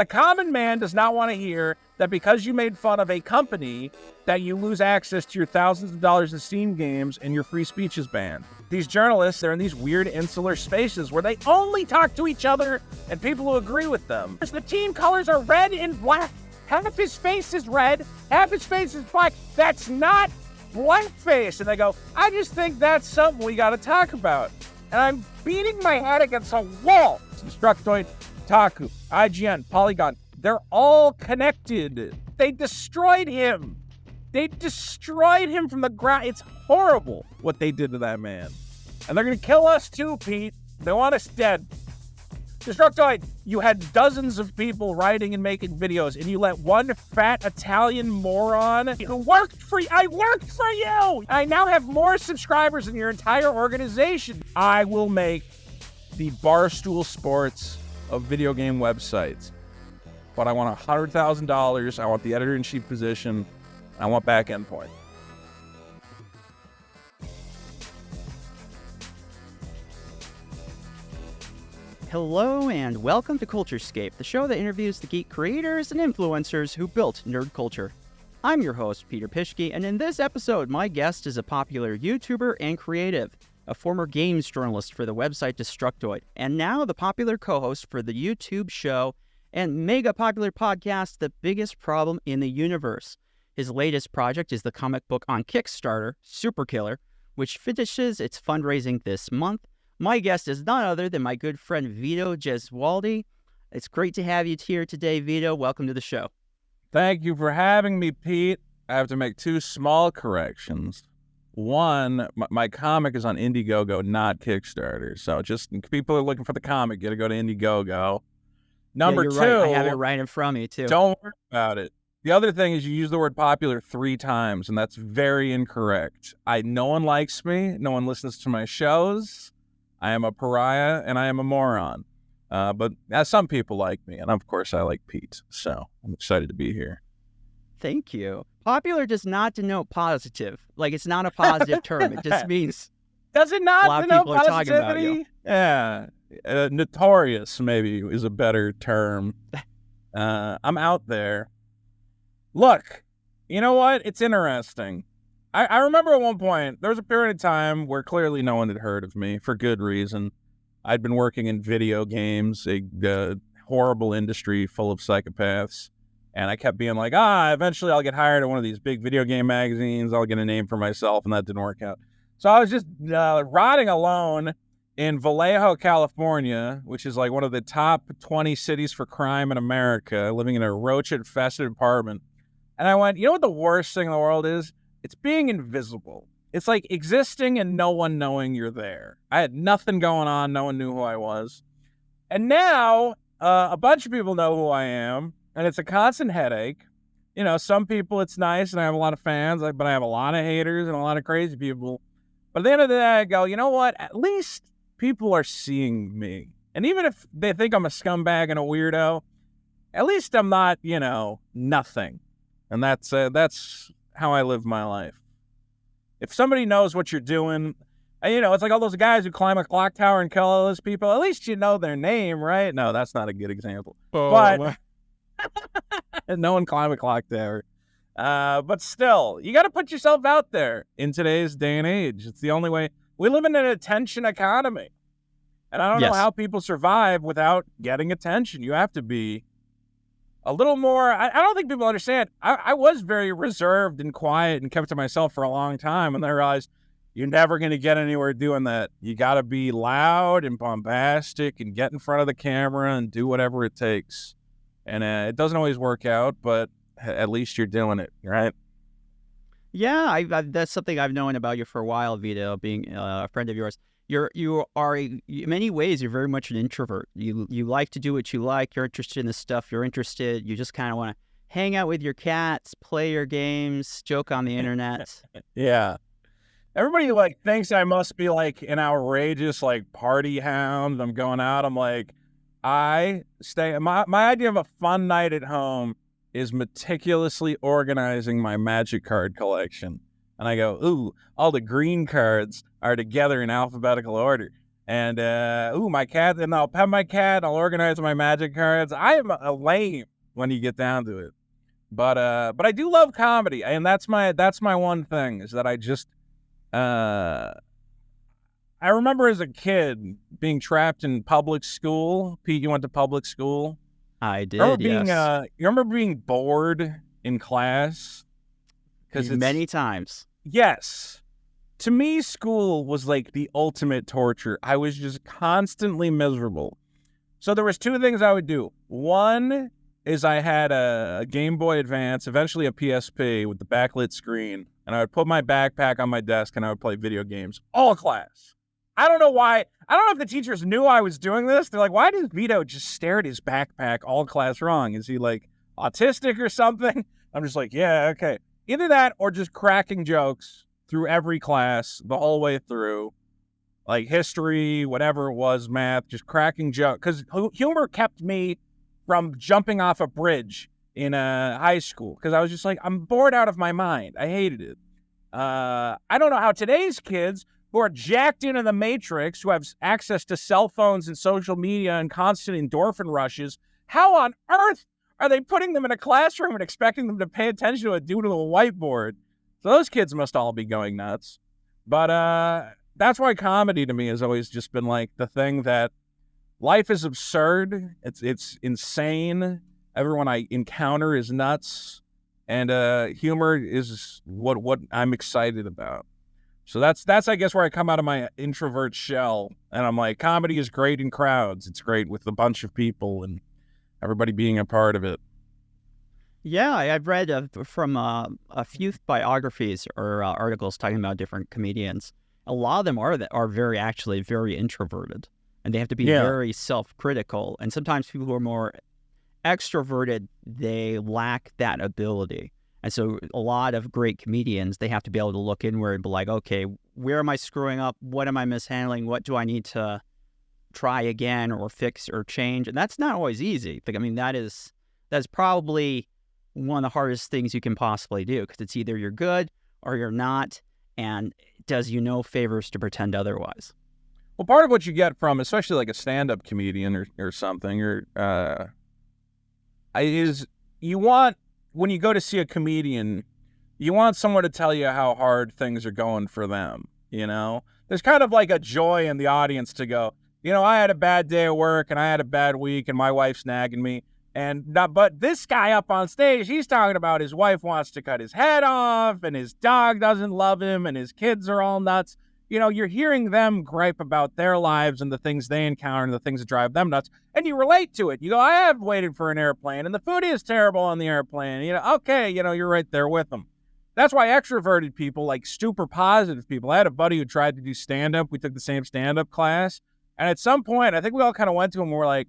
The common man does not want to hear that because you made fun of a company that you lose access to your thousands of dollars in Steam games and your free speech is banned. These journalists, they're in these weird insular spaces where they only talk to each other and people who agree with them. The team colors are red and black. Half his face is red, half his face is black. That's not blackface. And they go, I just think that's something we got to talk about. And I'm beating my head against a wall. Destructoid, Taku, IGN, Polygon, they're all connected. They destroyed him. They destroyed him from the ground. It's horrible what they did to that man. And they're going to kill us too, Pete. They want us dead. Destructoid, you had dozens of people writing and making videos, and you let one fat Italian moron who worked for you. I worked for you! I now have more subscribers than your entire organization. I will make the Barstool Sports of video game websites. But I want $100,000. I want the editor-in-chief position. I want back endpoint. Hello and welcome to CULTURESCAPE, the show that interviews the geek creators and influencers who built nerd culture. I'm your host, Peter Pischke, and in this episode, my guest is a popular YouTuber and creative, a former games journalist for the website Destructoid, and now the popular co-host for the YouTube show and mega popular podcast, The Biggest Problem in the Universe. His latest project is the comic book on Kickstarter, Superkiller, which finishes its fundraising this month. My guest is none other than my good friend Vito Gesualdi. It's great to have you here today, Vito. Welcome to the show. Thank you for having me, Pete. I have to make two small corrections. One, my comic is on Indiegogo, not Kickstarter. So just people are looking for the comic, you got to go to Indiegogo. Number two, right. I have it right in front of me, too. Don't worry about it. The other thing is you use the word popular 3 times, and that's very incorrect. No one likes me. No one listens to my shows. I am a pariah, and I am a moron. But some people like me, and of course I like Pete. So I'm excited to be here. Thank you. Popular does not denote positive. Like, it's not a positive term. It just means does it not a lot of people are talking about you. Yeah. Notorious, maybe, is a better term. I'm out there. Look, you know what? It's interesting. I remember at one point, there was a period of time where clearly no one had heard of me, for good reason. I'd been working in video games, a horrible industry full of psychopaths, and I kept being like, eventually I'll get hired at one of these big video game magazines, I'll get a name for myself, and that didn't work out. So I was just rotting alone in Vallejo, California, which is like one of the top 20 cities for crime in America, living in a roach-infested apartment. And I went, you know what the worst thing in the world is? It's being invisible. It's like existing and no one knowing you're there. I had nothing going on. No one knew who I was. And now a bunch of people know who I am, and it's a constant headache. You know, some people it's nice, and I have a lot of fans, but I have a lot of haters and a lot of crazy people. But at the end of the day, I go, you know what? At least people are seeing me. And even if they think I'm a scumbag and a weirdo, at least I'm not, nothing. And that's how I live my life. If somebody knows what you're doing, it's like all those guys who climb a clock tower and kill all those people. At least you know their name, right? No, that's not a good example. But no one climb a clock tower. But still, you got to put yourself out there in today's day and age. It's the only way. We live in an attention economy. And I don't know how people survive without getting attention. You have to be a little more, I don't think people understand. I was very reserved and quiet and kept to myself for a long time. And then I realized you're never going to get anywhere doing that. You got to be loud and bombastic and get in front of the camera and do whatever it takes. And it doesn't always work out, but at least you're doing it, right? Yeah, that's something I've known about you for a while, Vito, being a friend of yours. You are in many ways, you're very much an introvert. You like to do what you like. You're interested in the stuff you're interested. You just kind of want to hang out with your cats, play your games, joke on the internet. Yeah. Everybody thinks I must be an outrageous party hound. I'm going out. I'm like, I stay. My idea of a fun night at home is meticulously organizing my Magic card collection. And I go, ooh, all the green cards are together in alphabetical order. And my cat, and I'll pet my cat. I'll organize my magic cards. I am a lame when you get down to it. But I do love comedy, and that's my one thing is that I just I remember as a kid being trapped in public school. Pete, you went to public school? I did, yes. You remember being bored in class? Many times. Yes. To me, school was like the ultimate torture. I was just constantly miserable. So there was two things I would do. One is I had a Game Boy Advance, eventually a PSP with the backlit screen, and I would put my backpack on my desk and I would play video games all class. I don't know why. I don't know if the teachers knew I was doing this. They're like, why does Vito just stare at his backpack all class wrong? Is he like autistic or something? I'm just like, yeah, okay. Either that or just cracking jokes through every class the whole way through. Like history, whatever it was, math, just cracking jokes. Because humor kept me from jumping off a bridge in high school. Because I was just like, I'm bored out of my mind. I hated it. I don't know how today's kids who are jacked into the matrix, who have access to cell phones and social media and constant endorphin rushes, how on earth are they putting them in a classroom and expecting them to pay attention to a dude with a whiteboard? So those kids must all be going nuts. But that's why comedy to me has always just been like the thing that life is absurd. It's insane. Everyone I encounter is nuts. And humor is what I'm excited about. So that's I guess where I come out of my introvert shell, and I'm like, comedy is great in crowds. It's great with a bunch of people and everybody being a part of it. Yeah, I've read from a few biographies or articles talking about different comedians. A lot of them are very introverted, and they have to be very self-critical. And sometimes people who are more extroverted, they lack that ability. And so a lot of great comedians, they have to be able to look inward and be like, okay, where am I screwing up? What am I mishandling? What do I need to try again or fix or change? And that's not always easy. I mean, that's probably one of the hardest things you can possibly do, because it's either you're good or you're not, and it does you no favors to pretend otherwise. Well, part of what you get from, especially like a stand-up comedian or something, is you want, when you go to see a comedian, you want someone to tell you how hard things are going for them, you know? There's kind of like a joy in the audience to go, you know, I had a bad day at work and I had a bad week and my wife's nagging me. But this guy up on stage, he's talking about his wife wants to cut his head off and his dog doesn't love him and his kids are all nuts. You know, you're hearing them gripe about their lives and the things they encounter and the things that drive them nuts, and you relate to it. You go, I have waited for an airplane, and the food is terrible on the airplane. You know, okay, you know, you're right there with them. That's why extroverted people, like super positive people, I had a buddy who tried to do stand-up. We took the same stand-up class, and at some point, I think we all kind of went to him and were like,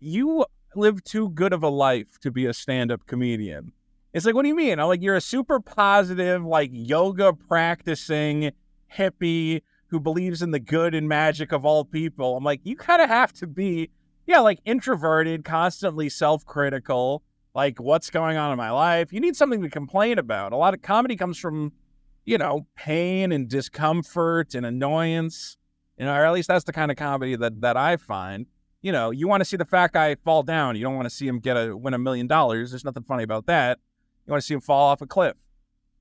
you live too good of a life to be a stand-up comedian. It's like, what do you mean? I'm like, you're a super positive, like, yoga practicing hippie who believes in the good and magic of all people. I'm like, you kind of have to be, like introverted, constantly self-critical, like what's going on in my life. You need something to complain about. A lot of comedy comes from, you know, pain and discomfort and annoyance, you know, or at least that's the kind of comedy that I find. You know, you want to see the fat guy fall down. You don't want to see him win $1 million. There's nothing funny about that. You want to see him fall off a cliff.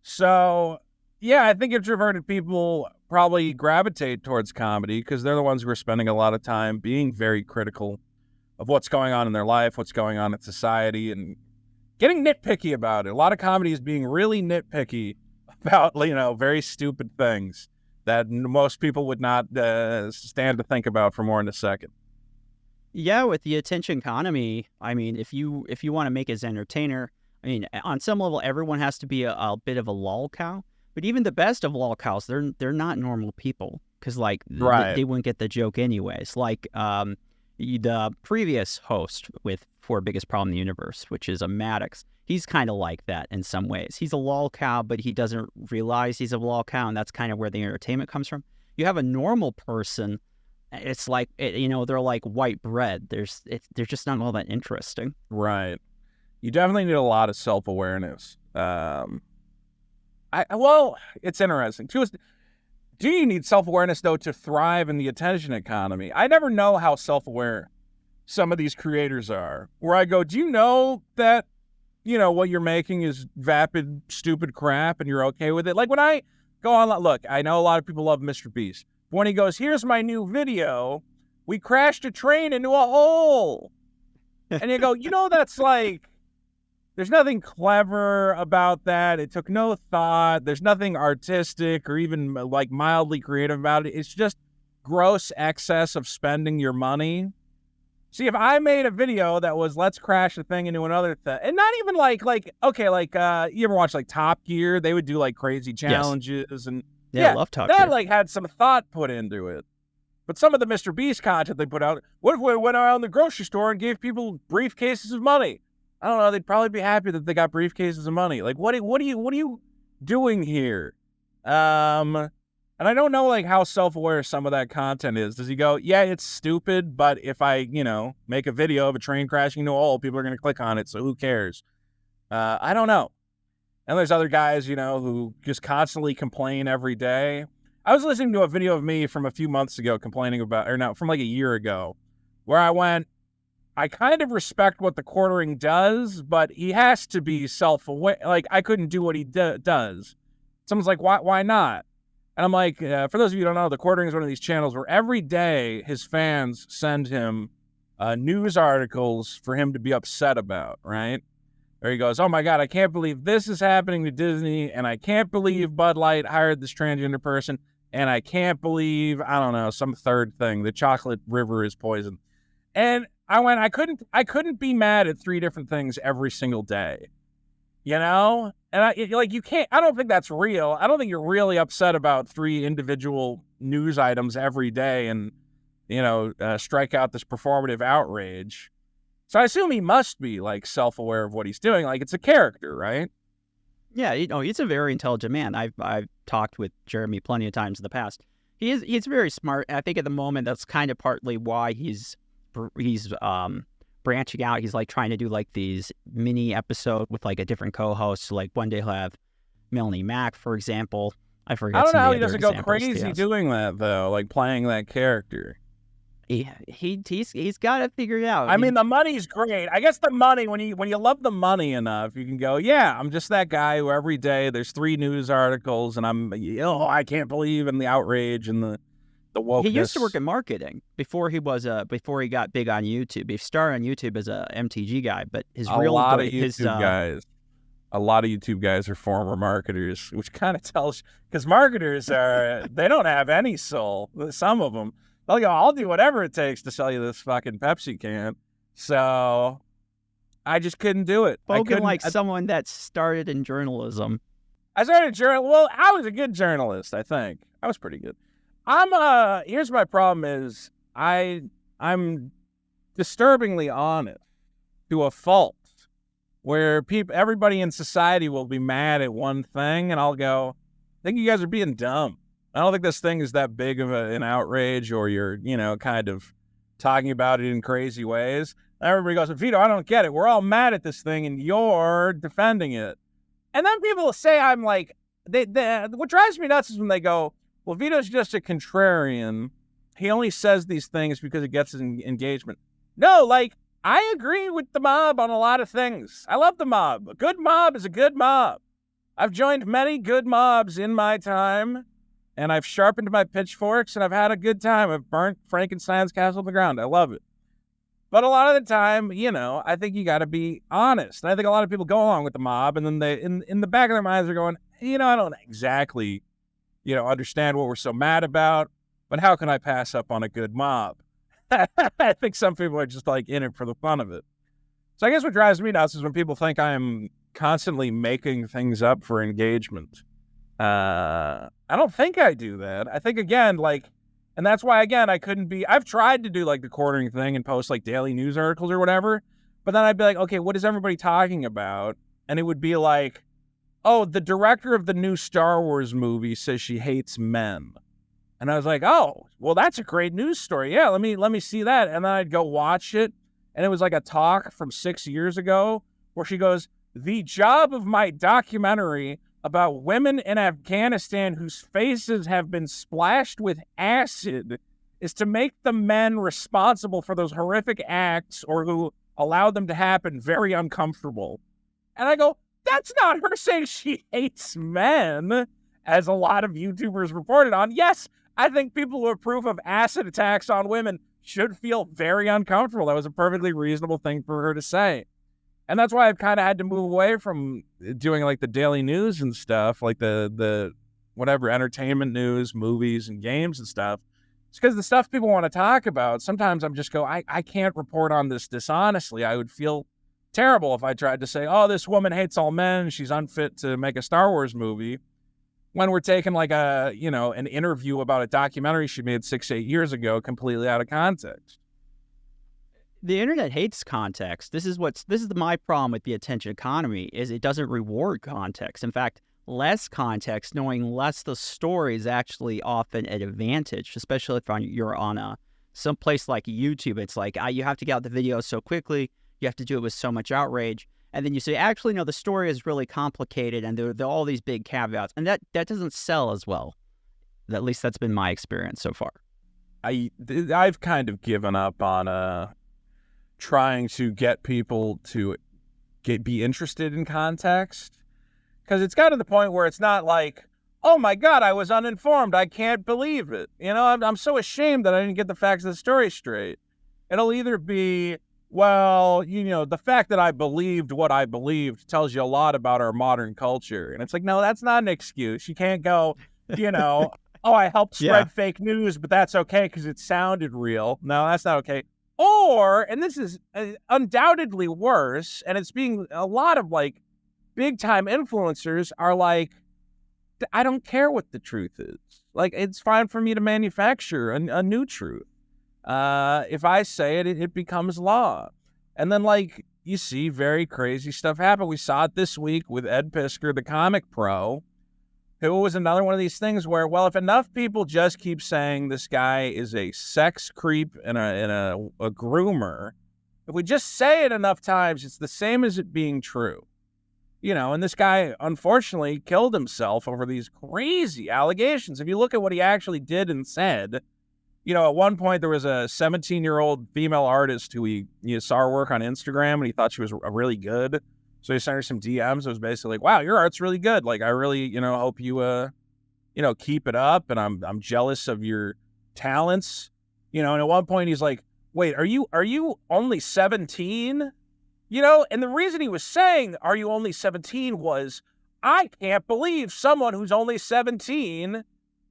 So yeah, I think introverted people probably gravitate towards comedy because they're the ones who are spending a lot of time being very critical of what's going on in their life, what's going on in society, and getting nitpicky about it. A lot of comedy is being really nitpicky about, you know, very stupid things that most people would not stand to think about for more than a second. Yeah, with the attention economy, I mean, if you want to make it as an entertainer, I mean, on some level, everyone has to be a bit of a lol cow. But even the best of lol cows, they're not normal people, because like they wouldn't get the joke anyways. Like the previous host for Biggest Problem in the Universe, which is a Maddox, he's kind of like that in some ways. He's a lol cow, but he doesn't realize he's a lol cow, and that's kind of where the entertainment comes from. You have a normal person, it's like, you know, they're like white bread. They're just not all that interesting. Right. You definitely need a lot of self-awareness. Well, it's interesting too. Do you need self-awareness, though, to thrive in the attention economy? I never know how self-aware some of these creators are, where I go, do you know that, what you're making is vapid, stupid crap and you're okay with it? Like when I go on, look, I know a lot of people love Mr. Beast. But when he goes, here's my new video, we crashed a train into a hole. And you go, that's like, there's nothing clever about that. It took no thought. There's nothing artistic or even like mildly creative about it. It's just gross excess of spending your money. See, if I made a video that was let's crash a thing into another thing, and not even you ever watch like Top Gear? They would do like crazy challenges and I love Top Gear. That like had some thought put into it. But some of the Mr. Beast content they put out, what if we went around the grocery store and gave people briefcases of money? I don't know. They'd probably be happy that they got briefcases of money. Like, what are you doing here? And I don't know like how self-aware some of that content is. Does he go, yeah, it's stupid, but if I, make a video of a train crashing into a hole, people are going to click on it, so who cares? I don't know. And there's other guys, who just constantly complain every day. I was listening to a video of me from a few months ago from like a year ago, where I went, I kind of respect what the quartering does, but he has to be self-aware. Like, I couldn't do what he does. Someone's like, why not? And I'm like, for those of you who don't know, the quartering is one of these channels where every day his fans send him news articles for him to be upset about, right? There he goes, oh my God, I can't believe this is happening to Disney, and I can't believe Bud Light hired this transgender person, and I can't believe, I don't know, some third thing, the chocolate river is poison. And I went, I couldn't be mad at three different things every single day, And you can't, I don't think that's real. I don't think you're really upset about three individual news items every day and, strike out this performative outrage. So I assume he must be like self-aware of what he's doing. Like it's a character, right? Yeah, he's a very intelligent man. I've talked with Jeremy plenty of times in the past. He's very smart. I think at the moment that's kind of partly why he's branching out. He's like trying to do like these mini episode with like a different co-host. So, like one day he'll have Melanie Mack, for example. I forget. I don't know how he doesn't go crazy doing that though, like playing that character. He's got it figured out. I mean, the money's great. I guess the money, when you love the money enough, you can go, yeah, I'm just that guy who every day there's 3 news articles and I can't believe in the outrage and the wokeness. He used to work in marketing before he got big on YouTube. He started on YouTube as a MTG guy, but a lot of YouTube guys are former marketers, which kind of tells, because marketers they don't have any soul. Some of them. They'll go, I'll do whatever it takes to sell you this fucking Pepsi can. So I just couldn't do it. Someone that started in journalism. I started journalism. Well, I was a good journalist, I think. I was pretty good. Here's my problem is I'm disturbingly honest to a fault, where everybody in society will be mad at one thing, and I'll go, I think you guys are being dumb. I don't think this thing is that big of an outrage, or you're, kind of talking about it in crazy ways. And everybody goes, Vito, I don't get it. We're all mad at this thing, and you're defending it. And then people will say I'm like, what drives me nuts is when they go, well, Vito's just a contrarian. He only says these things because it gets engagement. No, like, I agree with the mob on a lot of things. I love the mob. A good mob is a good mob. I've joined many good mobs in my time, and I've sharpened my pitchforks, and I've had a good time. I've burnt Frankenstein's castle to the ground. I love it. But a lot of the time, I think you got to be honest. And I think a lot of people go along with the mob, and then they, in the back of their minds, are going, I don't exactly, understand what we're so mad about, but how can I pass up on a good mob? I think some people are just like in it for the fun of it. So I guess what drives me nuts is when people think I'm constantly making things up for engagement. I don't think I do that. I think, again, and that's why, again, I've tried to do like the quartering thing and post like daily news articles or whatever, but then I'd be like, okay, what is everybody talking about? And it would be like, oh, the director of the new Star Wars movie says she hates men. And I was like, oh, well, that's a great news story. Yeah, let me see that. And then I'd go watch it. And it was like a talk from 6 years ago where she goes, the job of my documentary about women in Afghanistan whose faces have been splashed with acid is to make the men responsible for those horrific acts or who allowed them to happen very uncomfortable. And I go, that's not her saying she hates men, as a lot of YouTubers reported on. Yes, I think people who approve of acid attacks on women should feel very uncomfortable. That was a perfectly reasonable thing for her to say. And that's why I've kind of had to move away from doing like the daily news and stuff, like the whatever entertainment news, movies and games and stuff. It's because the stuff people want to talk about, sometimes I'm just I can't report on this dishonestly. I would feel terrible if I tried to say, oh, this woman hates all men, she's unfit to make a Star Wars movie, when we're taking like an interview about a documentary she made 6-8 years ago completely out of context. The internet hates context. This is my problem with the attention economy, is it doesn't reward context. In fact, less context, knowing less the story, is actually often an advantage, especially if you're on some place like YouTube. It's like you have to get out the video so quickly, you have to do it with so much outrage, and then you say, actually, no, the story is really complicated, and there are all these big caveats, and that doesn't sell as well. At least that's been my experience so far. I've kind of given up on trying to get people to be interested in context, because it's got to the point where it's not like, oh my God, I was uninformed, I can't believe it. I'm so ashamed that I didn't get the facts of the story straight. It'll either be, well, the fact that I believed what I believed tells you a lot about our modern culture. And it's like, no, that's not an excuse. You can't go, oh, I helped spread fake news, but that's okay because it sounded real. No, that's not okay. Or, and this is undoubtedly worse, and it's being a lot of like big time influencers are like, I don't care what the truth is. Like, it's fine for me to manufacture a new truth. If I say it, it becomes law. And then like you see very crazy stuff happen. We saw it this week with Ed Pischke, the comic pro, who was another one of these things where, well, if enough people just keep saying this guy is a sex creep and a groomer, if we just say it enough times, it's the same as it being true. And this guy, unfortunately, killed himself over these crazy allegations. If you look at what he actually did and said, at one point there was a 17-year-old female artist who he saw her work on Instagram and he thought she was really good. So he sent her some DMs. It was basically like, wow, your art's really good. Like, I really, hope you, keep it up. And I'm jealous of your talents. And at one point he's like, wait, are you only 17? And the reason he was saying, are you only 17 was, I can't believe someone who's only 17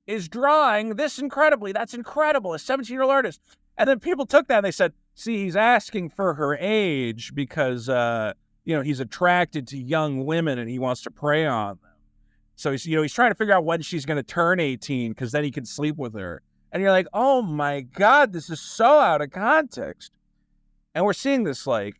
is drawing this incredibly. That's incredible. A 17-year-old artist. And then people took that and they said, see, he's asking for her age because, he's attracted to young women and he wants to prey on them. So he's trying to figure out when she's going to turn 18 because then he can sleep with her. And you're like, oh my God, this is so out of context. And we're seeing this like,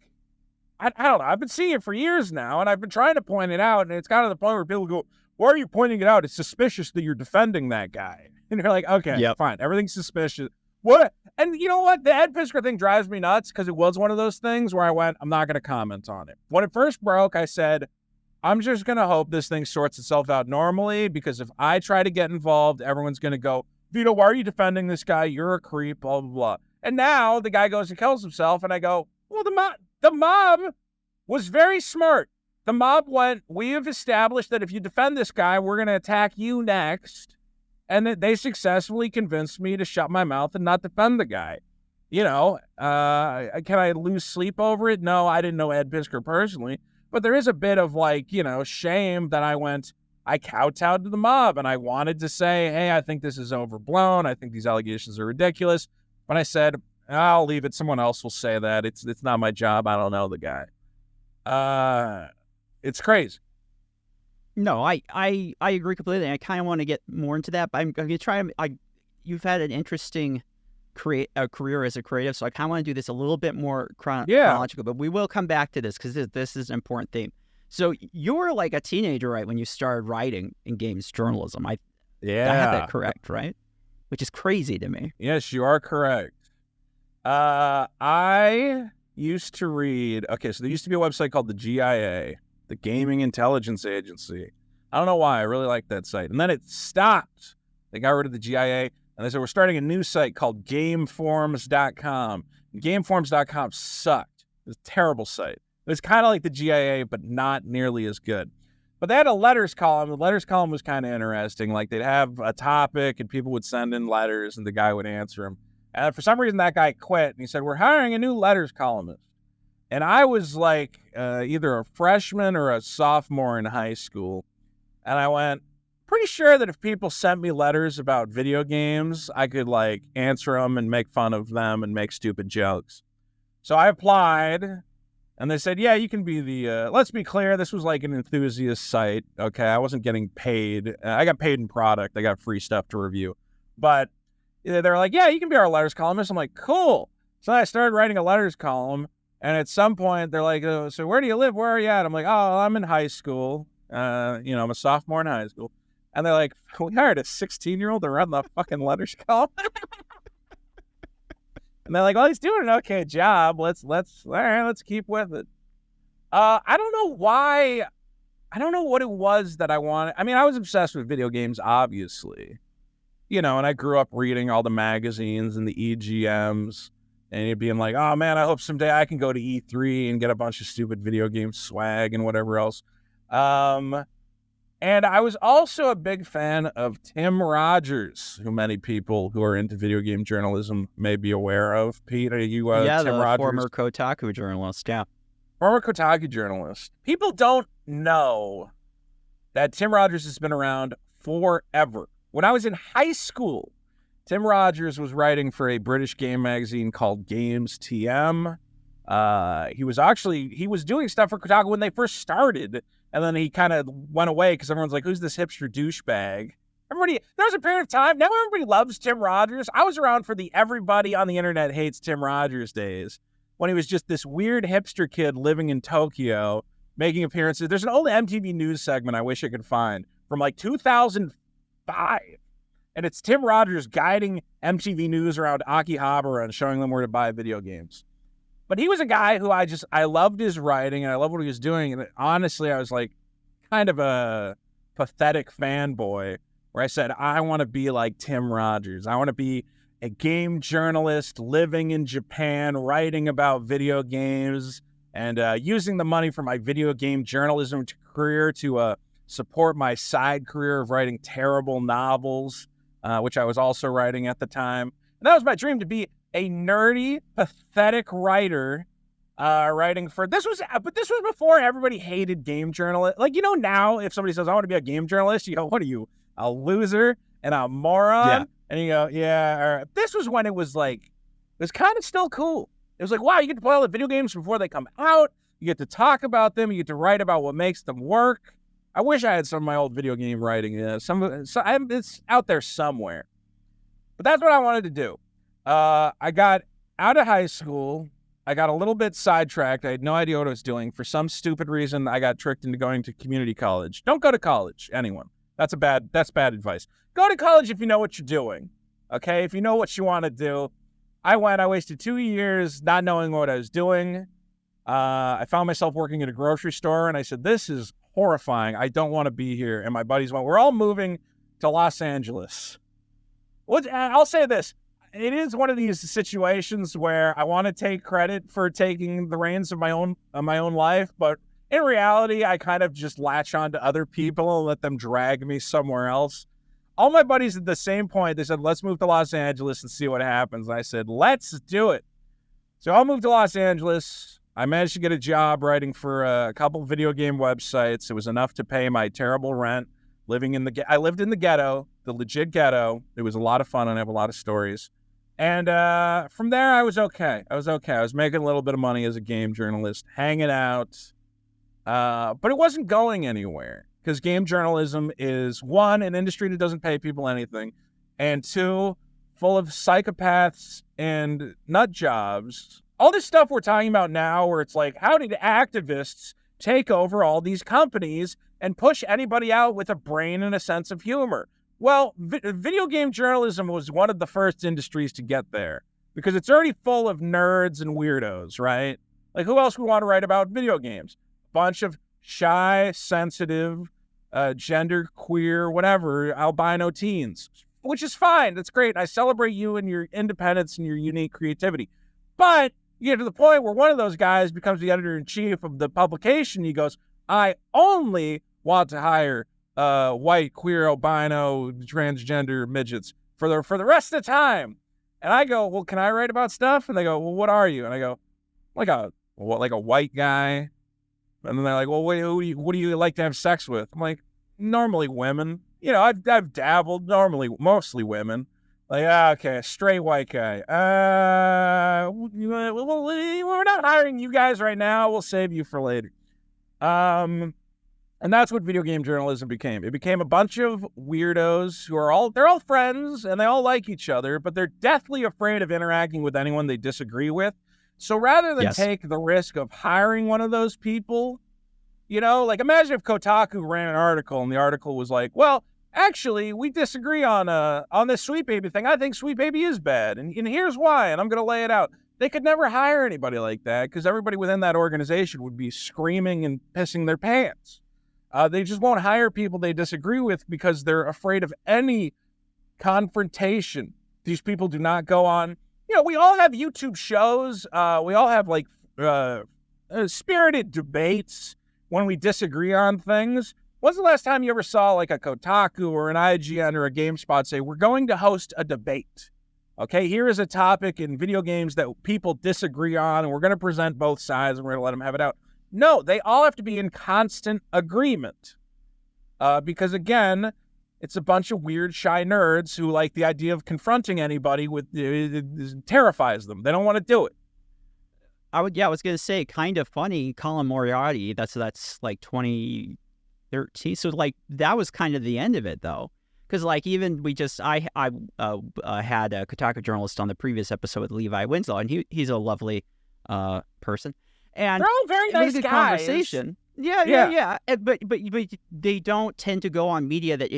I don't know. I've been seeing it for years now, and I've been trying to point it out, and it's gotten to the point where people go, why are you pointing it out? It's suspicious that you're defending that guy. And you're like, okay, fine. Everything's suspicious. What? And you know what? The Ed Pischke thing drives me nuts because it was one of those things where I went, I'm not going to comment on it. When it first broke, I said, I'm just going to hope this thing sorts itself out normally, because if I try to get involved, everyone's going to go, Vito, why are you defending this guy? You're a creep, blah, blah, blah. And now the guy goes and kills himself, and I go, well, the mob was very smart. The mob went, we have established that if you defend this guy, we're going to attack you next. And they successfully convinced me to shut my mouth and not defend the guy. Can I lose sleep over it? No, I didn't know Ed Pischke personally. But there is a bit of shame that I kowtowed to the mob and I wanted to say, hey, I think this is overblown. I think these allegations are ridiculous. But I said, I'll leave it. Someone else will say that. It's not my job. I don't know the guy. It's crazy. No, I agree completely. I kind of want to get more into that, but I'm going to try. You've had an interesting career as a creative, so I kind of want to do this a little bit more chronological. But we will come back to this because this is an important theme. So you were like a teenager, right, when you started writing in games journalism? I have that correct, right? Which is crazy to me. Yes, you are correct. I used to read. Okay, so there used to be a website called the GIA, the Gaming Intelligence Agency. I don't know why. I really like that site. And then it stopped. They got rid of the GIA, and they said, we're starting a new site called gameforms.com. And gameforms.com sucked. It was a terrible site. It was kind of like the GIA, but not nearly as good. But they had a letters column. The letters column was kind of interesting. Like, they'd have a topic, and people would send in letters, and the guy would answer them. And for some reason, that guy quit, and he said, we're hiring a new letters columnist. And I was like either a freshman or a sophomore in high school. And I went, pretty sure that if people sent me letters about video games, I could, like, answer them and make fun of them and make stupid jokes. So I applied, and they said, yeah, you can be the, let's be clear, this was like an enthusiast site, okay? I wasn't getting paid. I got paid in product. I got free stuff to review. But they're like, yeah, you can be our letters columnist. I'm like, cool. So I started writing a letters column, and at some point, they're like, so where do you live? Where are you at? I'm like, oh, I'm in high school. I'm a sophomore in high school. And they're like, we hired a 16-year-old to run the fucking letters column. And they're like, well, he's doing an okay job. Let's keep with it. I don't know why. I don't know what it was that I wanted. I mean, I was obsessed with video games, obviously. And I grew up reading all the magazines and the EGMs. And you'd being like, oh, man, I hope someday I can go to E3 and get a bunch of stupid video game swag and whatever else. And I was also a big fan of Tim Rogers, who many people who are into video game journalism may be aware of. Pete, are you Tim Rogers? Former Kotaku journalist, yeah. Former Kotaku journalist. People don't know that Tim Rogers has been around forever. When I was in high school, Tim Rogers was writing for a British game magazine called Games TM. He was doing stuff for Kotaku when they first started, and then he kind of went away because everyone's like, who's this hipster douchebag? There was a period of time, now everybody loves Tim Rogers. I was around for the everybody on the internet hates Tim Rogers days, when he was just this weird hipster kid living in Tokyo, making appearances. There's an old MTV News segment I wish I could find from like 2005. And it's Tim Rogers guiding MTV News around Akihabara and showing them where to buy video games. But he was a guy who I loved his writing and I loved what he was doing. And honestly, I was like kind of a pathetic fanboy where I said, I want to be like Tim Rogers. I want to be a game journalist living in Japan, writing about video games and using the money from my video game journalism career to support my side career of writing terrible novels, which I was also writing at the time. And that was my dream, to be a nerdy, pathetic writer, writing for but this was before everybody hated game journalists. Like, now if somebody says, I want to be a game journalist, you go, what are you, a loser and a moron? Yeah. And you go, yeah. All right. This was when it was kind of still cool. It was like, wow, you get to play all the video games before they come out. You get to talk about them. You get to write about what makes them work. I wish I had some of my old video game writing. It's out there somewhere. But that's what I wanted to do. I got out of high school. I got a little bit sidetracked. I had no idea what I was doing. For some stupid reason, I got tricked into going to community college. Don't go to college, anyone. That's bad advice. Go to college if you know what you're doing, okay? If you know what you want to do. I wasted 2 years not knowing what I was doing. I found myself working at a grocery store, and I said, this is horrifying. I don't want to be here. And my buddies went, we're all moving to Los Angeles. I'll say this. It is one of these situations where I want to take credit for taking the reins of my own life, but in reality, I kind of just latch on to other people and let them drag me somewhere else. All my buddies at the same point, they said, let's move to Los Angeles and see what happens. And I said, let's do it. So I'll move to Los Angeles. I managed to get a job writing for a couple video game websites. It was enough to pay my terrible rent. I lived in the ghetto, the legit ghetto. It was a lot of fun and I have a lot of stories. And from there, I was okay. I was making a little bit of money as a game journalist, hanging out. But it wasn't going anywhere because game journalism is, one, an industry that doesn't pay people anything, and two, full of psychopaths and nut jobs. All this stuff we're talking about now where it's like, how did activists take over all these companies and push anybody out with a brain and a sense of humor? Well, video game journalism was one of the first industries to get there because it's already full of nerds and weirdos, right? Like, who else would want to write about video games? A bunch of shy, sensitive, gender, queer, whatever, albino teens, which is fine. That's great. I celebrate you and your independence and your unique creativity. But you get to the point where one of those guys becomes the editor-in-chief of the publication. He goes, I only want to hire white, queer, albino, transgender midgets for the rest of the time. And I go, well, can I write about stuff? And they go, well, what are you? And I go, like a white guy. And then they're like, well, what do you like to have sex with? I'm like, normally women. You know, I've dabbled, mostly women. Like, okay, straight white guy. We're not hiring you guys right now. We'll save you for later. And that's what video game journalism became. It became a bunch of weirdos who they're all friends and they all like each other, but they're deathly afraid of interacting with anyone they disagree with. So rather than take the risk of hiring one of those people, you know, like imagine if Kotaku ran an article and the article was like, well, actually, we disagree on this Sweet Baby thing. I think Sweet Baby is bad, and here's why, and I'm going to lay it out. They could never hire anybody like that because everybody within that organization would be screaming and pissing their pants. They just won't hire people they disagree with because they're afraid of any confrontation. These people do not go on. You know, we all have YouTube shows. We all have, like, spirited debates when we disagree on things. When's the last time you ever saw, like, a Kotaku or an IGN or a GameSpot say, we're going to host a debate? Okay, here is a topic in video games that people disagree on, and we're going to present both sides, and we're going to let them have it out. No, they all have to be in constant agreement. Because, again, it's a bunch of weird, shy nerds who like the idea of confronting anybody with it terrifies them. They don't want to do it. I was going to say, kind of funny, Colin Moriarty, that's like 2013. So, like, that was kind of the end of it, though. Because, like, even I had a Kotaku journalist on the previous episode with Levi Winslow, and he's a lovely person. And they're all very nice guys. Conversation. Yeah. But they don't tend to go on media that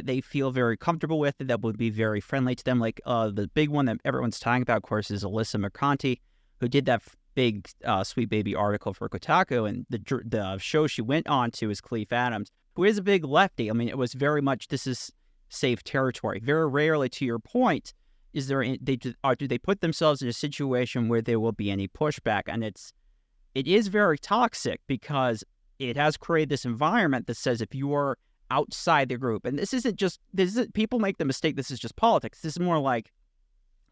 they feel very comfortable with, that would be very friendly to them. Like the big one that everyone's talking about, of course, is Alyssa Mercanti, who did that big Sweet Baby article for Kotaku, and the show she went on to is Cleef Adams, who is a big lefty. I mean, it was very much, this is safe territory. Very rarely, to your point, do they put themselves in a situation where there will be any pushback, and it is very toxic because it has created this environment that says if you are outside the group, and people make the mistake, this is just politics. This is more like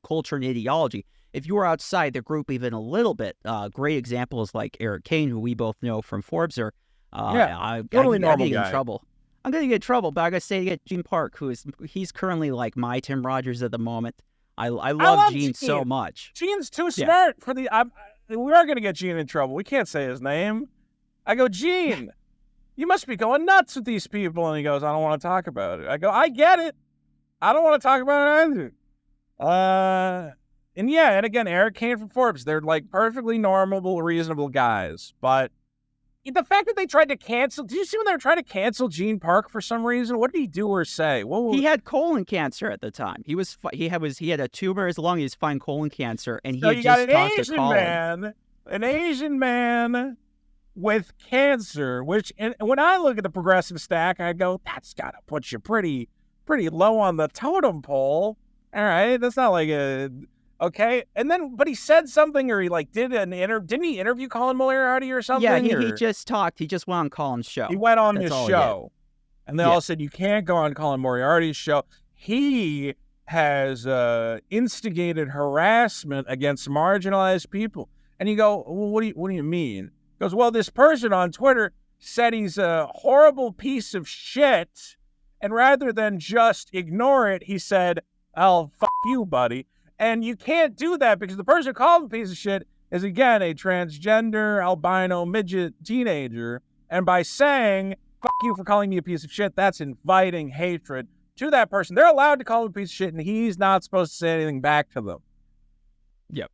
culture and ideology. If you are outside the group even a little bit, great examples like Eric Kane, who we both know from Forbes, are totally normal guy. In trouble. I'm going to get in trouble, but I got to say, get Gene Park, he's currently like my Tim Rogers at the moment. I love Gene so much. Gene's too smart for the... we are going to get Gene in trouble. We can't say his name. I go, Gene, you must be going nuts with these people. And he goes, I don't want to talk about it. I go, I get it. I don't want to talk about it either. And again, Eric Kane from Forbes, they're like perfectly normal, reasonable guys. But the fact that they tried to cancel, did you see when they were trying to cancel Gene Park for some reason? What did he do or say? He had colon cancer at the time. He had a tumor as long as he's fine colon cancer, and he had just talked to Colin. An Asian man with cancer, and when I look at the progressive stack, I go, that's got to put you pretty low on the totem pole. All right, that's not like a... Okay, and then, but he said something, or he like didn't he interview Colin Moriarty or something? Yeah, he just talked. He just went on Colin's show. He went on his show, and they all said you can't go on Colin Moriarty's show. He has instigated harassment against marginalized people. And you go, well, what do you mean? He goes, well, this person on Twitter said he's a horrible piece of shit, and rather than just ignore it, he said, "Oh, fuck you, buddy." And you can't do that because the person who called him a piece of shit is, again, a transgender, albino, midget teenager. And by saying, fuck you for calling me a piece of shit, that's inviting hatred to that person. They're allowed to call him a piece of shit, and he's not supposed to say anything back to them. Yep.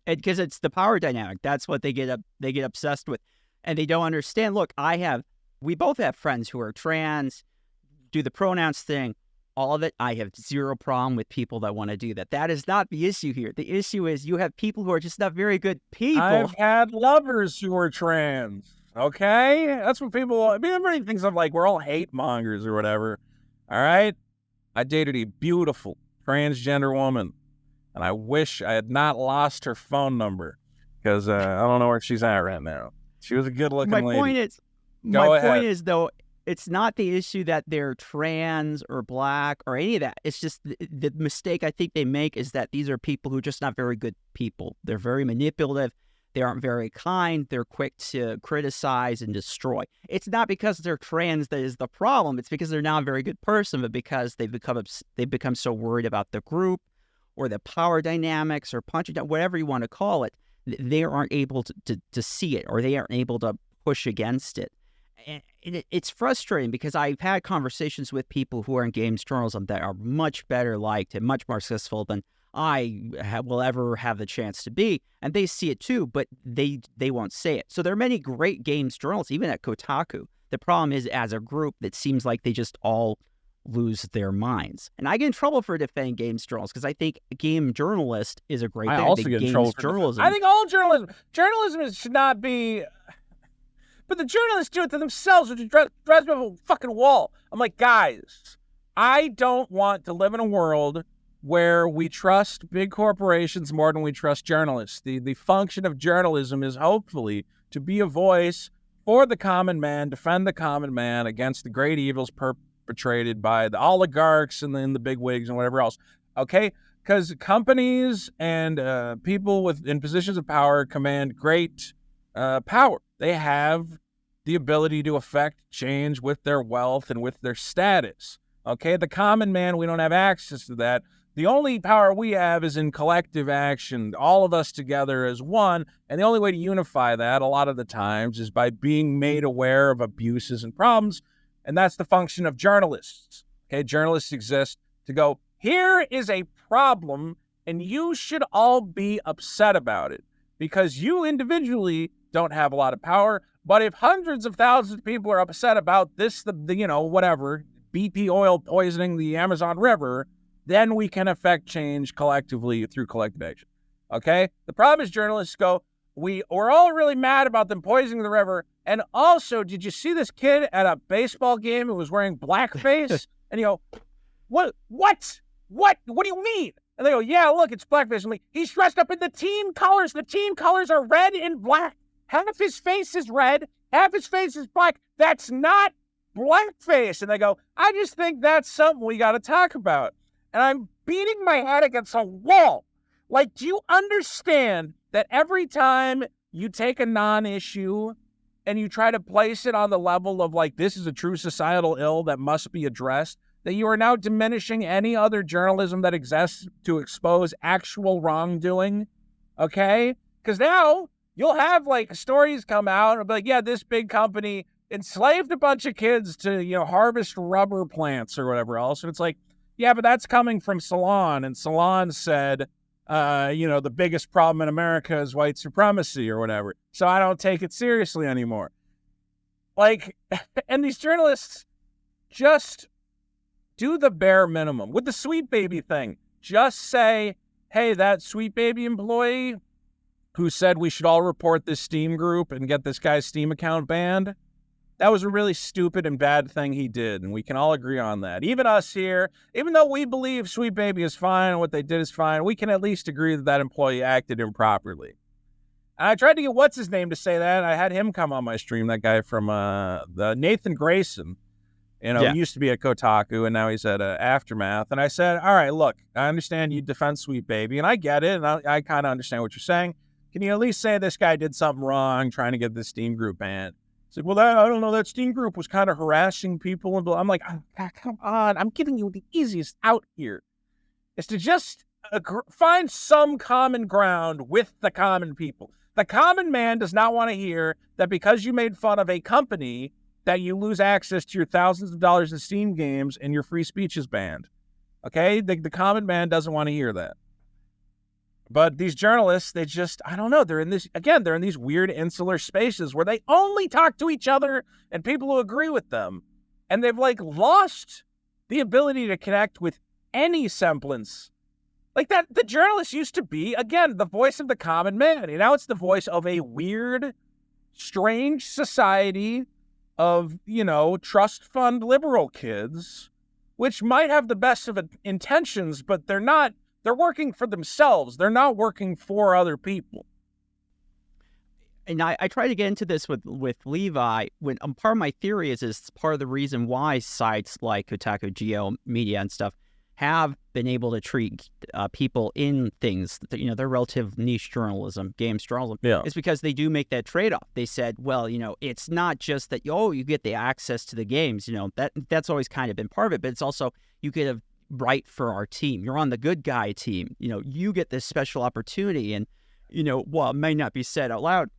Because it's the power dynamic. That's what they get obsessed with. And they don't understand. Look, we both have friends who are trans, do the pronouns thing. All of it, I have zero problem with people that want to do that. That is not the issue here. The issue is you have people who are just not very good people. I've had lovers who are trans. Okay? That's what people, everybody thinks of like, we're all hate mongers or whatever. All right? I dated a beautiful transgender woman, and I wish I had not lost her phone number because I don't know where she's at right now. She was a good-looking My lady. point is, point is though, it's not the issue that they're trans or black or any of that. It's just the mistake I think they make is that these are people who are just not very good people. They're very manipulative. They aren't very kind. They're quick to criticize and destroy. It's not because they're trans that is the problem. It's because they're not a very good person, but because they've become so worried about the group or the power dynamics or punching down, whatever you want to call it. They aren't able to see it, or they aren't able to push against it. And it's frustrating because I've had conversations with people who are in games journalism that are much better liked and much more successful than I will ever have the chance to be. And they see it too, but they won't say it. So there are many great games journalists, even at Kotaku. The problem is, as a group, it seems like they just all lose their minds. And I get in trouble for defending games journalists because I think game journalist is a great thing. I also get in trouble for journalism. I think all journalism should not be... But the journalists do it to themselves, which is dress up a fucking wall. I'm like, guys, I don't want to live in a world where we trust big corporations more than we trust journalists. The function of journalism is hopefully to be a voice for the common man, defend the common man against the great evils perpetrated by the oligarchs and then the big wigs and whatever else. Okay? Because companies and people in positions of power command great power. They have the ability to affect change with their wealth and with their status. Okay, the common man, we don't have access to that. The only power we have is in collective action, all of us together as one. And the only way to unify that a lot of the times is by being made aware of abuses and problems. And that's the function of journalists. Okay, journalists exist to go, here is a problem, and you should all be upset about it because you individually don't have a lot of power. But if hundreds of thousands of people are upset about this, whatever, BP oil poisoning the Amazon River, then we can affect change collectively through collective action. Okay? The problem is journalists go, we're all really mad about them poisoning the river. And also, did you see this kid at a baseball game who was wearing blackface? And you go, what do you mean? And they go, yeah, look, it's blackface. I'm like, he's dressed up in the team colors. The team colors are red and black. Half his face is red, half his face is black. That's not blackface. And they go, I just think that's something we got to talk about. And I'm beating my head against a wall. Like, do you understand that every time you take a non-issue and you try to place it on the level of, like, this is a true societal ill that must be addressed, that you are now diminishing any other journalism that exists to expose actual wrongdoing? Okay? Because now you'll have, like, stories come out and be like, yeah, this big company enslaved a bunch of kids to, harvest rubber plants or whatever else. And it's like, yeah, but that's coming from Salon. And Salon said, the biggest problem in America is white supremacy or whatever. So I don't take it seriously anymore. Like, and these journalists just do the bare minimum. With the Sweet Baby thing, just say, hey, that Sweet Baby employee who said we should all report this Steam group and get this guy's Steam account banned, that was a really stupid and bad thing he did, and we can all agree on that. Even us here, even though we believe Sweet Baby is fine and what they did is fine, we can at least agree that that employee acted improperly. And I tried to get what's-his-name to say that. I had him come on my stream, that guy from the Nathan Grayson. He used to be at Kotaku, and now he's at Aftermath. And I said, all right, look, I understand you defend Sweet Baby, and I get it, and I kind of understand what you're saying. Can you at least say this guy did something wrong trying to get this Steam group banned? It's like, well, I don't know, that Steam group was kind of harassing people. And I'm like, oh, come on, I'm giving you the easiest out here. Is to just find some common ground with the common people. The common man does not want to hear that because you made fun of a company that you lose access to your thousands of dollars in Steam games and your free speech is banned. Okay? The common man doesn't want to hear that. But these journalists, they just, I don't know, they're in these weird insular spaces where they only talk to each other and people who agree with them. And they've, like, lost the ability to connect with any semblance. Like that, the journalist used to be, again, the voice of the common man. And now it's the voice of a weird strange society of, trust fund liberal kids, which might have the best of intentions, but they're working for themselves. They're not working for other people. And I try to get into this with Levi. When part of my theory is part of the reason why sites like Kotaku, Geo Media, and stuff have been able to treat people in things, their relative niche journalism, games journalism, is because they do make that trade-off. They said, well, it's not just that, you get the access to the games, that's always kind of been part of it, but it's also, you get a right for our team. You're on the good guy team. You get this special opportunity. And, while it may not be said out loud,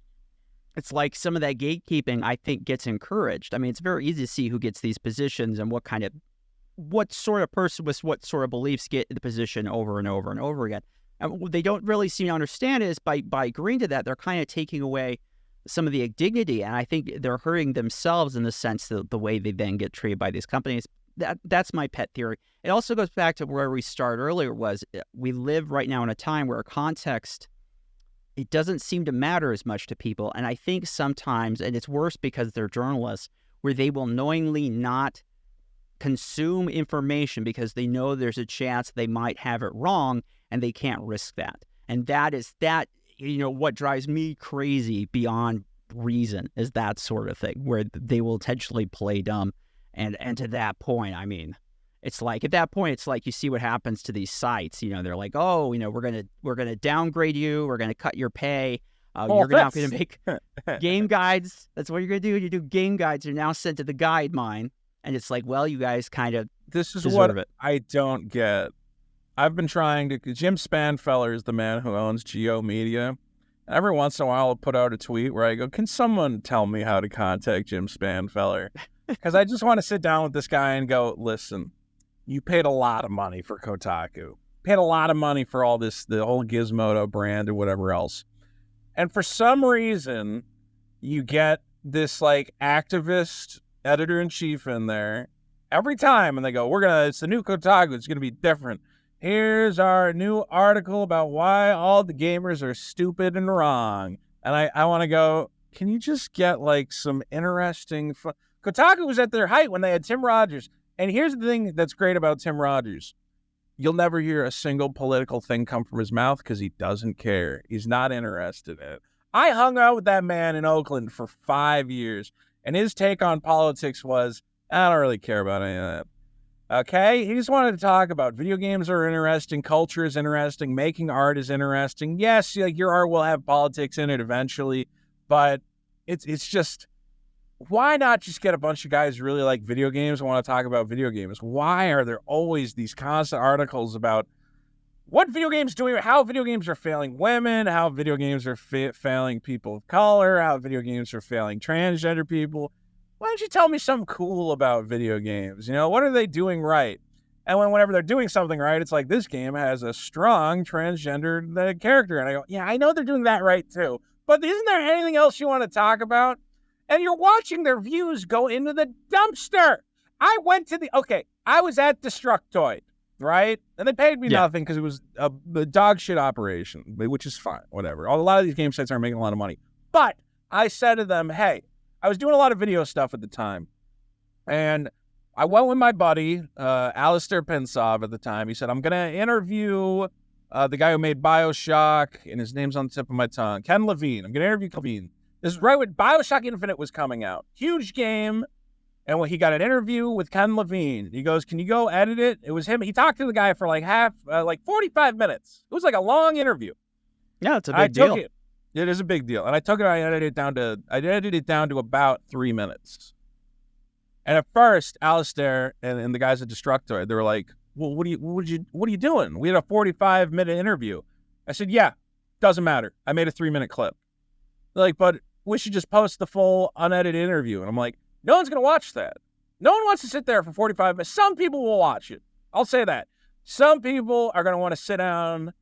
it's like some of that gatekeeping, I think, gets encouraged. I mean, it's very easy to see who gets these positions and what sort of person with what sort of beliefs get in the position over and over and over again. And what they don't really seem to understand is by agreeing to that, they're kind of taking away some of the dignity. And I think they're hurting themselves in the sense that the way they then get treated by these companies. That's my pet theory. It also goes back to where we started earlier, was we live right now in a time where context, it doesn't seem to matter as much to people. And I think sometimes, and it's worse because they're journalists, where they will knowingly not consume information because they know there's a chance they might have it wrong and they can't risk that. And that what drives me crazy beyond reason is that sort of thing, where they will intentionally play dumb. And to that point, I mean, it's like, at that point, it's like you see what happens to these sites. They're like, oh, we're gonna downgrade you, we're gonna cut your pay. You're not going to make game guides. That's what you're going to do. You do game guides. You're now sent to the guide mine. And it's like, well, you guys kind of This is what I don't get. I've been trying to... Jim Spanfeller is the man who owns Geo Media. Every once in a while, I'll put out a tweet where I go, can someone tell me how to contact Jim Spanfeller? Because I just want to sit down with this guy and go, listen, you paid a lot of money for Kotaku. Paid a lot of money for all this, the whole Gizmodo brand or whatever else. And for some reason, you get this like activist editor-in-chief in there every time, and they go, it's the new Kotaku, it's gonna be different. Here's our new article about why all the gamers are stupid and wrong. And I want to go, can you just get like some interesting Kotaku was at their height when they had Tim Rogers. And here's the thing that's great about Tim Rogers. You'll never hear a single political thing come from his mouth because he doesn't care. He's not interested in it. I hung out with that man in Oakland for 5 years, and his take on politics was, I don't really care about any of that. Okay? He just wanted to talk about video games are interesting, culture is interesting, making art is interesting. Yes, like your art will have politics in it eventually, but it's just... Why not just get a bunch of guys who really like video games and want to talk about video games? Why are there always these constant articles about what video games doing, how video games are failing women, how video games are failing people of color, how video games are failing transgender people? Why don't you tell me something cool about video games? What are they doing right? And whenever they're doing something right, it's like, this game has a strong transgender character. And I go, yeah, I know they're doing that right too. But isn't there anything else you want to talk about? And you're watching their views go into the dumpster. I was at Destructoid, right? And they paid me nothing because it was a dog shit operation, which is fine, whatever. A lot of these game sites aren't making a lot of money. But I said to them, hey, I was doing a lot of video stuff at the time. And I went with my buddy, Alistair Pensov at the time. He said, I'm going to interview the guy who made BioShock, and his name's on the tip of my tongue, Ken Levine. I'm going to interview Ken Levine. This is right when BioShock Infinite was coming out. Huge game. And when he got an interview with Ken Levine, he goes, can you go edit it? It was him. He talked to the guy for like 45 minutes. It was like a long interview. Yeah, it's a big deal. It is a big deal. And I took it, I edited it down to about 3 minutes. And at first, Alistair and the guys at Destructoid, they were like, well, what are you doing? We had a 45-minute interview. I said, yeah, doesn't matter. I made a 3-minute clip. They're like, but we should just post the full unedited interview. And I'm like, no one's going to watch that. No one wants to sit there for 45 minutes. Some people will watch it. I'll say that. Some people are going to want to sit down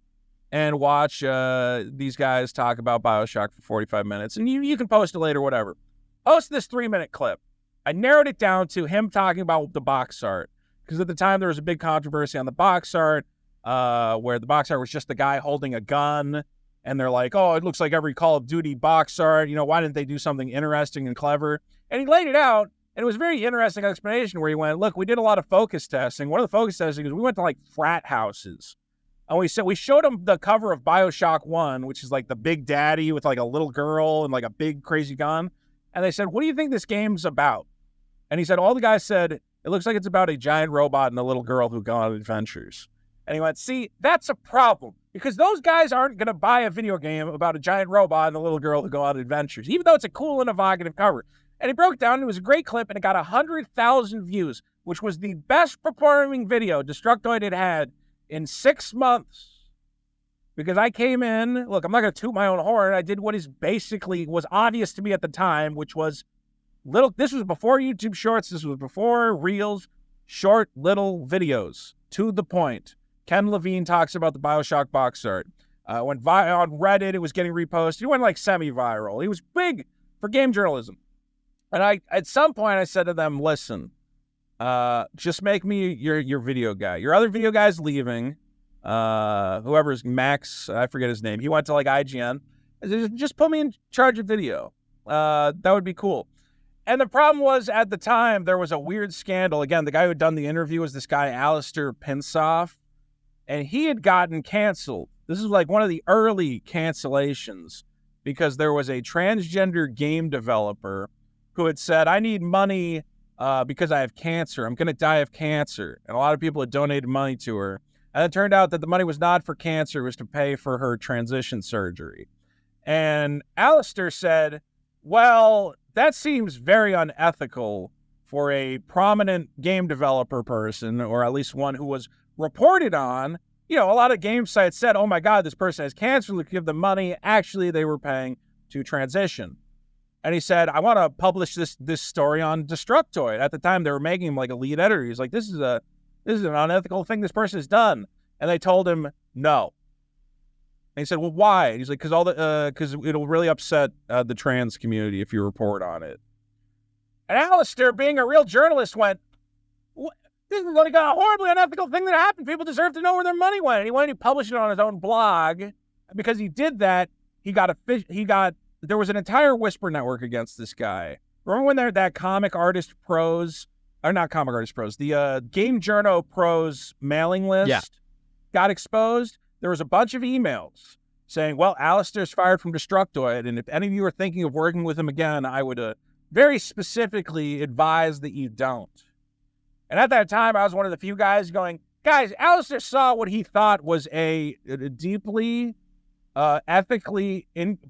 and watch these guys talk about BioShock for 45 minutes. And you can post it later, whatever. Post this 3-minute clip. I narrowed it down to him talking about the box art. Because at the time, there was a big controversy on the box art where the box art was just the guy holding a gun. And they're like, oh, it looks like every Call of Duty box art. Why didn't they do something interesting and clever? And he laid it out, and it was a very interesting explanation where he went, look, we did a lot of focus testing. One of the focus testing is we went to, like, frat houses. And we showed them the cover of BioShock 1, which is, like, the big daddy with, like, a little girl and, like, a big crazy gun. And they said, what do you think this game's about? And he said, all the guys said, it looks like it's about a giant robot and a little girl who go on adventures. And he went, see, that's a problem. Because those guys aren't going to buy a video game about a giant robot and a little girl who go on adventures, even though it's a cool and evocative cover. And he broke it down. It was a great clip, and it got 100,000 views, which was the best performing video Destructoid had in 6 months. Because I came in, look, I'm not going to toot my own horn. I did what was obvious to me at the time, which was this was before YouTube Shorts. This was before Reels, short little videos, to the point. Ken Levine talks about the BioShock box art. Went on Reddit, it was getting reposted. It went like semi-viral. He was big for game journalism. And at some point I said to them, listen, just make me your video guy. Your other video guy's leaving. Whoever's Max, I forget his name. He went to like IGN. Just put me in charge of video. That would be cool. And the problem was, at the time, there was a weird scandal. Again, the guy who had done the interview was this guy, Alistair Pinsoff. And he had gotten canceled. This is like one of the early cancellations because there was a transgender game developer who had said, I need money because I have cancer. I'm going to die of cancer. And a lot of people had donated money to her. And it turned out that the money was not for cancer. It was to pay for her transition surgery. And Alistair said, well, that seems very unethical for a prominent game developer person, or at least one who was reported on. A lot of game sites said, oh my God, this person has cancer, let's give them money. Actually, they were paying to transition. And he said, I want to publish this story on Destructoid. At the time, they were making him like a lead editor. He's like, this is an unethical thing this person has done. And they told him no. And he said, well, why? And he's like, because it'll really upset the trans community if you report on it. And Alistair, being a real journalist, went, this is like a horribly unethical thing that happened. People deserve to know where their money went. And he wanted to publish it on his own blog. Because he did that, there was an entire whisper network against this guy. Remember when that Comic Artist Pros, or not Comic Artist Pros, the Game Journo Pros mailing list got exposed? There was a bunch of emails saying, well, Alistair's fired from Destructoid, and if any of you are thinking of working with him again, I would very specifically advise that you don't. And at that time, I was one of the few guys going, guys, Alistair saw what he thought was a deeply ethically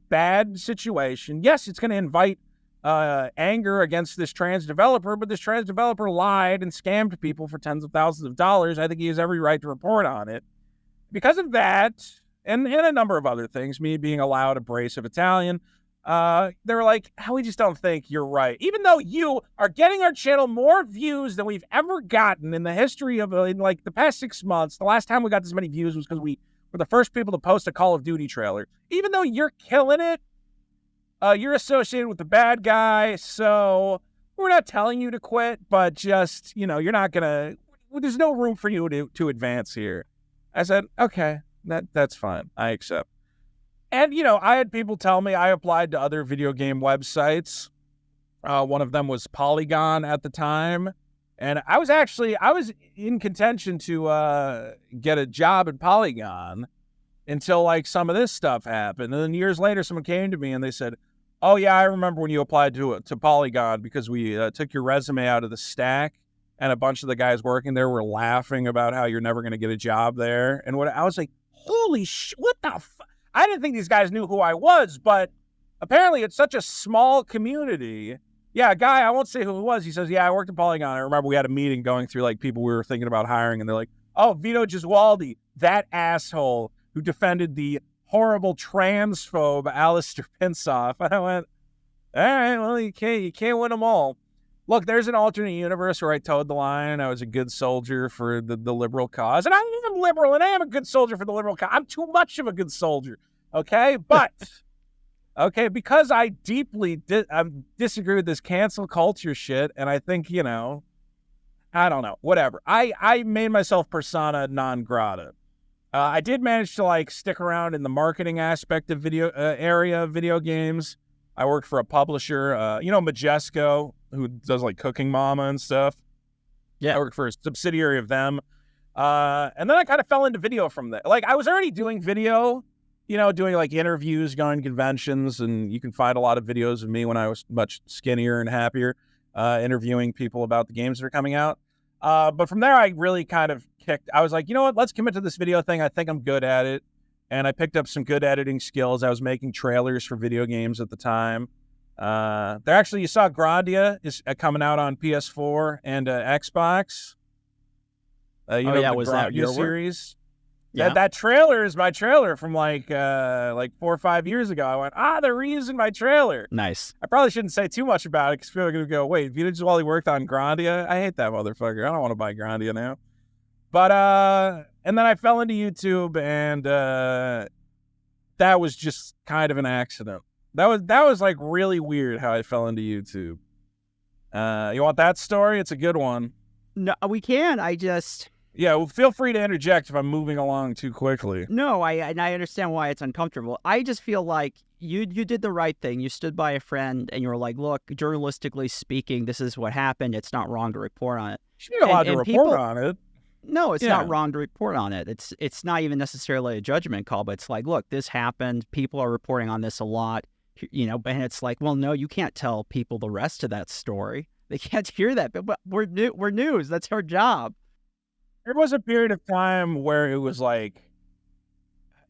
bad situation. Yes, it's going to invite anger against this trans developer, but this trans developer lied and scammed people for tens of thousands of dollars. I think he has every right to report on it. Because of that, and a number of other things, me being a loud, abrasive Italian, they were like, we just don't think you're right. Even though you are getting our channel more views than we've ever gotten in the history of, like, the past 6 months. The last time we got this many views was because we were the first people to post a Call of Duty trailer. Even though you're killing it, you're associated with the bad guy, so we're not telling you to quit, but just, you're not going to, there's no room for you to advance here. I said, okay, that's fine. I accept. And, I had people tell me I applied to other video game websites. One of them was Polygon at the time. And I was in contention to get a job at Polygon until, like, some of this stuff happened. And then years later, someone came to me and they said, oh, yeah, I remember when you applied to Polygon because we took your resume out of the stack. And a bunch of the guys working there were laughing about how you're never going to get a job there. And I was like, holy shit, what the fuck? I didn't think these guys knew who I was, but apparently it's such a small community. Yeah, a guy, I won't say who it was. He says, yeah, I worked at Polygon. I remember we had a meeting going through, like, people we were thinking about hiring. And they're like, oh, Vito Gesualdi, that asshole who defended the horrible transphobe Alistair Pinsoff. And I went, all right, well, you can't win them all. Look, there's an alternate universe where I towed the line. I was a good soldier for the liberal cause. And I am liberal, and I am a good soldier for the liberal cause. I'm too much of a good soldier, okay? But, okay, because I deeply disagree with this cancel culture shit, and I think, I don't know, whatever. I made myself persona non grata. I did manage to like stick around in the marketing aspect of area of video games. I worked for a publisher, you know, Majesco, who does like Cooking Mama and stuff. Yeah. I worked for a subsidiary of them. And then I kind of fell into video from there. Like, I was already doing video, you know, doing like interviews, going to conventions, and you can find a lot of videos of me when I was much skinnier and happier, interviewing people about the games that are coming out. But from there, I really kind of I was like, you know what, let's commit to this video thing. I think I'm good at it. And I picked up some good editing skills. I was making trailers for video games at the time. You saw Grandia is coming out on PS4 and Xbox. Was that your series? Yeah. That trailer is my trailer from like 4 or 5 years ago. I went, they're reusing my trailer. Nice. I probably shouldn't say too much about it because people are going to go, wait, Vito Gesualdi worked on Grandia? I hate that motherfucker. I don't want to buy Grandia now. But, and then I fell into YouTube, and that was just kind of an accident. That was like really weird how I fell into YouTube. You want that story? It's a good one. No, we can. Yeah, well, feel free to interject if I'm moving along too quickly. No, I understand why it's uncomfortable. I just feel like you did the right thing. You stood by a friend and you were like, look, journalistically speaking, this is what happened. It's not wrong to report on it. You should be allowed to report on it. No, it's not wrong to report on it. It's not even necessarily a judgment call, but it's like, look, this happened. People are reporting on this a lot, you know, and it's like, well, no, you can't tell people the rest of that story. They can't hear that, but we're news. That's our job. There was a period of time where it was like,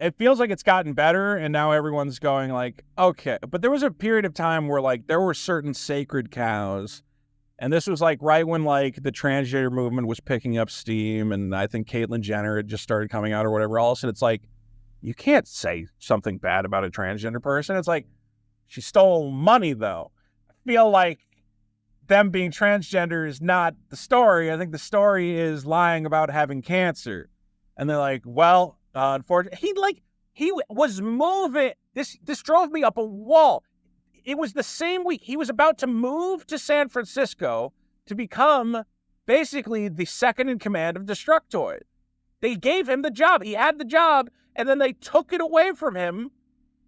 it feels like it's gotten better, and now everyone's going like, okay. But there was a period of time where like there were certain sacred cows, and this was like right when like the transgender movement was picking up steam, and I think Caitlyn Jenner had just started coming out or whatever else, and it's like, you can't say something bad about a transgender person. It's like, she stole money though. I feel like them being transgender is not the story. I think the story is lying about having cancer. And they're like, well, unfortunately, he was moving. This drove me up a wall. It was the same week. He was about to move to San Francisco to become basically the second in command of Destructoid. They gave him the job. He had the job, and then they took it away from him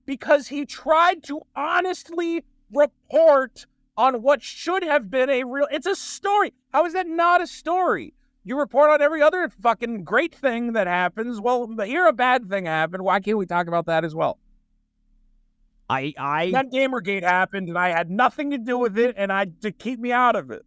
because he tried to honestly report on what should have been it's a story. How is that not a story? You report on every other fucking great thing that happens. Well, here a bad thing happened. Why can't we talk about that as well? That Gamergate happened, and I had nothing to do with it, and to keep me out of it.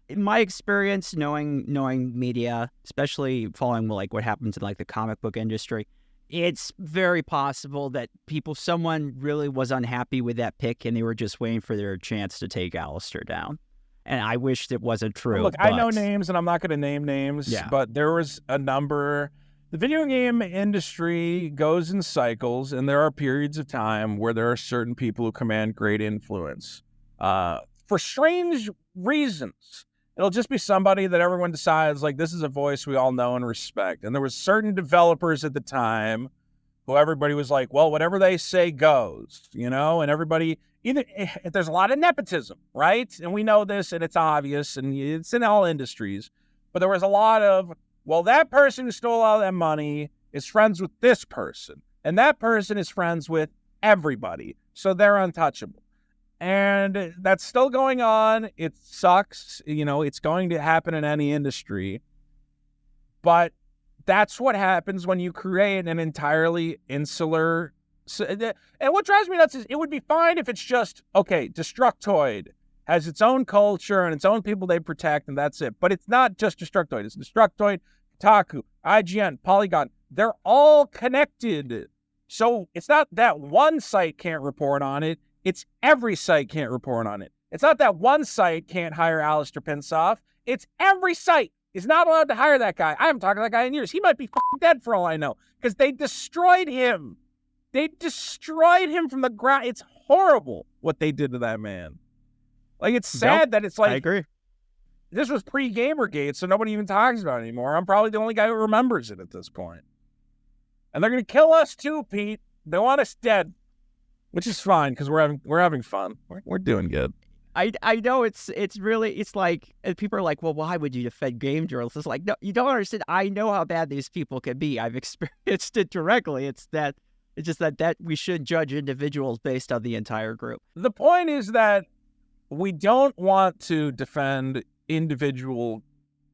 In my experience, knowing media, especially following like what happens in like the comic book industry, it's very possible that someone really was unhappy with that pick and they were just waiting for their chance to take Alistair down. And I wished it wasn't true. Look, I know names and I'm not going to name names, but there was a number. The video game industry goes in cycles, and there are periods of time where there are certain people who command great influence. For strange reasons. It'll just be somebody that everyone decides, like, this is a voice we all know and respect. And there was certain developers at the time who everybody was like, well, whatever they say goes, you know? And everybody, there's a lot of nepotism, right? And we know this, and it's obvious, and it's in all industries. But there was a lot of, well, that person who stole all that money is friends with this person. And that person is friends with everybody. So they're untouchable. And that's still going on. It sucks. You know, it's going to happen in any industry. But that's what happens when you create an entirely insular... And what drives me nuts is it would be fine if it's just, okay, Destructoid has its own culture and its own people they protect, and that's it. But it's not just Destructoid. It's Destructoid, Kotaku, IGN, Polygon. They're all connected. So it's not that one site can't report on it. It's every site can't report on it. It's not that one site can't hire Alistair Pinsoff. It's every site is not allowed to hire that guy. I haven't talked to that guy in years. He might be dead for all I know because they destroyed him. They destroyed him from the ground. It's horrible what they did to that man. Like, it's sad that it's like... I agree. This was pre-Gamergate, so nobody even talks about it anymore. I'm probably the only guy who remembers it at this point. And they're going to kill us too, Pete. They want us dead. Which is fine, because we're having fun. We're doing good. I know it's really, it's like, and people are like, well, why would you defend game journalists? It's like, no, you don't understand. I know how bad these people can be. I've experienced it directly. It's just that we should judge individuals based on the entire group. The point is that we don't want to defend individual.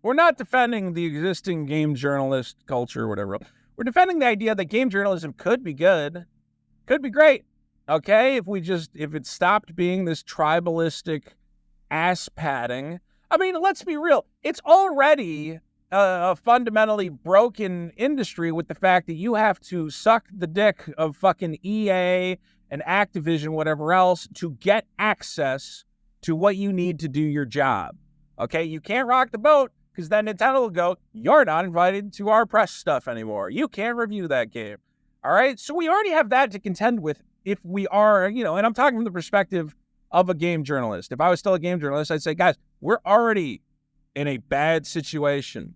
We're not defending the existing game journalist culture or whatever. We're defending the idea that game journalism could be good, could be great. Okay, if it stopped being this tribalistic ass padding. I mean, let's be real. It's already a fundamentally broken industry with the fact that you have to suck the dick of fucking EA and Activision, whatever else, to get access to what you need to do your job. Okay, you can't rock the boat because then Nintendo will go, you're not invited to our press stuff anymore. You can't review that game. All right, so we already have that to contend with if we are, and I'm talking from the perspective of a game journalist. If I was still a game journalist, I'd say, guys, we're already in a bad situation.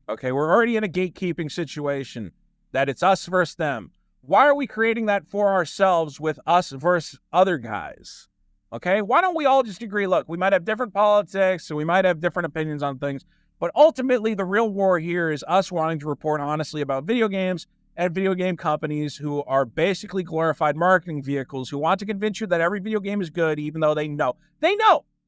Okay, we're already in a gatekeeping situation that it's us versus them. Why are we creating that for ourselves with us versus other guys? Okay, why don't we all just agree, look, we might have different politics, so we might have different opinions on things, but ultimately the real war here is us wanting to report honestly about video games and video game companies who are basically glorified marketing vehicles who want to convince you that every video game is good, even though they know.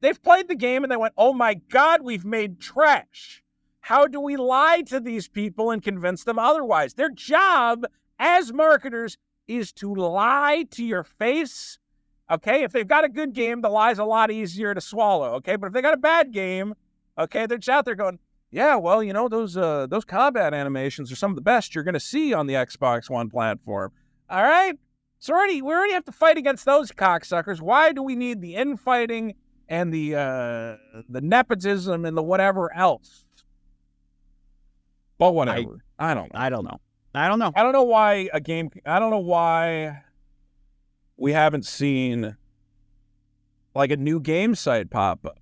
They've played the game and they went, oh my God, we've made trash. How do we lie to these people and convince them otherwise? Their job as marketers is to lie to your face. Okay, if they've got a good game, the lie's a lot easier to swallow. Okay, but if they got a bad game, okay, they're just out there going, yeah, well, those combat animations are some of the best you're going to see on the Xbox One platform. All right, so we already have to fight against those cocksuckers. Why do we need the infighting and the nepotism and the whatever else? But whatever. I don't know. I don't know why we haven't seen like a new game site pop up.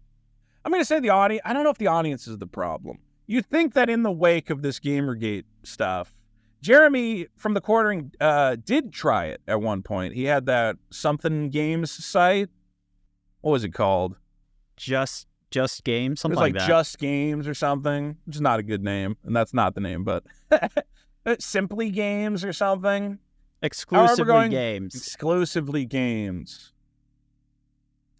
I'm going to say I don't know if the audience is the problem. You'd think that in the wake of this Gamergate stuff, Jeremy from the Quartering did try it at one point. He had that something games site. What was it called? Just Games, something like that. Just Games or something, which is not a good name, and that's not the name, but Simply Games or something. Exclusively Games. Exclusively Games.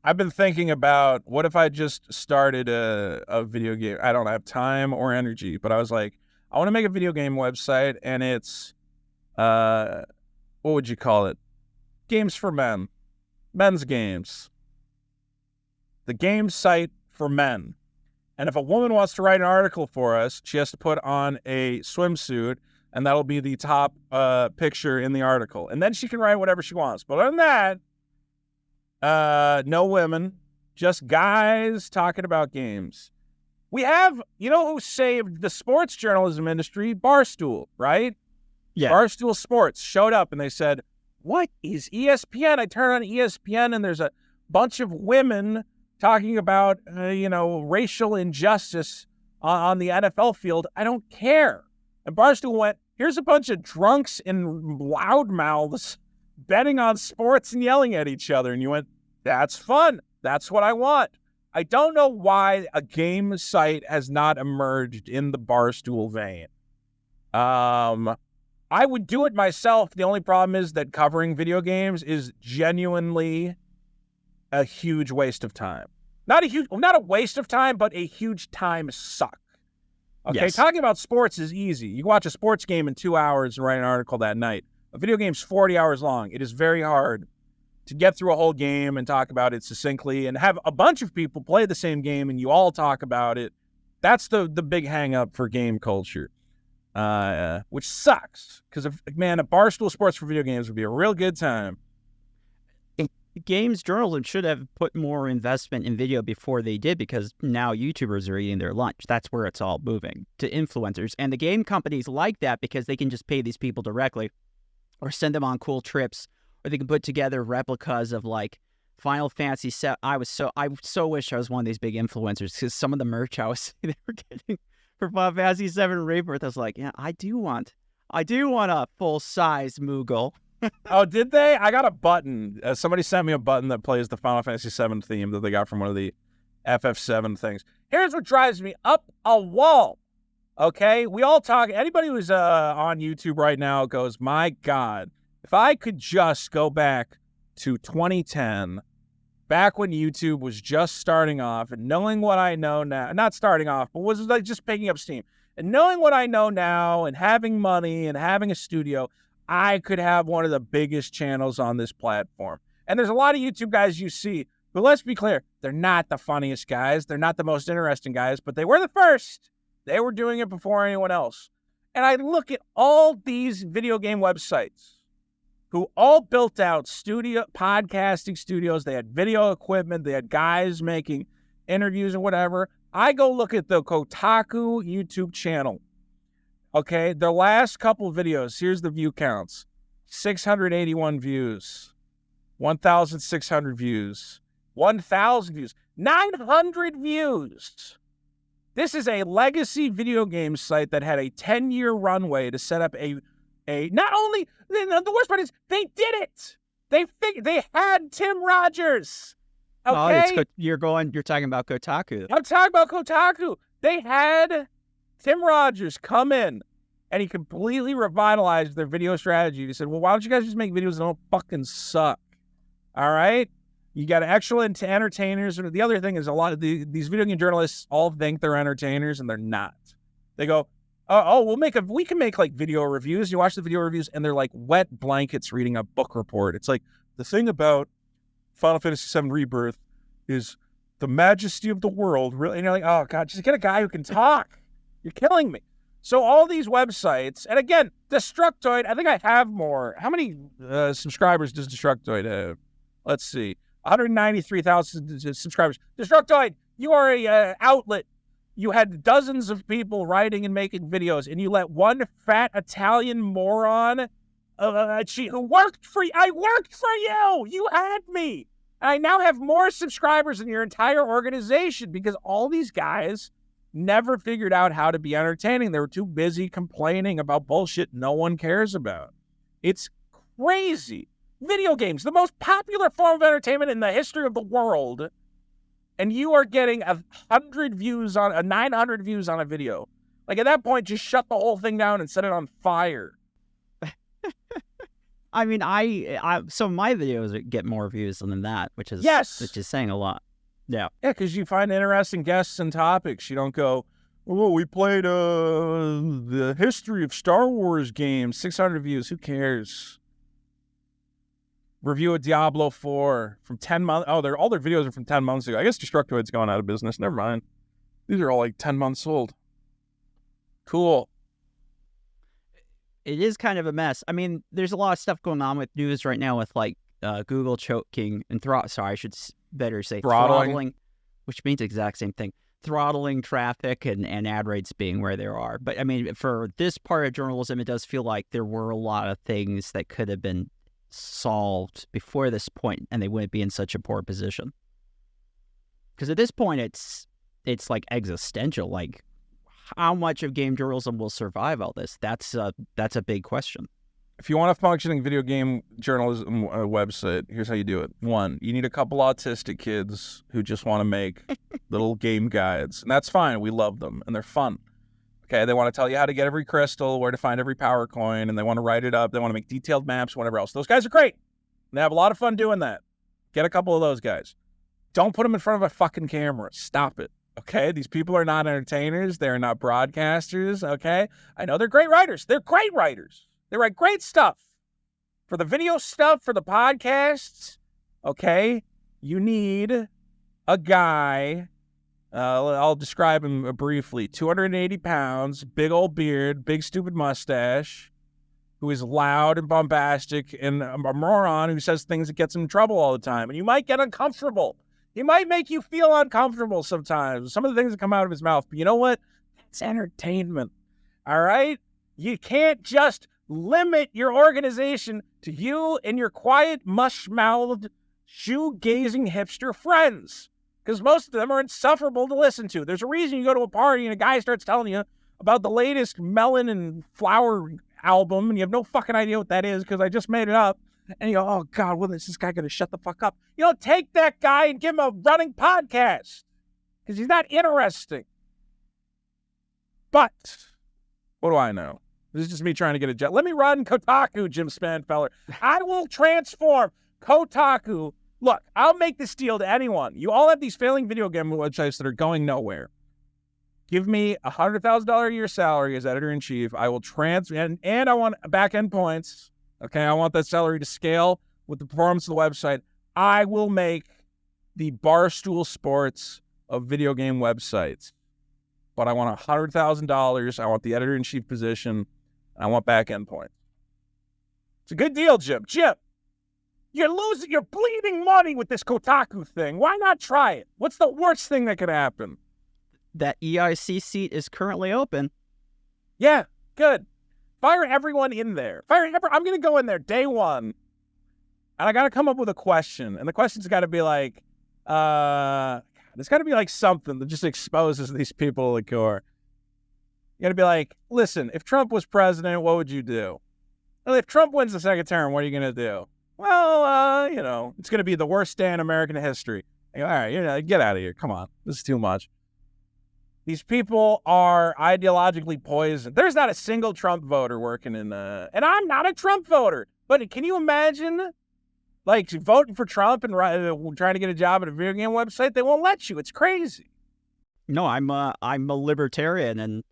I've been thinking about what if I just started a video game. I don't have time or energy, but I was like, I want to make a video game website, and it's, what would you call it? Games for men. Men's games. The game site for men. And if a woman wants to write an article for us, she has to put on a swimsuit, and that'll be the top picture in the article. And then she can write whatever she wants. But other than that, no women, just guys talking about games. We have, who saved the sports journalism industry? Barstool, right? Yeah. Barstool Sports showed up and they said, what is ESPN? I turn on ESPN and there's a bunch of women talking about, racial injustice on the NFL field. I don't care. And Barstool went, here's a bunch of drunks and loudmouths betting on sports and yelling at each other. And you went, that's fun. That's what I want. I don't know why a game site has not emerged in the Barstool vein. I would do it myself. The only problem is that covering video games is genuinely a huge waste of time. Not a waste of time, but a huge time suck. Okay, yes. Talking about sports is easy. You can watch a sports game in 2 hours and write an article that night. A video game's 40 hours long. It is very hard to get through a whole game and talk about it succinctly and have a bunch of people play the same game and you all talk about it. That's the big hang up for game culture, which sucks because, a Barstool Sports for video games would be a real good time. Games journalism should have put more investment in video before they did, because now YouTubers are eating their lunch. That's where it's all moving, to influencers. And the game companies like that because they can just pay these people directly or send them on cool trips, or they can put together replicas of like Final Fantasy VII. I so wish I was one of these big influencers, because some of the merch I was they were getting for Final Fantasy VII Rebirth, I was like, yeah, I do want a full-size Moogle. Oh, did they? I got a button. Somebody sent me a button that plays the Final Fantasy VII theme that they got from one of the FF7 things. Here's what drives me up a wall. Okay? We all talk. Anybody who's on YouTube right now goes, my God, if I could just go back to 2010, back when YouTube was just starting off and knowing what I know now, not starting off, but was like just picking up steam, and knowing what I know now and having money and having a studio, I could have one of the biggest channels on this platform. And there's a lot of YouTube guys you see, but let's be clear, they're not the funniest guys. They're not the most interesting guys, but they were the first. They were doing it before anyone else. And I look at all these video game websites who all built out podcasting studios. They had video equipment. They had guys making interviews and whatever. I go look at the Kotaku YouTube channel. Okay, their last couple videos, here's the view counts. 681 views, 1,600 views, 1,000 views, 900 views. This is a legacy video game site that had a 10-year runway to set up a not only, the worst part is they did it. They had Tim Rogers. Okay? Oh, you're talking about Kotaku. I'm talking about Kotaku. They had Tim Rogers come in, and he completely revitalized their video strategy. He said, well, why don't you guys just make videos that don't fucking suck? All right? You got excellent entertainers. The other thing is a lot of these video game journalists all think they're entertainers, and they're not. They go, we can make like video reviews. You watch the video reviews, and they're like wet blankets reading a book report. It's like, the thing about Final Fantasy VII Rebirth is the majesty of the world. Really, and you're like, oh God, just get a guy who can talk. You're killing me. So all these websites, and again, Destructoid, I think I have more. How many subscribers does Destructoid have? Let's see. 193,000 subscribers. Destructoid, you are a outlet. You had dozens of people writing and making videos, and you let one fat Italian moron who worked for you. I worked for you. You had me. And I now have more subscribers than your entire organization because all these guys never figured out how to be entertaining. They were too busy complaining about bullshit no one cares about. It's crazy. Video games, the most popular form of entertainment in the history of the world, and you are getting 900 views on a video. Like, at that point, just shut the whole thing down and set it on fire. I mean, so my videos get more views than that, which is saying a lot. Yeah. Yeah, because you find interesting guests and topics. You don't go, oh, we played the history of Star Wars games, 600 views. Who cares? Review of Diablo 4 from 10 months. Oh, all their videos are from 10 months ago. I guess Destructoid's gone out of business. Never mind. These are all like 10 months old. Cool. It is kind of a mess. I mean, there's a lot of stuff going on with news right now with like Google choking and I should better say throttling, which means the exact same thing. Throttling traffic and ad rates being where they are. But I mean, for this part of journalism, it does feel like there were a lot of things that could have been solved before this point, and they wouldn't be in such a poor position. Because at this point, it's like existential. Like, how much of game journalism will survive all this? That's a big question. If you want a functioning video game journalism website, here's how you do it. 1, you need a couple autistic kids who just want to make little game guides. And that's fine. We love them. And they're fun. Okay, they want to tell you how to get every crystal, where to find every power coin, and they want to write it up. They want to make detailed maps, whatever else. Those guys are great. They have a lot of fun doing that. Get a couple of those guys. Don't put them in front of a fucking camera. Stop it. Okay, these people are not entertainers. They're not broadcasters. Okay, I know they're great writers. They're great writers. They write great stuff. For the video stuff, for the podcasts, okay, you need a guy. I'll describe him briefly. 280 pounds, big old beard, big stupid mustache, who is loud and bombastic, and a moron who says things that gets him in trouble all the time. And you might get uncomfortable. He might make you feel uncomfortable sometimes. Some of the things that come out of his mouth. But you know what? It's entertainment. All right? You can't just limit your organization to you and your quiet, mush-mouthed, shoe-gazing hipster friends. Because most of them are insufferable to listen to. There's a reason you go to a party and a guy starts telling you about the latest melon and flower album and you have no fucking idea what that is because I just made it up. And you go, oh, God, when is this guy going to shut the fuck up? You know, take that guy and give him a running podcast because he's not interesting. But what do I know? This is just me trying to get a job. Let me run Kotaku, Jim Spanfeller. I will transform Kotaku. Look, I'll make this deal to anyone. You all have these failing video game websites that are going nowhere. Give me $100,000 a year salary as editor-in-chief. I will and I want back-end points. Okay, I want that salary to scale with the performance of the website. I will make the Barstool Sports of video game websites. But I want $100,000. I want the editor-in-chief position. And I want back-end points. It's a good deal, Jim. Jim, you're bleeding money with this Kotaku thing. Why not try it? What's the worst thing that could happen? That EIC seat is currently open. Yeah, good. Fire everyone in there. I'm going to go in there day one, and I got to come up with a question. And the question's got to be like, there's got to be like something that just exposes these people to the core. You got to be like, listen, if Trump was president, what would you do? Well, if Trump wins the second term, what are you going to do? Well, it's going to be the worst day in American history. All right, get out of here. Come on. This is too much. These people are ideologically poisoned. There's not a single Trump voter working in and I'm not a Trump voter. But can you imagine, like, voting for Trump and trying to get a job at a video game website? They won't let you. It's crazy. No, I'm a libertarian, and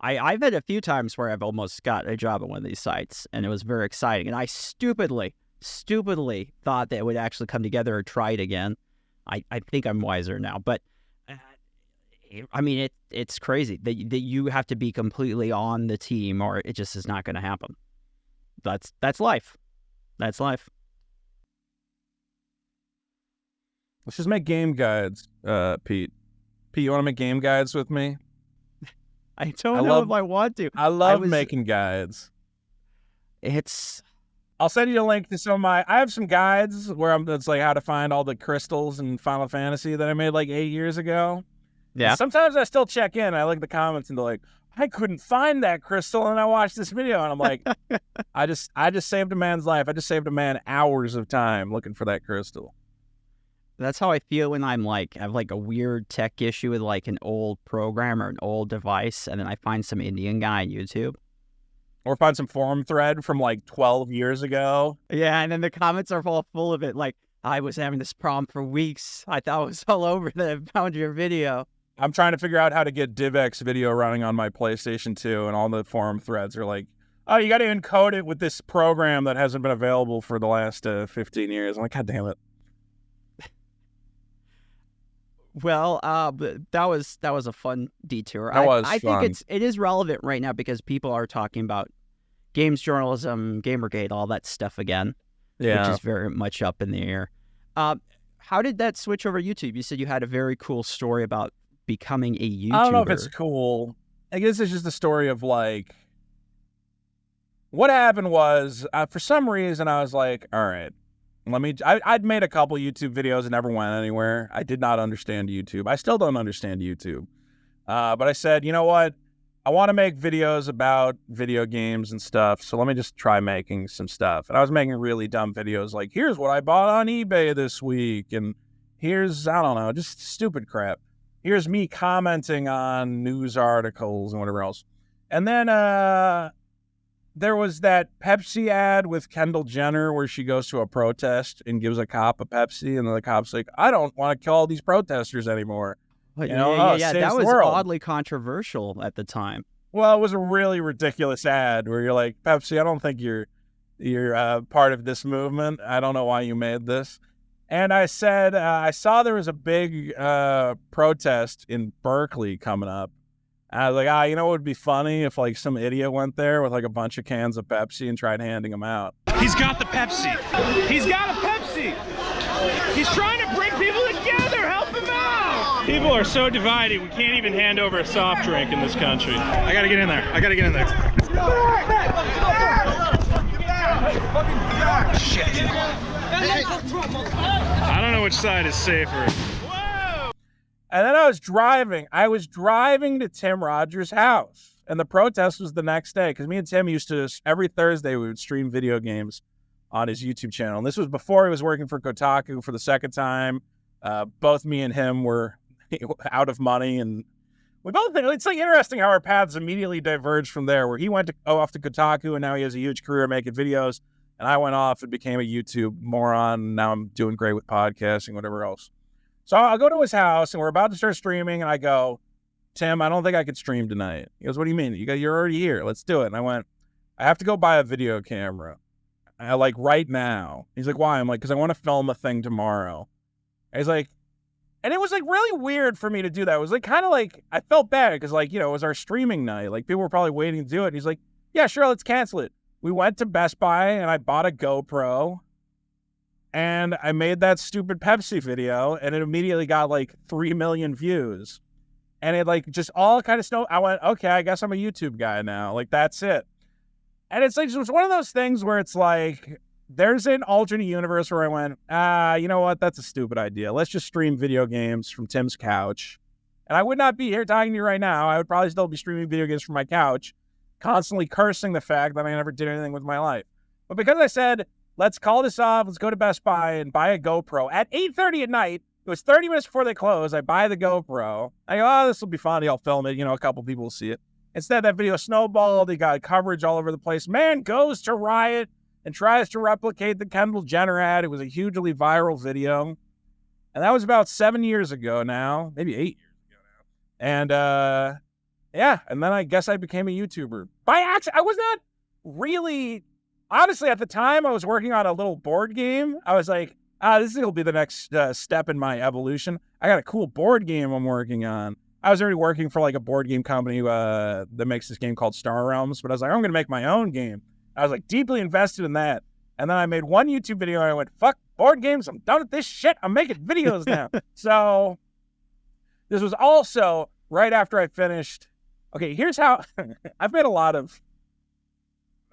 I've had a few times where I've almost got a job at one of these sites, and it was very exciting. And I stupidly thought that it would actually come together or try it again. I think I'm wiser now, but I mean, it's crazy that you have to be completely on the team, or it just is not going to happen. That's life. That's life. Let's just make game guides, Pete. Pete, you want to make game guides with me? I don't know if I want to. I love making guides. I'll send you a link to some of I have some guides where it's like how to find all the crystals in Final Fantasy that I made like 8 years ago. Yeah. And sometimes I still check in. I look at the comments and they're like, I couldn't find that crystal, and I watched this video, and I'm like, I just saved a man's life. I just saved a man hours of time looking for that crystal. That's how I feel when I have like a weird tech issue with like an old program or an old device, and then I find some Indian guy on YouTube. Or find some forum thread from like 12 years ago. Yeah, and then the comments are all full of it. Like, I was having this problem for weeks. I thought it was all over that I found your video. I'm trying to figure out how to get DivX video running on my PlayStation 2, and all the forum threads are like, oh, you got to encode it with this program that hasn't been available for the last 15 years. I'm like, God damn it. Well, that was a fun detour. I think it is relevant right now because people are talking about games journalism, Gamergate, all that stuff again, which is very much up in the air. How did that switch over to YouTube? You said you had a very cool story about becoming a YouTuber. I don't know if it's cool. I guess it's just a story of like, what happened was, for some reason, I was like, all right, I'd made a couple YouTube videos and never went anywhere. I did not understand YouTube. I still don't understand YouTube. But I said, you know what? I want to make videos about video games and stuff, so let me just try making some stuff. And I was making really dumb videos like, here's what I bought on eBay this week, and here's, I don't know, just stupid crap. Here's me commenting on news articles and whatever else. And then there was that Pepsi ad with Kendall Jenner where she goes to a protest and gives a cop a Pepsi, and then the cop's like, I don't want to kill all these protesters anymore. Yeah, that was oddly controversial at the time. Well, it was a really ridiculous ad where you're like, Pepsi, I don't think you're part of this movement. I don't know why you made this. And I said, I saw there was a big protest in Berkeley coming up. And I was like, you know what would be funny if like some idiot went there with like a bunch of cans of Pepsi and tried handing them out. He's got the Pepsi. He's got a Pepsi. He's trying to bring people together. Help him out. People are so divided, we can't even hand over a soft drink in this country. I gotta get in there. Shit. I don't know which side is safer. And then I was driving to Tim Rogers' house. And the protest was the next day because me and Tim used to, every Thursday, we would stream video games on his YouTube channel. And this was before he was working for Kotaku for the second time. Both me and him were out of money, and we both think it's like interesting how our paths immediately diverged from there, where he went off to Kotaku and now he has a huge career making videos, and I went off and became a YouTube moron, and now I'm doing great with podcasting, whatever else. So I'll go to his house and we're about to start streaming, and I go, Tim, I don't think I could stream tonight. He goes, what do you mean? You're already here. Let's do it. And I went, I have to go buy a video camera. I like right now. He's like, why? I'm like, because I want to film a thing tomorrow. And he's like, and it was like really weird for me to do that. It was like kind of like, I felt bad because like, you know, it was our streaming night. Like people were probably waiting to do it. And he's like, yeah, sure, let's cancel it. We went to Best Buy and I bought a GoPro and I made that stupid Pepsi video and it immediately got like 3 million views. And it like just all kind of I went, okay, I guess I'm a YouTube guy now. Like that's it. And it's like, it was one of those things where it's like, there's an alternate universe where I went, you know what? That's a stupid idea. Let's just stream video games from Tim's couch. And I would not be here talking to you right now. I would probably still be streaming video games from my couch, constantly cursing the fact that I never did anything with my life. But because I said, let's call this off, let's go to Best Buy and buy a GoPro at 8:30 at night. It was 30 minutes before they close. I buy the GoPro. I go, oh, this will be funny. I'll film it. You know, a couple people will see it. Instead, that video snowballed. He got coverage all over the place. Man goes to Riot and tries to replicate the Kendall Jenner ad. It was a hugely viral video. And that was about 7 years ago now, maybe 8 years ago now. And yeah, and then I guess I became a YouTuber. By accident, I was not really, honestly, at the time I was working on a little board game. I was like, this will be the next step in my evolution. I got a cool board game I'm working on. I was already working for like a board game company that makes this game called Star Realms, but I was like, I'm going to make my own game. I was like deeply invested in that. And then I made one YouTube video and I went, fuck board games. I'm done with this shit. I'm making videos now. So this was also right after I finished. Okay, here's how I've made a lot of,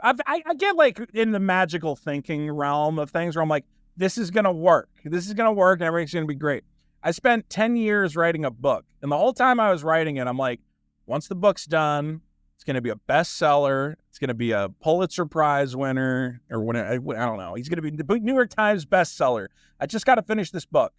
I get like in the magical thinking realm of things where I'm like, this is going to work. This is going to work and everything's going to be great. I spent 10 years writing a book. And the whole time I was writing it, I'm like, once the book's done, it's going to be a bestseller. It's going to be a Pulitzer Prize winner or whatever. I don't know. He's going to be the New York Times bestseller. I just got to finish this book.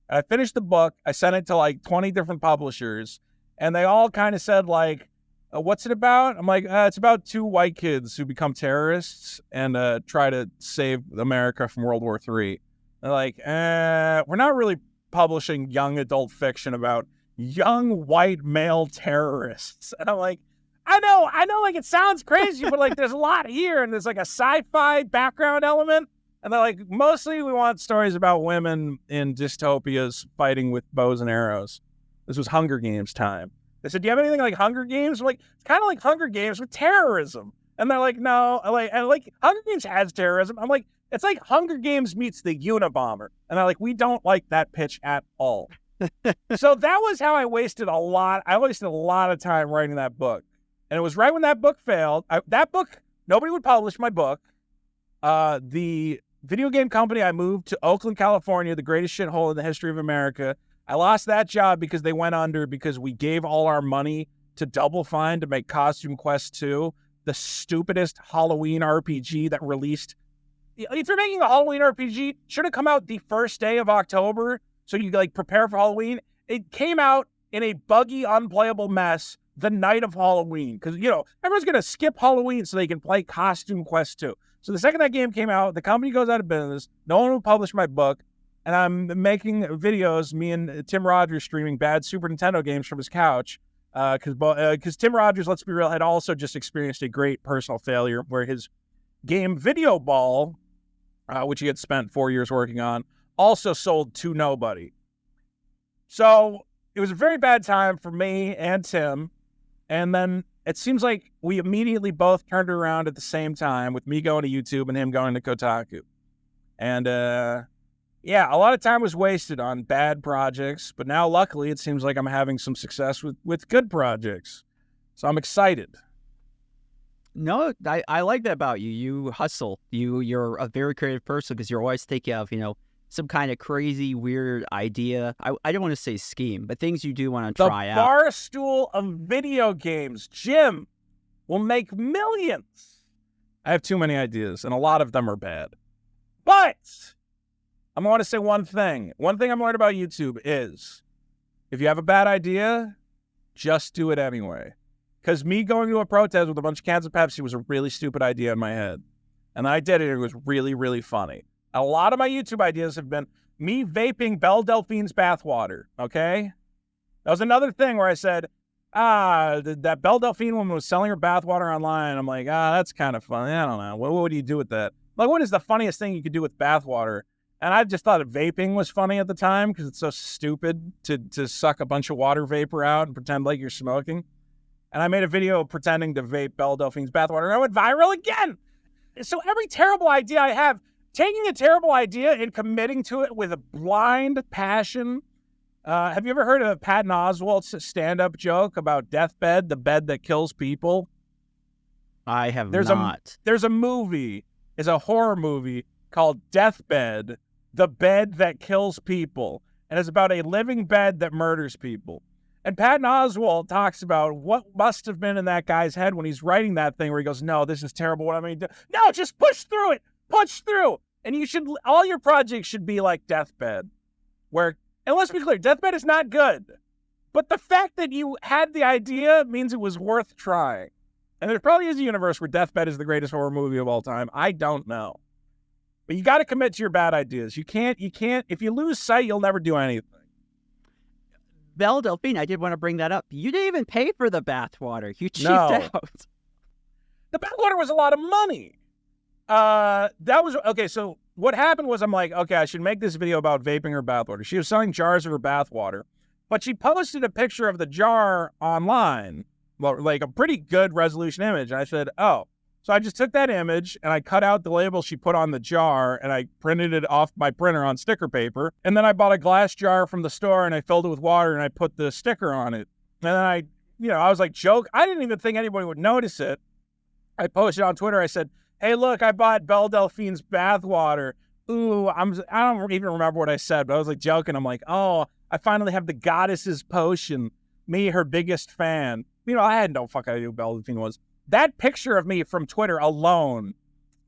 And I finished the book. I sent it to like 20 different publishers. And they all kind of said like, what's it about? I'm like, it's about 2 white kids who become terrorists and try to save America from World War III. They're like, we're not really publishing young adult fiction about young white male terrorists. And I'm like, I know, like it sounds crazy, but like there's a lot here and there's like a sci-fi background element. And they're like, mostly we want stories about women in dystopias fighting with bows and arrows. This was Hunger Games time. They said, do you have anything like Hunger Games? I'm like, it's kind of like Hunger Games with terrorism. And they're like, no, like Hunger Games has terrorism. I'm like, it's like Hunger Games meets the Unabomber. And they're like, we don't like that pitch at all. So that was how I wasted a lot. I wasted a lot of time writing that book. And it was right when that book failed. That book, nobody would publish my book. The video game company, I moved to Oakland, California, the greatest shithole in the history of America. I lost that job because they went under because we gave all our money to Double Fine to make Costume Quest 2, the stupidest Halloween RPG that released. If you're making a Halloween RPG, should have come out the first day of October so you like prepare for Halloween. It came out in a buggy, unplayable mess the night of Halloween because, you know, everyone's going to skip Halloween so they can play Costume Quest 2. So the second that game came out, the company goes out of business. No one will publish my book. And I'm making videos, me and Tim Rogers streaming bad Super Nintendo games from his couch. Because Tim Rogers, let's be real, had also just experienced a great personal failure where his game Video Ball, which he had spent 4 years working on, also sold to nobody. So it was a very bad time for me and Tim. And then it seems like we immediately both turned around at the same time with me going to YouTube and him going to Kotaku. And, yeah, a lot of time was wasted on bad projects, but now luckily it seems like I'm having some success with good projects. So I'm excited. No, I like that about you. You hustle. You're a very creative person because you're always thinking of, some kind of crazy, weird idea. I don't want to say scheme, but things you do want to The try out. barstool of video games, Jim, will make millions. I have too many ideas, and a lot of them are bad. But I'm going to say one thing. One thing I'm learning about YouTube is if you have a bad idea, just do it anyway. Because me going to a protest with a bunch of cans of Pepsi was a really stupid idea in my head. And I did it. It was really, really funny. A lot of my YouTube ideas have been me vaping Belle Delphine's bathwater, okay? That was another thing where I said, that Belle Delphine woman was selling her bathwater online. I'm like, that's kind of funny. I don't know. What do you do with that? Like, what is the funniest thing you could do with bathwater? And I just thought that vaping was funny at the time because it's so stupid to suck a bunch of water vapor out and pretend like you're smoking. And I made a video pretending to vape Belle Delphine's bathwater, and I went viral again. So every terrible idea I have, taking a terrible idea and committing to it with a blind passion. Have you ever heard of Patton Oswalt's stand-up joke about deathbed, the bed that kills people? I have not. There's a movie, it's a horror movie called Deathbed, the bed that kills people. And it's about a living bed that murders people. And Patton Oswalt talks about what must have been in that guy's head when he's writing that thing where he goes, no, this is terrible. What am I going to do? No, just push through it. Push through. And all your projects should be like Deathbed, where, and let's be clear, Deathbed is not good. But the fact that you had the idea means it was worth trying. And there probably is a universe where Deathbed is the greatest horror movie of all time. I don't know. But you got to commit to your bad ideas. You can't, if you lose sight, you'll never do anything. Belle Delphine, I did want to bring that up. You didn't even pay for the bathwater. You cheaped out. The bathwater was a lot of money. So what happened was I'm like, okay, I should make this video about vaping her bathwater. She was selling jars of her bathwater, but she posted a picture of the jar online, well, like a pretty good resolution image. And I said, oh. So I just took that image and I cut out the label she put on the jar and I printed it off my printer on sticker paper. And then I bought a glass jar from the store and I filled it with water and I put the sticker on it. And then I was like, joke. I didn't even think anybody would notice it. I posted on Twitter. I said, hey, look, I bought Belle Delphine's bathwater. Ooh, I don't even remember what I said, but I was like joking. I'm like, oh, I finally have the goddess's potion. Me, her biggest fan. I had no fucking idea who Belle Delphine was. That picture of me from Twitter alone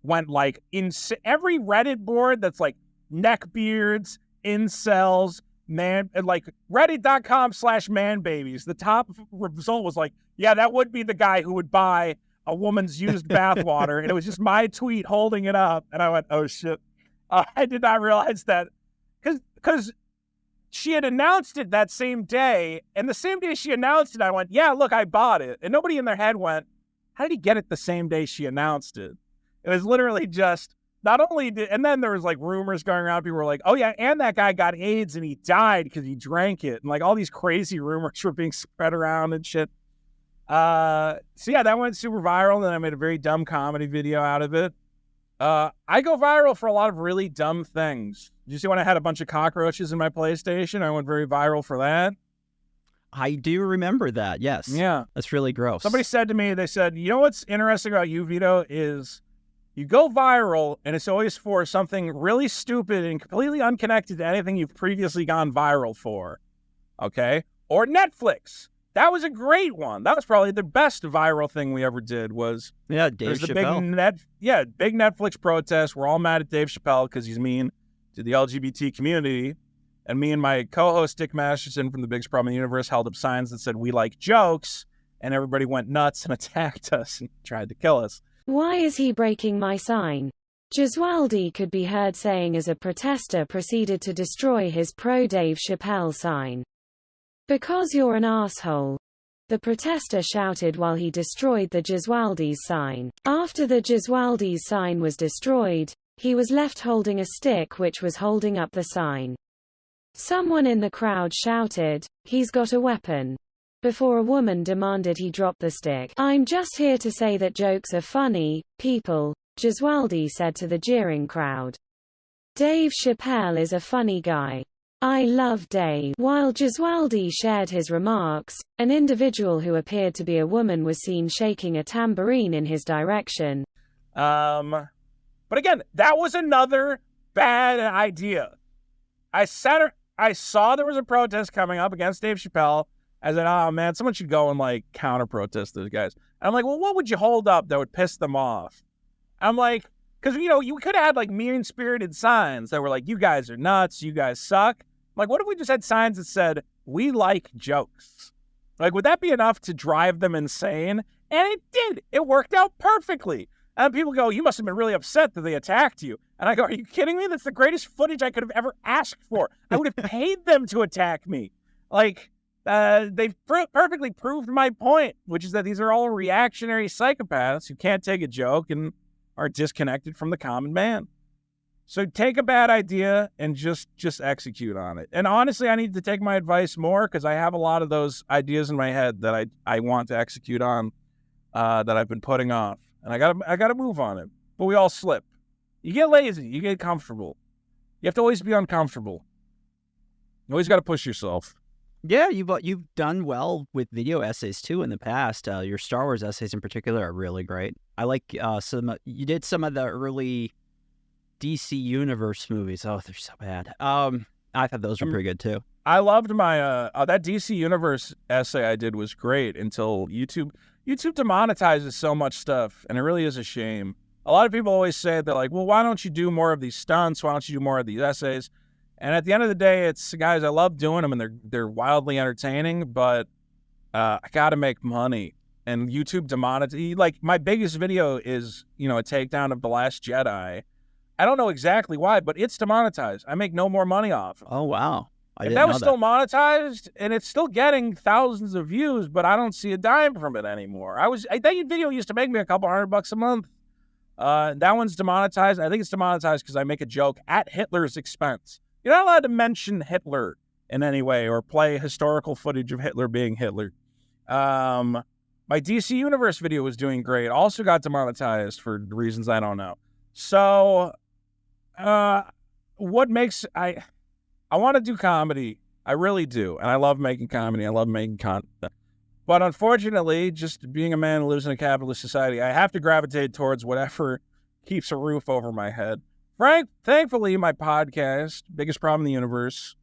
went like in every Reddit board that's like neckbeards, incels, like reddit.com/manbabies. The top result was like, yeah, that would be the guy who would buy a woman's used bathwater. And it was just my tweet holding it up. And I went, oh shit. I did not realize that because she had announced it that same day. And the same day she announced it, I went, yeah, look, I bought it. And nobody in their head went, how did he get it the same day she announced it? It was literally just, and then there was like rumors going around. People were like, oh yeah, and that guy got AIDS and he died because he drank it. And like all these crazy rumors were being spread around and shit. So yeah, that went super viral. And I made a very dumb comedy video out of it. I go viral for a lot of really dumb things. Did you see when I had a bunch of cockroaches in my PlayStation? I went very viral for that. I do remember that, yes. Yeah. That's really gross. Somebody said to me, they said, you know what's interesting about you, Vito, is you go viral, and it's always for something really stupid and completely unconnected to anything you've previously gone viral for, okay? Or Netflix. That was a great one. That was probably the best viral thing we ever did was... Yeah, Dave Chappelle. Big Netflix protest. We're all mad at Dave Chappelle because he's mean to the LGBT community. And me and my co-host, Dick Masterson from The Biggest Problem in the Universe, held up signs that said, we like jokes, and everybody went nuts and attacked us and tried to kill us. Why is he breaking my sign? Gesualdi could be heard saying as a protester proceeded to destroy his pro-Dave Chappelle sign. Because you're an asshole. The protester shouted while he destroyed the Gesualdi's sign. After the Gesualdi's sign was destroyed, he was left holding a stick which was holding up the sign. Someone in the crowd shouted, he's got a weapon. Before a woman demanded he drop the stick. I'm just here to say that jokes are funny, people, Gesualdi said to the jeering crowd. Dave Chappelle is a funny guy. I love Dave. While Gesualdi shared his remarks, an individual who appeared to be a woman was seen shaking a tambourine in his direction. But again, that was another bad idea. I saw there was a protest coming up against Dave Chappelle. I said, oh, man, someone should go and, like, counter-protest those guys. And I'm like, well, what would you hold up that would piss them off? I'm like, because, you know, you could have had, like, mean-spirited signs that were like, you guys are nuts, you guys suck. I'm like, what if we just had signs that said, we like jokes? Like, would that be enough to drive them insane? And it did. It worked out perfectly. And people go, you must have been really upset that they attacked you. And I go, are you kidding me? That's the greatest footage I could have ever asked for. I would have paid them to attack me. Like, they've perfectly proved my point, which is that these are all reactionary psychopaths who can't take a joke and are disconnected from the common man. So take a bad idea and just execute on it. And honestly, I need to take my advice more because I have a lot of those ideas in my head that I want to execute on that I've been putting off. And I gotta move on it. But we all slip. You get lazy. You get comfortable. You have to always be uncomfortable. You always got to push yourself. Yeah, you've done well with video essays too in the past. Your Star Wars essays in particular are really great. I like you did some of the early DC Universe movies. Oh, they're so bad. I thought those were pretty good too. I loved my that DC Universe essay I did was great until YouTube demonetizes so much stuff, and it really is a shame. A lot of people always say, they're like, well, why don't you do more of these stunts? Why don't you do more of these essays? And at the end of the day, it's, guys, I love doing them, and they're wildly entertaining, but I got to make money. And YouTube demonetized. Like, my biggest video is, you know, a takedown of The Last Jedi. I don't know exactly why, but it's demonetized. I make no more money off it. Oh, wow. If that was still monetized, and it's still getting thousands of views, but I don't see a dime from it anymore. That video used to make me a couple $100 a month. That one's demonetized. I think it's demonetized because I make a joke at Hitler's expense. You're not allowed to mention Hitler in any way or play historical footage of Hitler being Hitler. My DC Universe video was doing great. Also got demonetized for reasons I don't know. So, what makes... I want to do comedy. I really do. And I love making comedy. I love making content. But unfortunately, just being a man who lives in a capitalist society, I have to gravitate towards whatever keeps a roof over my head. Thankfully, my podcast, Biggest Problem in the Universe,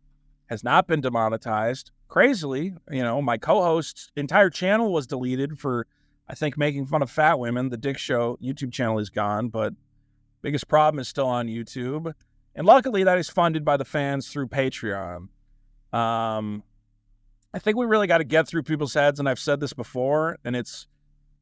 has not been demonetized. Crazily, you know, my co-host's entire channel was deleted for, I think, making fun of fat women. The Dick Show YouTube channel is gone, but Biggest Problem is still on YouTube. And luckily, that is funded by the fans through Patreon. I think we really got to get through people's heads, and I've said this before, and it's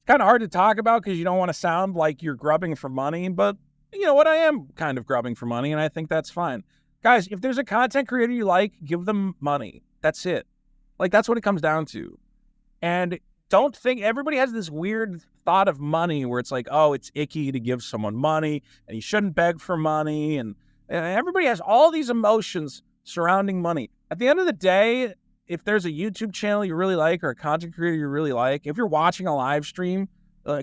kind of hard to talk about because you don't want to sound like you're grubbing for money, but you know what? I am kind of grubbing for money, and I think that's fine. Guys, if there's a content creator you like, give them money. That's it. Like, that's what it comes down to. And don't think, everybody has this weird thought of money where it's like, oh, it's icky to give someone money, and you shouldn't beg for money, and everybody has all these emotions surrounding money. At the end of the day, if there's a YouTube channel you really like or a content creator you really like, if you're watching a live stream,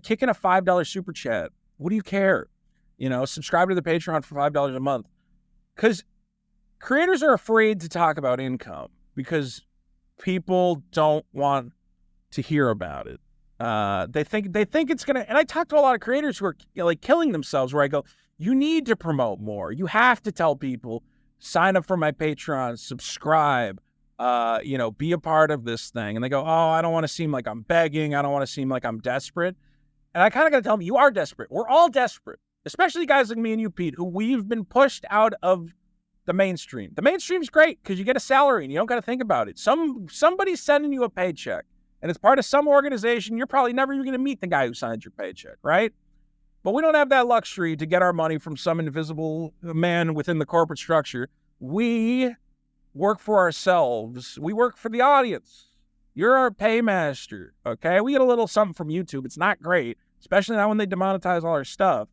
kick in a $5 super chat. What do you care? You know, subscribe to the Patreon for $5 a month. Because creators are afraid to talk about income because people don't want to hear about it. They think it's going to... And I talk to a lot of creators who are, you know, like killing themselves where I go, you need to promote more. You have to tell people, sign up for my Patreon, subscribe, you know, be a part of this thing. And they go, oh, I don't want to seem like I'm begging. I don't want to seem like I'm desperate. And I kind of got to tell them, you are desperate. We're all desperate, especially guys like me and you, Pete, who we've been pushed out of the mainstream. The mainstream's great because you get a salary and you don't got to think about it. Somebody's sending you a paycheck and it's part of some organization. You're probably never even going to meet the guy who signed your paycheck, right? But we don't have that luxury to get our money from some invisible man within the corporate structure. We work for ourselves. We work for the audience. You're our paymaster, okay? We get a little something from YouTube. It's not great, especially now when they demonetize all our stuff.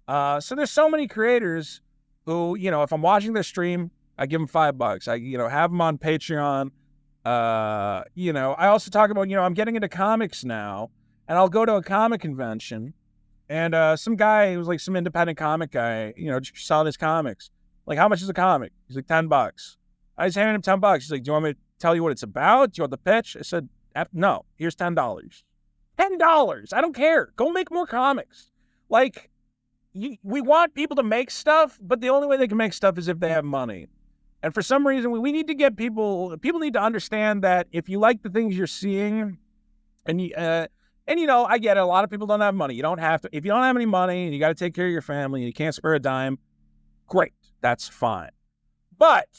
So there's so many creators who, you know, if I'm watching their stream, I give them $5. I, you know, have them on Patreon. You know, I also talk about, you know, I'm getting into comics now, and I'll go to a comic convention. And some guy, who's like some independent comic guy, you know, just selling his comics. Like, how much is a comic? He's like, $10. I just handed him $10. He's like, do you want me to tell you what it's about? Do you want the pitch? I said, no, here's $10. $10. I don't care. Go make more comics. Like, we want people to make stuff, but the only way they can make stuff is if they have money. And for some reason, we need to get people need to understand that if you like the things you're seeing, and you know, I get it, a lot of people don't have money. You don't have to, if you don't have any money and you got to take care of your family and you can't spare a dime, great, that's fine. But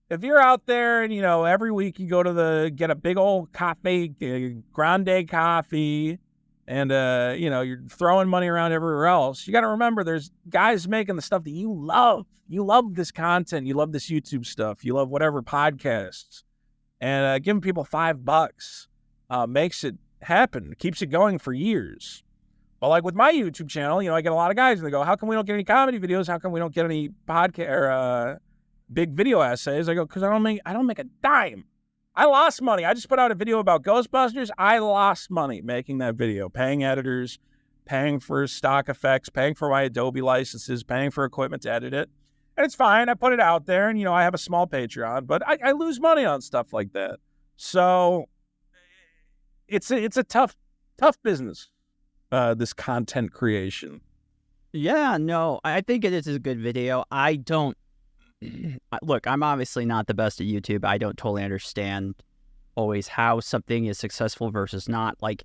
if you're out there and, you know, every week you go to get a big old coffee, grande coffee, and, you know, you're throwing money around everywhere else, you got to remember there's guys making the stuff that you love. You love this content. You love this YouTube stuff. You love whatever podcasts. And giving people $5 makes it happen, keeps it going for years. But like with my YouTube channel, you know, I get a lot of guys and they go, how come we don't get any comedy videos? How come we don't get any podcast or big video essays? I go, because I don't make a dime. I lost money. I just put out a video about Ghostbusters. I lost money making that video, paying editors, paying for stock effects, paying for my Adobe licenses, paying for equipment to edit it. And it's fine. I put it out there and, you know, I have a small Patreon, but I lose money on stuff like that. So it's a tough business, this content creation. Yeah, no, I think it is a good video. I don't look, I'm obviously not the best at YouTube. I don't totally understand always how something is successful versus not. I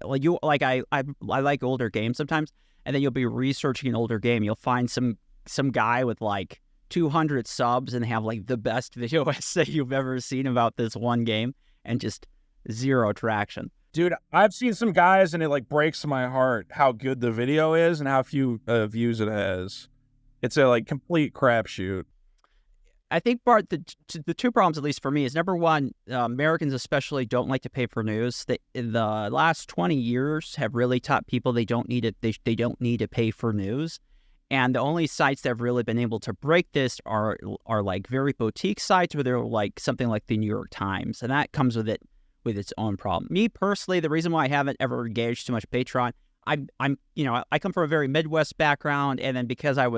like older games sometimes, and then you'll be researching an older game. You'll find some guy with like 200 subs and have like the best video essay you've ever seen about this one game, and just zero traction. Dude, I've seen some guys and it like breaks my heart how good the video is and how few views it has. It's a like complete crapshoot. I think, Bart, the two problems, at least for me, is number one, Americans especially don't like to pay for news. The last 20 years have really taught people they don't need it. They don't need to pay for news. And the only sites that have really been able to break this are like very boutique sites where they're like something like the New York Times. And that comes with its own problem. Me personally, the reason why I haven't ever engaged too much Patreon, I'm you know, I come from a very Midwest background, and then because I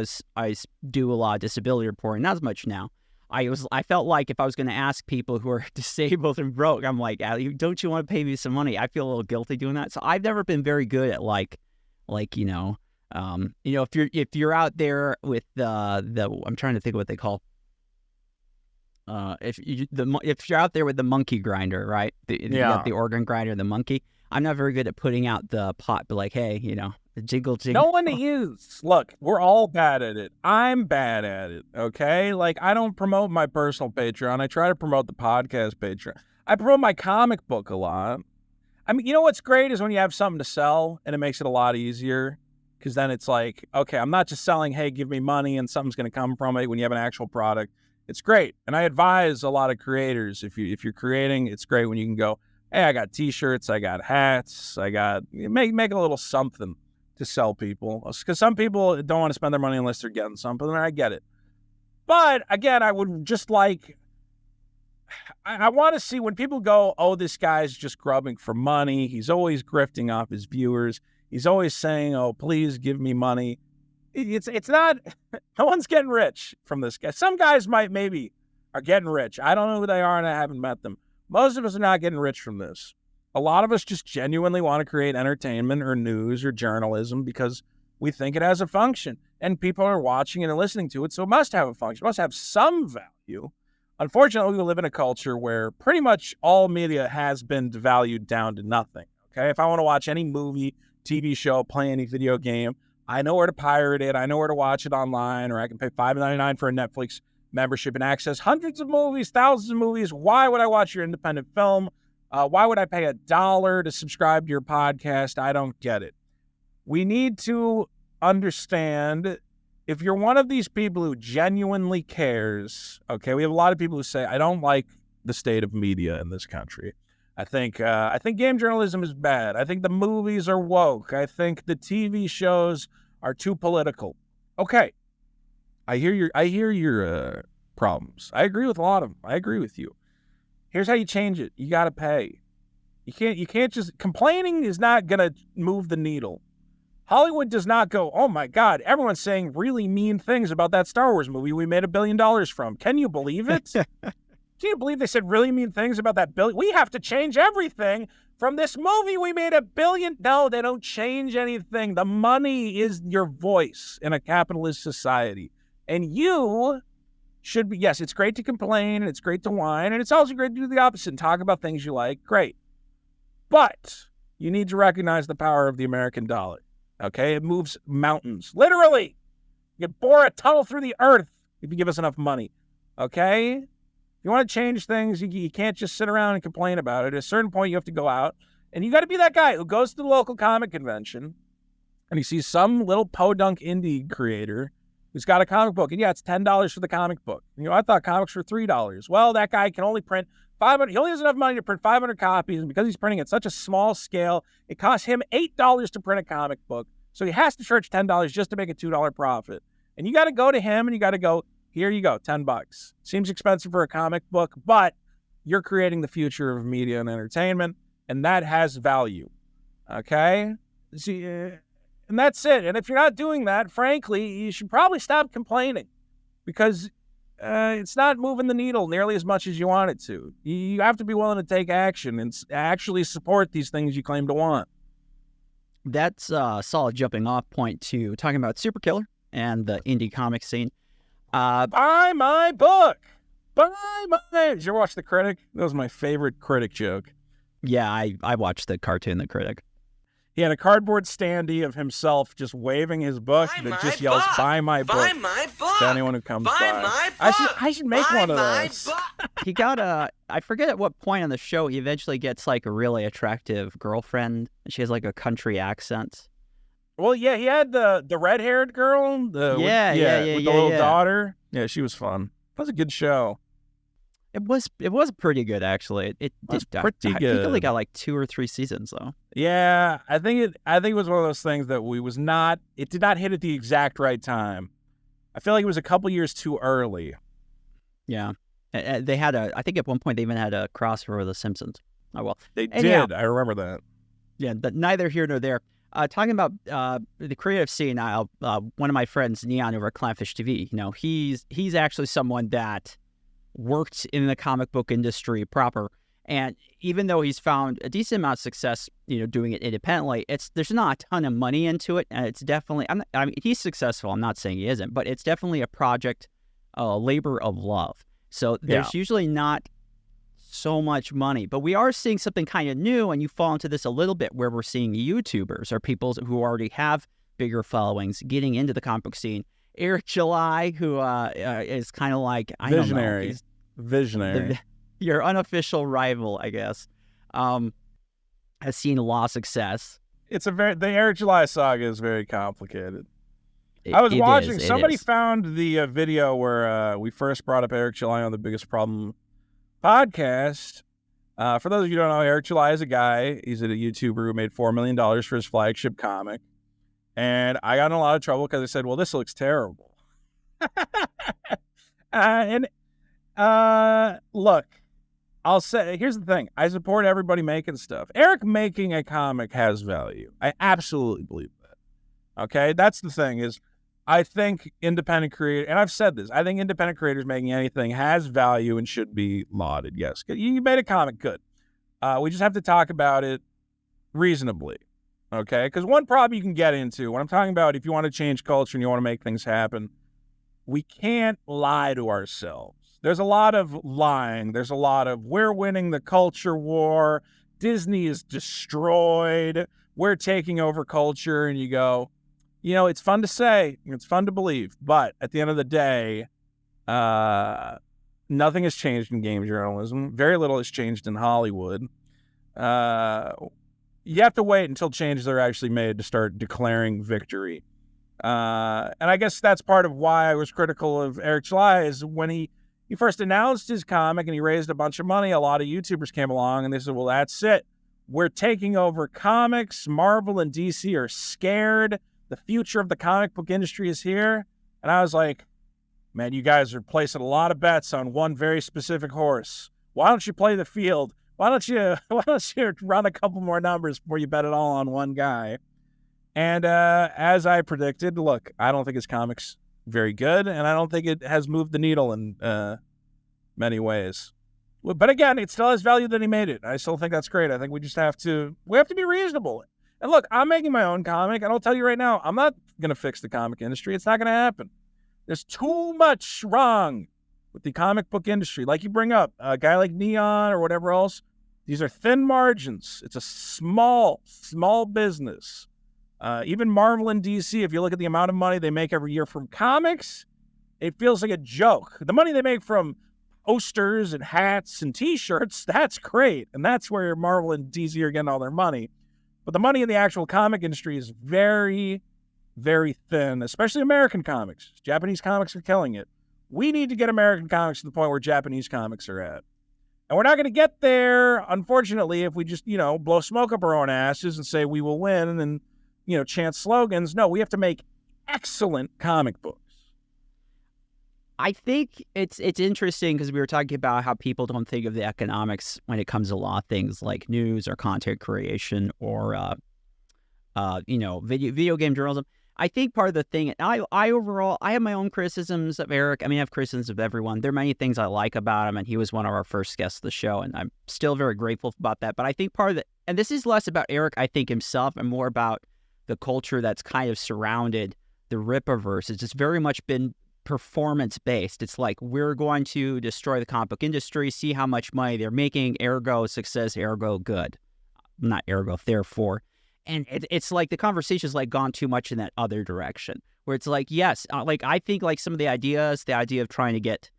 do a lot of disability reporting, not as much now. I felt like if I was going to ask people who are disabled and broke, I'm like, don't you want to pay me some money? I feel a little guilty doing that. So I've never been very good at like if you're out there with the I'm trying to think of what they call if you're out there with the monkey grinder, right? You got the organ grinder, the monkey. I'm not very good at putting out the pot, but like, hey, you know, jiggle. No one is. Look, we're all bad at it. I'm bad at it, okay? Like, I don't promote my personal Patreon. I try to promote the podcast Patreon. I promote my comic book a lot. I mean, you know what's great is when you have something to sell, and it makes it a lot easier, because then it's like, okay, I'm not just selling, hey, give me money, and something's going to come from it. When you have an actual product, it's great. And I advise a lot of creators, if you're creating, it's great when you can go, hey, I got T-shirts, I got hats, I got, make a little something to sell people. Because some people don't want to spend their money unless they're getting something, and I get it. But, again, I would just like, I want to see when people go, oh, this guy's just grubbing for money. He's always grifting off his viewers. He's always saying, oh, please give me money. It's not, no one's getting rich from this guy. Some guys maybe are getting rich. I don't know who they are, and I haven't met them. Most of us are not getting rich from this. A lot of us just genuinely want to create entertainment or news or journalism because we think it has a function, and people are watching it and listening to it, so it must have a function. It must have some value. Unfortunately, we live in a culture where pretty much all media has been devalued down to nothing, okay? If I want to watch any movie, TV show, play any video game, I know where to pirate it, I know where to watch it online, or I can pay $5.99 for a Netflix membership and access hundreds of movies, thousands of movies. Why would I watch your independent film? Why would I pay $1 to subscribe to your podcast? I don't get it. We need to understand, if you're one of these people who genuinely cares, okay, we have a lot of people who say, I don't like the state of media in this country. I think game journalism is bad. I think the movies are woke. I think the TV shows are too political. Okay. I hear your problems. I agree with a lot of them. I agree with you. Here's how you change it. You got to pay. You can't just, complaining is not going to move the needle. Hollywood does not go, oh my God, everyone's saying really mean things about that Star Wars movie we made $1 billion from. Can you believe it? Can you believe they said really mean things about that billion? We have to change everything from this movie we made $1 billion. No, they don't change anything. The money is your voice in a capitalist society. And you should be, yes, it's great to complain and it's great to whine, and it's also great to do the opposite and talk about things you like. Great. But you need to recognize the power of the American dollar. Okay? It moves mountains. Literally. You can bore a tunnel through the earth if you give us enough money. Okay? If you want to change things, you can't just sit around and complain about it. At a certain point, you have to go out, and you got to be that guy who goes to the local comic convention and he sees some little podunk indie creator who's got a comic book. And yeah, it's $10 for the comic book. And, I thought comics were $3. Well, that guy can only print 500. He only has enough money to print 500 copies. And because he's printing at such a small scale, it costs him $8 to print a comic book. So he has to charge $10 just to make a $2 profit. And you got to go to him and you got to go, here you go, $10. Seems expensive for a comic book, but you're creating the future of media and entertainment, and that has value. Okay? See, and that's it. And if you're not doing that, frankly, you should probably stop complaining, because it's not moving the needle nearly as much as you want it to. You have to be willing to take action and actually support these things you claim to want. That's a solid jumping off point to talking about Superkiller and the indie comic scene. Buy my book. Buy my... Did you ever watch The Critic? That was my favorite Critic joke. Yeah, I watched the cartoon, The Critic. He had a cardboard standee of himself just waving his book that just yells, buy my book. Buy my book. To anyone who comes Buy by. my book. I should make one of those. He got I forget at what point on the show he eventually gets like a really attractive girlfriend. She has like a country accent. Well, yeah, he had the red-haired girl. With the little daughter. Yeah, she was fun. That was a good show. It was pretty good, actually. It was pretty good. I think it only got like 2 or 3 seasons, though. Yeah, I think it was one of those things that it did not hit at the exact right time. I feel like it was a couple years too early. Yeah. They had I think at one point they even had a crossover with The Simpsons. Oh, well. They did. I remember that. Yeah, but neither here nor there. Talking about the creative scene, one of my friends, Neon, over at Clownfish TV, he's actually someone that worked in the comic book industry proper. And even though he's found a decent amount of success, doing it independently, there's not a ton of money into it. And it's definitely, he's successful. I'm not saying he isn't, but it's definitely a project, labor of love. So there's usually not so much money, but we are seeing something kind of new, and you fall into this a little bit, where we're seeing YouTubers or people who already have bigger followings getting into the comic book scene. Eric July, who is kind of like visionary, your unofficial rival, I guess, has seen a lot of success. The Eric July saga is very complicated. I was watching. Somebody found the video where we first brought up Eric July on the Biggest Problem podcast. For those of you who don't know, Eric July is a guy. He's a YouTuber who made $4 million for his flagship comic. And I got in a lot of trouble because I said, well, this looks terrible. Look, I'll say, here's the thing. I support everybody making stuff. Eric making a comic has value. I absolutely believe that. Okay? That's the thing is, I think independent creators, and I've said this, I think independent creators making anything has value and should be lauded. Yes, you made a comic, good. We just have to talk about it reasonably, okay? Because one problem you can get into, when I'm talking about if you want to change culture and you want to make things happen, we can't lie to ourselves. There's a lot of lying. There's a lot of, we're winning the culture war, Disney is destroyed, we're taking over culture, and you go, it's fun to say, it's fun to believe, but at the end of the day, nothing has changed in game journalism. Very little has changed in Hollywood. You have to wait until changes are actually made to start declaring victory. And I guess that's part of why I was critical of Eric July, is when he first announced his comic and he raised a bunch of money, a lot of YouTubers came along and they said, well, that's it. We're taking over comics. Marvel and DC are scared. The future of the comic book industry is here. And I was like, man, you guys are placing a lot of bets on one very specific horse. Why don't you play the field? Why don't you run a couple more numbers before you bet it all on one guy? And as I predicted, look, I don't think his comic's very good, and I don't think it has moved the needle in many ways. But again, it still has value that he made it. I still think that's great. I think we have to be reasonable. And look, I'm making my own comic, and I'll tell you right now, I'm not going to fix the comic industry. It's not going to happen. There's too much wrong with the comic book industry, like you bring up, a guy like Neon or whatever else, these are thin margins. It's a small business. Even Marvel and DC, if you look at the amount of money they make every year from comics, it feels like a joke. The money they make from posters and hats and T-shirts, that's great. And that's where Marvel and DC are getting all their money. But the money in the actual comic industry is very, very thin, especially American comics. Japanese comics are killing it. We need to get American comics to the point where Japanese comics are at. And we're not going to get there, unfortunately, if we just, blow smoke up our own asses and say we will win and, chant slogans. No, we have to make excellent comic books. I think it's interesting because we were talking about how people don't think of the economics when it comes to a lot of things like news or content creation or, video game journalism. I think part of the thing, I overall, I have my own criticisms of Eric. I mean, I have criticisms of everyone. There are many things I like about him, and he was one of our first guests of the show, and I'm still very grateful about that. But I think part of it, and this is less about Eric, I think, himself, and more about the culture that's kind of surrounded the Rippaverse. It's just very much been performance-based. It's like, we're going to destroy the comic book industry, see how much money they're making, ergo success, ergo good. Not ergo, therefore. And it's like the conversation's like gone too much in that other direction, where it's like, yes, I think like some of the idea of trying to get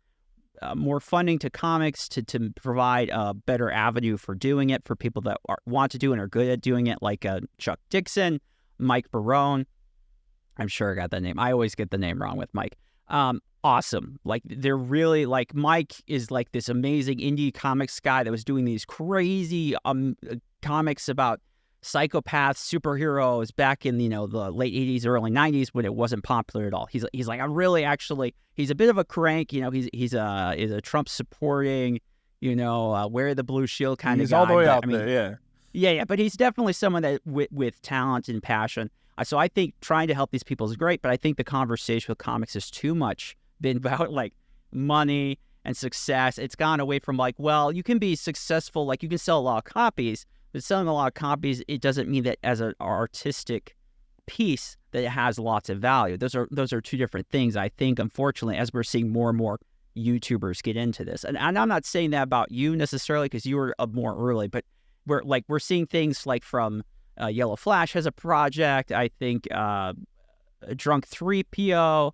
more funding to comics to provide a better avenue for doing it for people that want to do and are good at doing it, like Chuck Dixon, Mike Barone. I'm sure I got that name. I always get the name wrong with Mike. Awesome. Like, they're really, like, Mike is like this amazing indie comics guy that was doing these crazy comics about psychopaths, superheroes back in, the late 80s, early 90s when it wasn't popular at all. He's like, I'm really actually, he's a bit of a crank, he's a Trump supporting, wear the blue shield kind of guy. He's all the way out there, yeah. Yeah, but he's definitely someone that with talent and passion. So I think trying to help these people is great, but I think the conversation with comics is too much been about like money and success. It's gone away from like, well, you can be successful, like you can sell a lot of copies, but selling a lot of copies, it doesn't mean that as an artistic piece that it has lots of value. Those are two different things. I think, unfortunately, as we're seeing more and more YouTubers get into this, and I'm not saying that about you necessarily because you were more early, but we're seeing things like from Yellow Flash has a project. I think Drunk 3PO,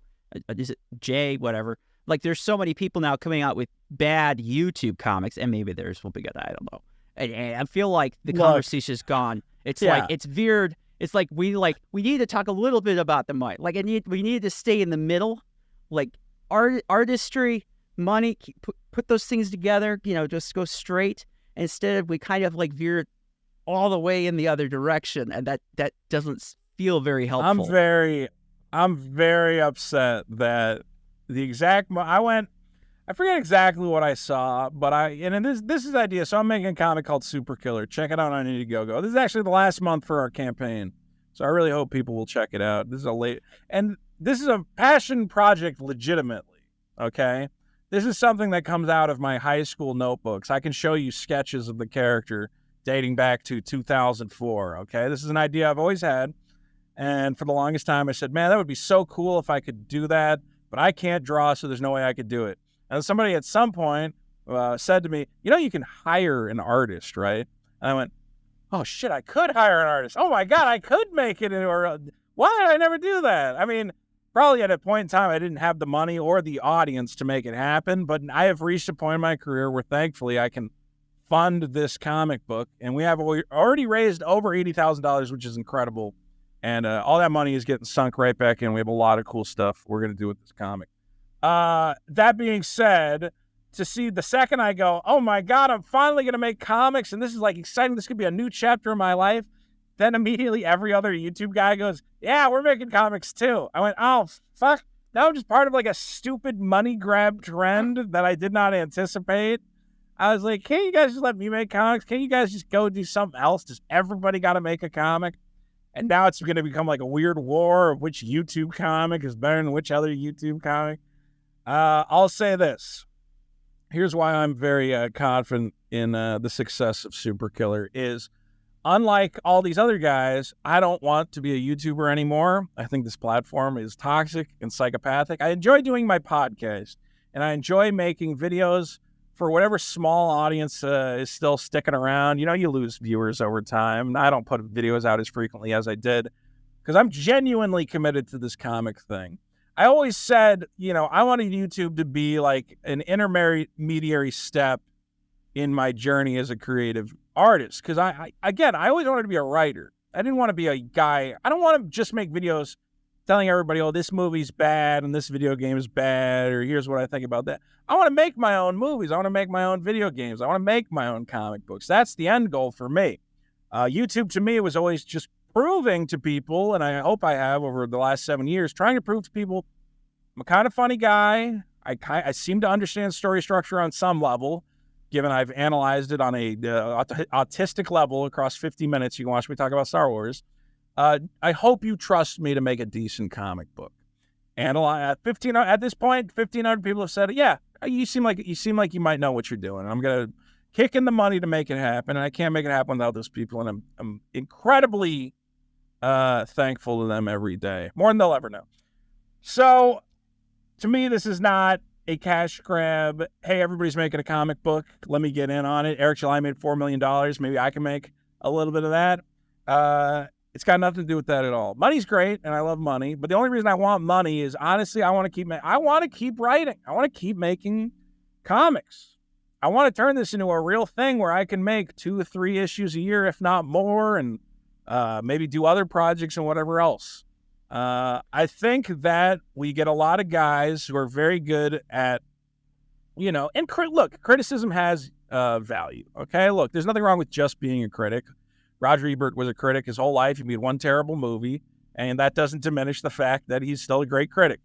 is it J, whatever. Like, there's so many people now coming out with bad YouTube comics, and maybe theirs will be good. I don't know. And I feel like the conversation's gone. It's like, it's veered. It's like we need to talk a little bit about the money. Like, we need to stay in the middle. Like, artistry, money, put those things together, just go straight. Instead, we kind of like veer all the way in the other direction, and that doesn't feel very helpful. I'm very upset that the exact I forget exactly what I saw, but this is the idea. So I'm making a comic called Superkiller. Check it out on Indiegogo. This is actually the last month for our campaign, so I really hope people will check it out. This is a passion project, legitimately. Okay, this is something that comes out of my high school notebooks. I can show you sketches of the character dating back to 2004. Okay, this is an idea I've always had, and for the longest time I said, man, that would be so cool if I could do that, but I can't draw, so there's no way I could do it. And somebody at some point said to me, you can hire an artist, right? And I went, oh shit, I could hire an artist. Oh my God, I could make it. Why did I never do that? I mean, probably at a point in time I didn't have the money or the audience to make it happen, but I have reached a point in my career where thankfully I can fund this comic book, and we have already raised over $80,000, which is incredible. And all that money is getting sunk right back in. We have a lot of cool stuff we're going to do with this comic. That being said, to see the second I go, oh my God, I'm finally going to make comics, and this is like exciting. This could be a new chapter in my life. Then immediately every other YouTube guy goes, yeah, we're making comics too. I went, oh, fuck. That was just part of like a stupid money grab trend that I did not anticipate. I was like, can't you guys just let me make comics? Can't you guys just go do something else? Does everybody got to make a comic? And now it's going to become like a weird war of which YouTube comic is better than which other YouTube comic. I'll say this. Here's why I'm very confident in the success of Superkiller is, unlike all these other guys, I don't want to be a YouTuber anymore. I think this platform is toxic and psychopathic. I enjoy doing my podcast, and I enjoy making videos for whatever small audience is still sticking around. You lose viewers over time. I don't put videos out as frequently as I did because I'm genuinely committed to this comic thing. I always said, I wanted YouTube to be like an intermediary step in my journey as a creative artist. Because I always wanted to be a writer. I didn't want to be a guy. I don't want to just make videos telling everybody, oh, this movie's bad and this video game is bad, or here's what I think about that. I want to make my own movies. I want to make my own video games. I want to make my own comic books. That's the end goal for me. YouTube, to me, was always just proving to people, and I hope I have over the last 7 years, trying to prove to people I'm a kind of funny guy. I seem to understand story structure on some level, given I've analyzed it on a autistic level across 50 minutes. You can watch me talk about Star Wars. I hope you trust me to make a decent comic book. And at this point, 1,500 people have said, yeah, you seem like you might know what you're doing. I'm going to kick in the money to make it happen, and I can't make it happen without those people, and I'm incredibly thankful to them every day, more than they'll ever know. So, to me, this is not a cash grab. Hey, everybody's making a comic book. Let me get in on it. Eric July made $4 million. Maybe I can make a little bit of that. It's got nothing to do with that at all. Money's great, and I love money. But the only reason I want money is, honestly, I want to keep writing. I want to keep making comics. I want to turn this into a real thing where I can make 2 or 3 issues a year, if not more, and maybe do other projects and whatever else. I think that we get a lot of guys who are very good at, and criticism has value. Okay, look, there's nothing wrong with just being a critic. Roger Ebert was a critic his whole life. He made one terrible movie, and that doesn't diminish the fact that he's still a great critic,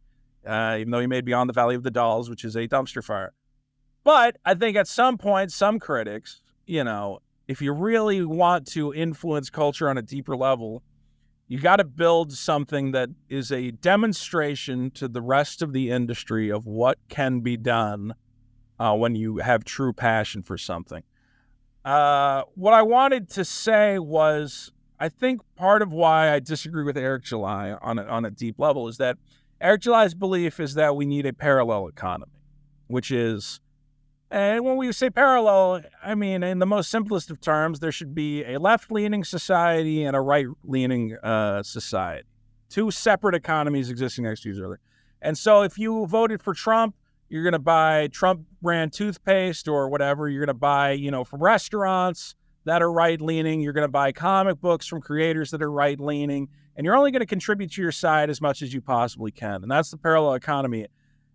even though he made Beyond the Valley of the Dolls, which is a dumpster fire. But I think at some point, some critics, if you really want to influence culture on a deeper level, you got to build something that is a demonstration to the rest of the industry of what can be done when you have true passion for something. What I wanted to say was, I think part of why I disagree with Eric July on a deep level is that Eric July's belief is that we need a parallel economy, which is, and when we say parallel, I mean, in the most simplest of terms, there should be a left-leaning society and a right-leaning society. 2 separate economies existing next to each other. And so if you voted for Trump, you're going to buy Trump brand toothpaste or whatever. You're going to buy, from restaurants that are right-leaning. You're going to buy comic books from creators that are right-leaning. And you're only going to contribute to your side as much as you possibly can. And that's the parallel economy.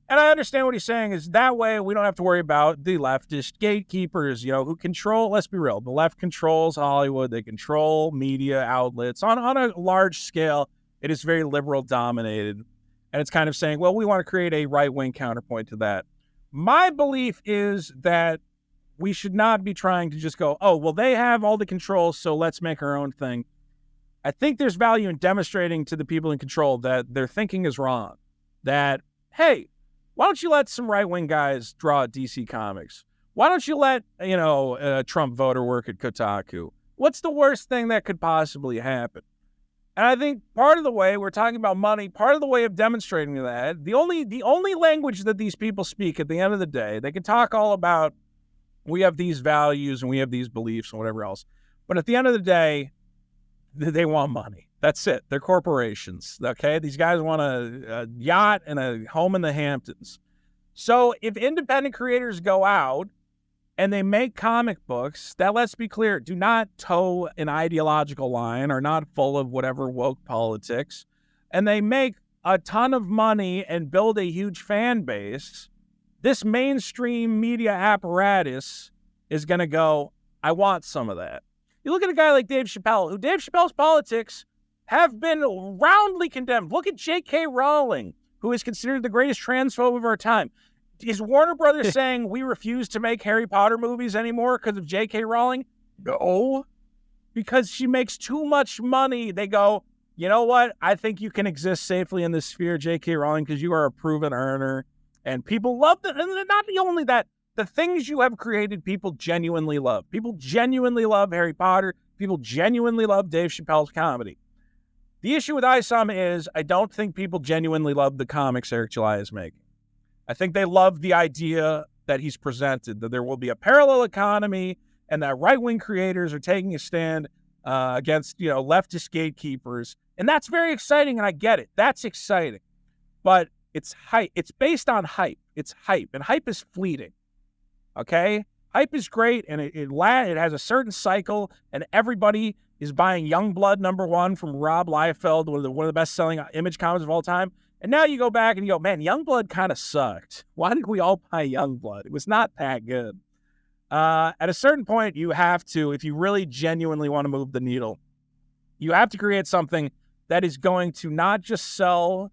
And I understand what he's saying is that way we don't have to worry about the leftist gatekeepers, who control, let's be real, the left controls Hollywood, they control media outlets. On a large scale, it is very liberal dominated. And it's kind of saying, well, we want to create a right-wing counterpoint to that. My belief is that we should not be trying to just go, oh, well, they have all the controls, so let's make our own thing. I think there's value in demonstrating to the people in control that their thinking is wrong. That, hey, why don't you let some right-wing guys draw DC Comics? Why don't you let, a Trump voter work at Kotaku? What's the worst thing that could possibly happen? And I think part of the way we're talking about money, part of the way of demonstrating that, the only language that these people speak at the end of the day, they can talk all about we have these values and we have these beliefs and whatever else. But at the end of the day, they want money. That's it. They're corporations, okay? These guys want a yacht and a home in the Hamptons. So if independent creators go out and they make comic books that, let's be clear, do not toe an ideological line, are not full of whatever woke politics, and they make a ton of money and build a huge fan base, this mainstream media apparatus is going to go, I want some of that. You look at a guy like Dave Chappelle, who Dave Chappelle's politics have been roundly condemned. Look at J.K. Rowling, who is considered the greatest transphobe of our time. Is Warner Brothers saying we refuse to make Harry Potter movies anymore because of J.K. Rowling? No, because she makes too much money. They go, you know what? I think you can exist safely in this sphere, J.K. Rowling, because you are a proven earner. And people love that. And not only that, the things you have created, people genuinely love. People genuinely love Harry Potter. People genuinely love Dave Chappelle's comedy. The issue with ISOM is I don't think people genuinely love the comics Eric July is making. I think they love the idea that he's presented, that there will be a parallel economy and that right-wing creators are taking a stand against, leftist gatekeepers. And that's very exciting, and I get it. That's exciting. But it's hype. It's based on hype. It's hype, and hype is fleeting. Okay? Hype is great, and it has a certain cycle, and everybody is buying Youngblood #1 from Rob Liefeld, one of the best-selling Image comics of all time. And now you go back and you go, man, Youngblood kind of sucked. Why did we all buy Youngblood? It was not that good. At a certain point, you have to, if you really genuinely want to move the needle, you have to create something that is going to not just sell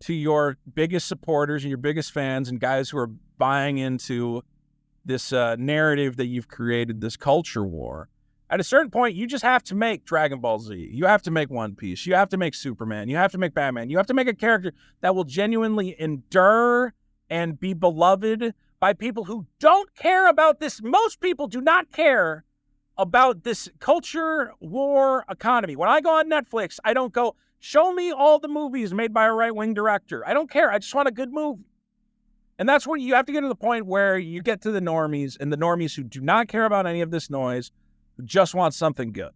to your biggest supporters and your biggest fans and guys who are buying into this narrative that you've created, this culture war. At a certain point, you just have to make Dragon Ball Z. You have to make One Piece. You have to make Superman. You have to make Batman. You have to make a character that will genuinely endure and be beloved by people who don't care about this. Most people do not care about this culture war economy. When I go on Netflix, I don't go, show me all the movies made by a right-wing director. I don't care. I just want a good movie. And that's when you have to get to the point where you get to the normies, and the normies who do not care about any of this noise, who just want something good.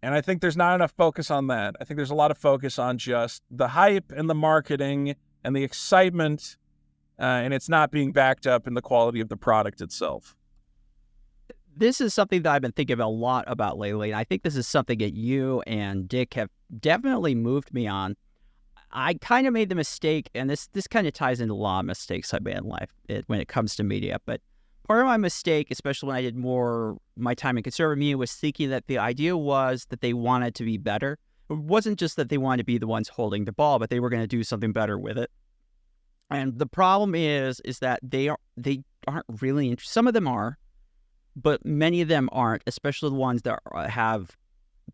And I think there's not enough focus on that. I think there's a lot of focus on just the hype and the marketing and the excitement, and it's not being backed up in the quality of the product itself. This is something that I've been thinking a lot about lately, and I think this is something that you and Dick have definitely moved me on. I kind of made the mistake, and this kind of ties into a lot of mistakes I've made in life when it comes to media, but part of my mistake, especially when I did more my time in conservative media, was thinking that the idea was that they wanted to be better. It wasn't just that they wanted to be the ones holding the ball, but they were going to do something better with it. And the problem is that they aren't really interested. Some of them are, but many of them aren't, especially the ones that have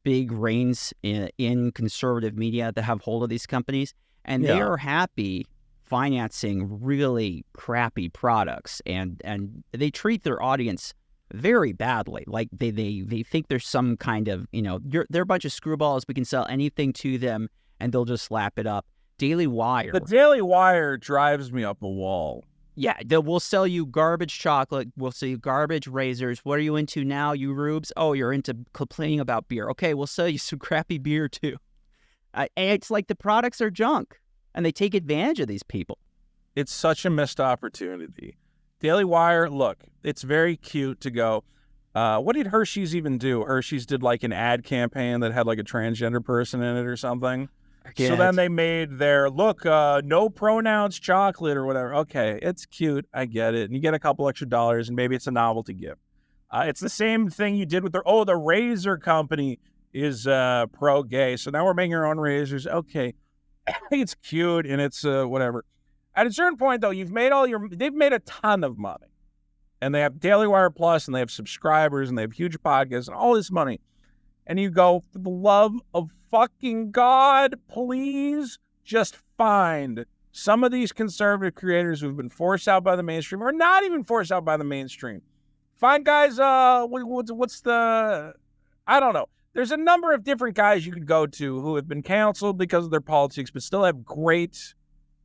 big reins in conservative media that have hold of these companies. And they are happy financing really crappy products, and they treat their audience very badly. Like they think there's some kind of, they're a bunch of screwballs. We can sell anything to them and they'll just slap it up. Daily Wire. The Daily Wire drives me up a wall. Yeah, we'll sell you garbage chocolate. We'll sell you garbage razors. What are you into now, you rubes? Oh, you're into complaining about beer. Okay, we'll sell you some crappy beer too. And it's like the products are junk, and they take advantage of these people. It's such a missed opportunity. Daily Wire, look, it's very cute to go, what did Hershey's even do? Hershey's did like an ad campaign that had like a transgender person in it or something. So then they made their, no pronouns chocolate or whatever. Okay, it's cute. I get it. And you get a couple extra dollars, and maybe it's a novelty gift. It's the same thing you did with the razor company is pro-gay. So now we're making our own razors. Okay, it's cute, and it's whatever. At a certain point, though, they've made a ton of money. And they have Daily Wire Plus, and they have subscribers, and they have huge podcasts, and all this money. And you go, for the love of fucking God, please just find some of these conservative creators who've been forced out by the mainstream, or not even forced out by the mainstream. Find guys, I don't know. There's a number of different guys you could go to who have been canceled because of their politics, but still have great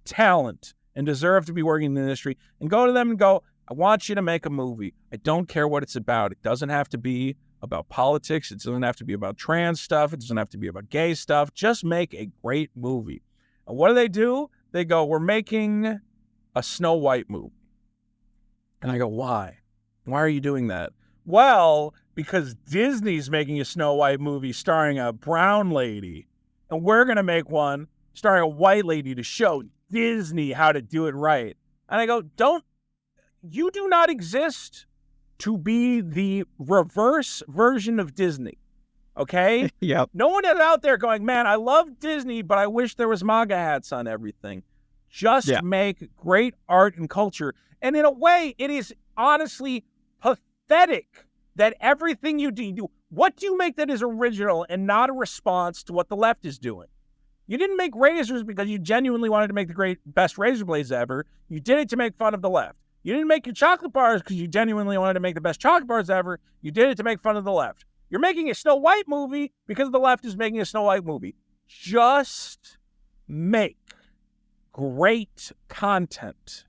talent and deserve to be working in the industry, and go to them and go, I want you to make a movie. I don't care what it's about. It doesn't have to be about politics. It doesn't have to be about trans stuff. It doesn't have to be about gay stuff. Just make a great movie. And what do? They go, we're making a Snow White movie. And I go, why? Why are you doing that? Well, because Disney's making a Snow White movie starring a brown lady. And we're going to make one starring a white lady to show Disney how to do it right. And I go, you do not exist to be the reverse version of Disney, okay? Yep. No one is out there going, man, I love Disney, but I wish there was MAGA hats on everything. Just make great art and culture. And in a way, it is honestly pathetic that everything you do, what do you make that is original and not a response to what the left is doing? You didn't make razors because you genuinely wanted to make the best razor blades ever. You did it to make fun of the left. You didn't make your chocolate bars because you genuinely wanted to make the best chocolate bars ever. You did it to make fun of the left. You're making a Snow White movie because the left is making a Snow White movie. Just make great content.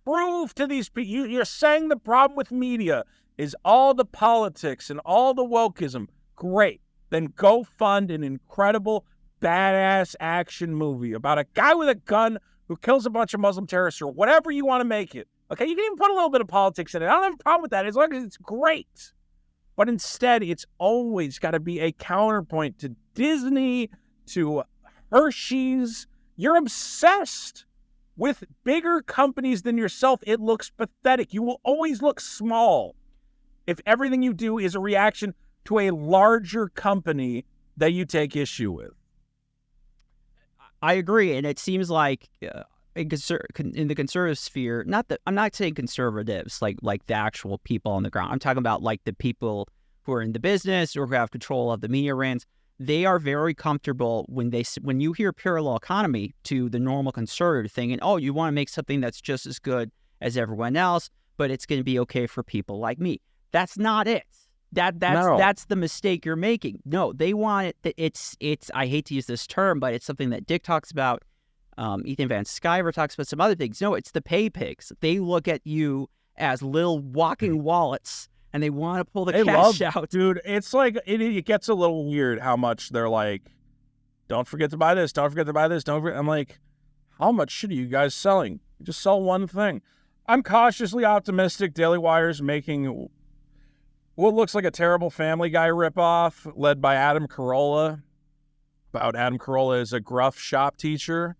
Prove to these people, you're saying the problem with media is all the politics and all the wokeism. Great. Then go fund an incredible, badass action movie about a guy with a gun who kills a bunch of Muslim terrorists or whatever you want to make it. Okay, you can even put a little bit of politics in it. I don't have a problem with that as long as it's great. But instead, it's always got to be a counterpoint to Disney, to Hershey's. You're obsessed with bigger companies than yourself. It looks pathetic. You will always look small if everything you do is a reaction to a larger company that you take issue with. I agree, and it seems like in the conservative sphere, I'm not saying conservatives like the actual people on the ground. I'm talking about like the people who are in the business or who have control of the media brands. They are very comfortable when you hear parallel economy to the normal conservative thing, and you want to make something that's just as good as everyone else, but it's going to be okay for people like me. That's not it. That's the mistake you're making. No, they want it. It's. I hate to use this term, but it's something that Dick talks about. Ethan Van Sciver talks about some other things. No, it's the pay pigs. They look at you as little walking wallets, and they want to pull the cash out. Dude, it's like, it gets a little weird how much they're like, don't forget to buy this, don't forget to buy this, don't forget. I'm like, how much shit are you guys selling? You just sell one thing. I'm cautiously optimistic Daily Wire's making what looks like a terrible Family Guy ripoff led by Adam Carolla. About Adam Carolla as a gruff shop teacher.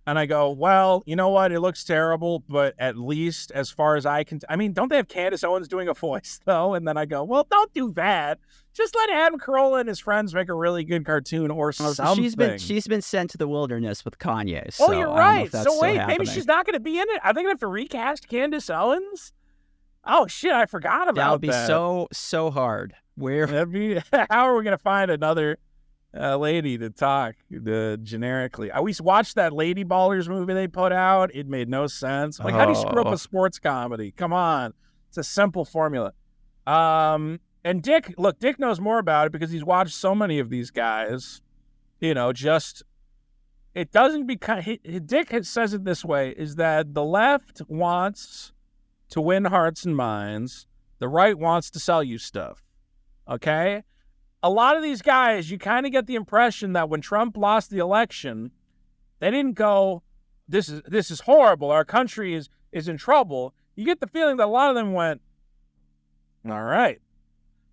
And I go, well, you know what? It looks terrible, but at least as far as I can... don't they have Candace Owens doing a voice, though? And then I go, well, don't do that. Just let Adam Carolla and his friends make a really good cartoon or something. She's been sent to the wilderness with Kanye. So you're right. So wait, maybe she's not going to be in it? Are they going to have to recast Candace Owens? Oh, shit, I forgot about that. That would be so hard. How are we going to find another... lady to talk generically? We watched that Lady Ballers movie they put out. It made no sense. Like, how do you screw up a sports comedy? Come on. It's a simple formula. And Dick knows more about it because he's watched so many of these guys. It doesn't become... Dick says it this way, is that the left wants to win hearts and minds. The right wants to sell you stuff. Okay? A lot of these guys, you kind of get the impression that when Trump lost the election, they didn't go, this is horrible, our country is in trouble. You get the feeling that a lot of them went, all right,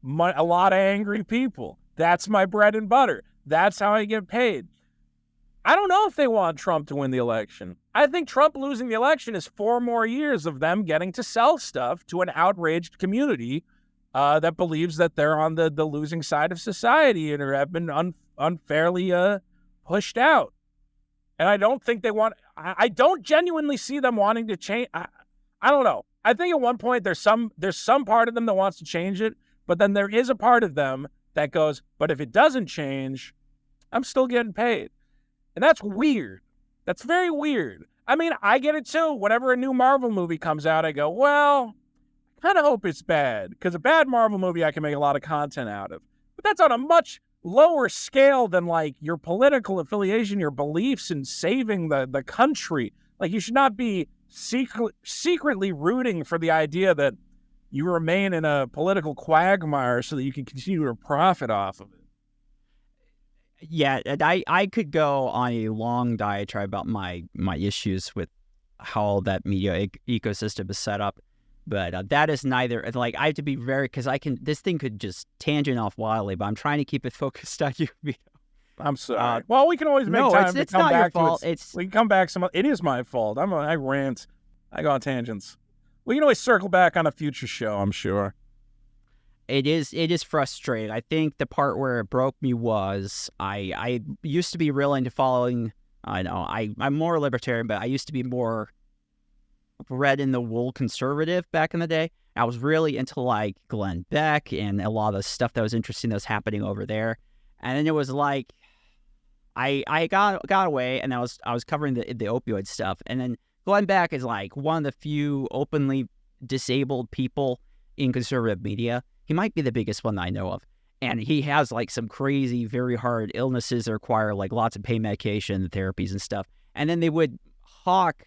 a lot of angry people. That's my bread and butter. That's how I get paid. I don't know if they want Trump to win the election. I think Trump losing the election is 4 more years of them getting to sell stuff to an outraged community that believes that they're on the losing side of society and have been unfairly pushed out. And I don't think they want... I don't genuinely see them wanting to change... I don't know. I think at one point there's some part of them that wants to change it, but then there is a part of them that goes, but if it doesn't change, I'm still getting paid. And that's weird. That's very weird. I get it too. Whenever a new Marvel movie comes out, I go, well... kind of hope it's bad, because a bad Marvel movie I can make a lot of content out of. But that's on a much lower scale than, like, your political affiliation, your beliefs in saving the country. Like, you should not be secretly rooting for the idea that you remain in a political quagmire so that you can continue to profit off of it. Yeah, and I could go on a long diatribe about my issues with how that media ecosystem is set up. But that is neither, like, I have to be very, because this thing could just tangent off wildly, but I'm trying to keep it focused on you, Vito. I'm sorry. Well, we can always make time to come back to it. Your fault. We can come back it is my fault. I rant. I go on tangents. We can always circle back on a future show, I'm sure. It is frustrating. I think the part where it broke me was I used to be real into following, I'm more libertarian, but I used to be more bred in the wool conservative back in the day. I was really into like Glenn Beck and a lot of the stuff that was interesting that was happening over there. And then it was like I got away and I was covering the opioid stuff. And then Glenn Beck is like one of the few openly disabled people in conservative media. He might be the biggest one that I know of. And he has like some crazy, very hard illnesses that require like lots of pain medication and therapies and stuff. And then they would hawk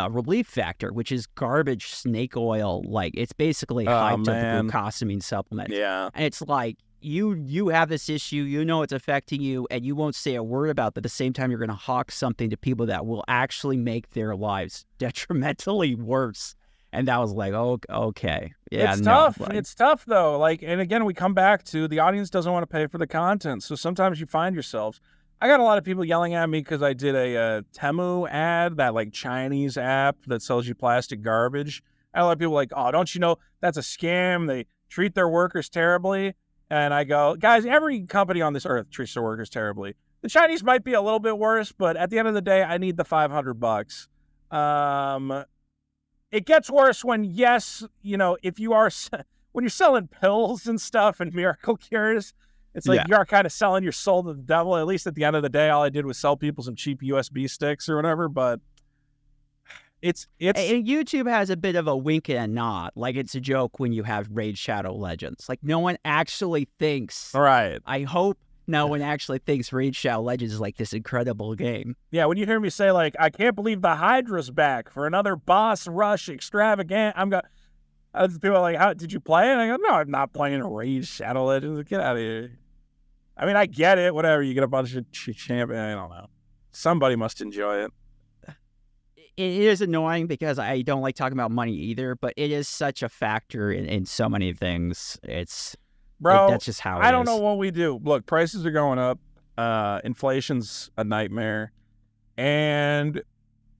relief factor, which is garbage snake oil. Like, it's basically hyped up glucosamine supplement. Yeah. And it's like, you have this issue, you know it's affecting you, and you won't say a word about it, but at the same time, you're going to hawk something to people that will actually make their lives detrimentally worse. And that was like, oh, okay. Yeah, it's tough. It's tough, though. Like, and again, we come back to the audience doesn't want to pay for the content. So sometimes you find yourselves. I got a lot of people yelling at me because I did a Temu ad, that like Chinese app that sells you plastic garbage. I had a lot of people like, oh, don't you know that's a scam? They treat their workers terribly. And I go, guys, every company on this earth treats their workers terribly. The Chinese might be a little bit worse, but at the end of the day, I need the $500. It gets worse when, yes, you know, when you're selling pills and stuff and miracle cures, it's like you're kind of selling your soul to the devil. At least at the end of the day, all I did was sell people some cheap USB sticks or whatever. But it's and YouTube has a bit of a wink and a nod. Like, it's a joke when you have Raid Shadow Legends. Like, no one actually thinks. Right. I hope no one actually thinks Raid Shadow Legends is like this incredible game. Yeah, when you hear me say, like, I can't believe the Hydra's back for another boss rush extravagant, people are like, how did you play it? And I go, no, I'm not playing Raid Shadow Legends. Get out of here. I mean, I get it. Whatever. You get a bunch of champions. I don't know. Somebody must enjoy it. It is annoying because I don't like talking about money either, but it is such a factor in so many things. That's just how it is. I don't know what we do. Look, prices are going up. Inflation's a nightmare. And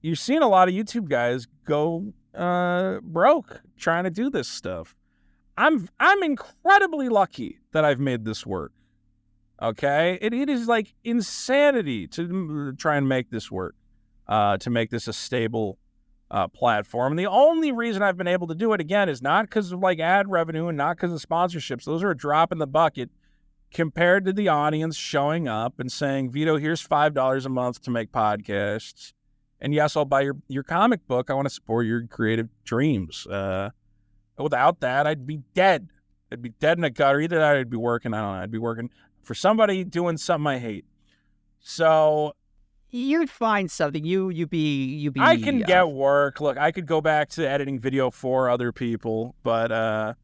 you've seen a lot of YouTube guys go broke trying to do this stuff. I'm incredibly lucky that I've made this work. Okay? It is like insanity to try and make this work. To make this a stable platform. And the only reason I've been able to do it, again, is not because of like ad revenue and not because of sponsorships. Those are a drop in the bucket compared to the audience showing up and saying, Vito, here's $5 a month to make podcasts. And yes, I'll buy your comic book. I want to support your creative dreams. Without that, I'd be dead. I'd be dead in a gutter. Either that or I'd be working, I don't know, I'd be working for somebody doing something I hate. So you'd find something. You'd be. I can get work. Look, I could go back to editing video for other people, but I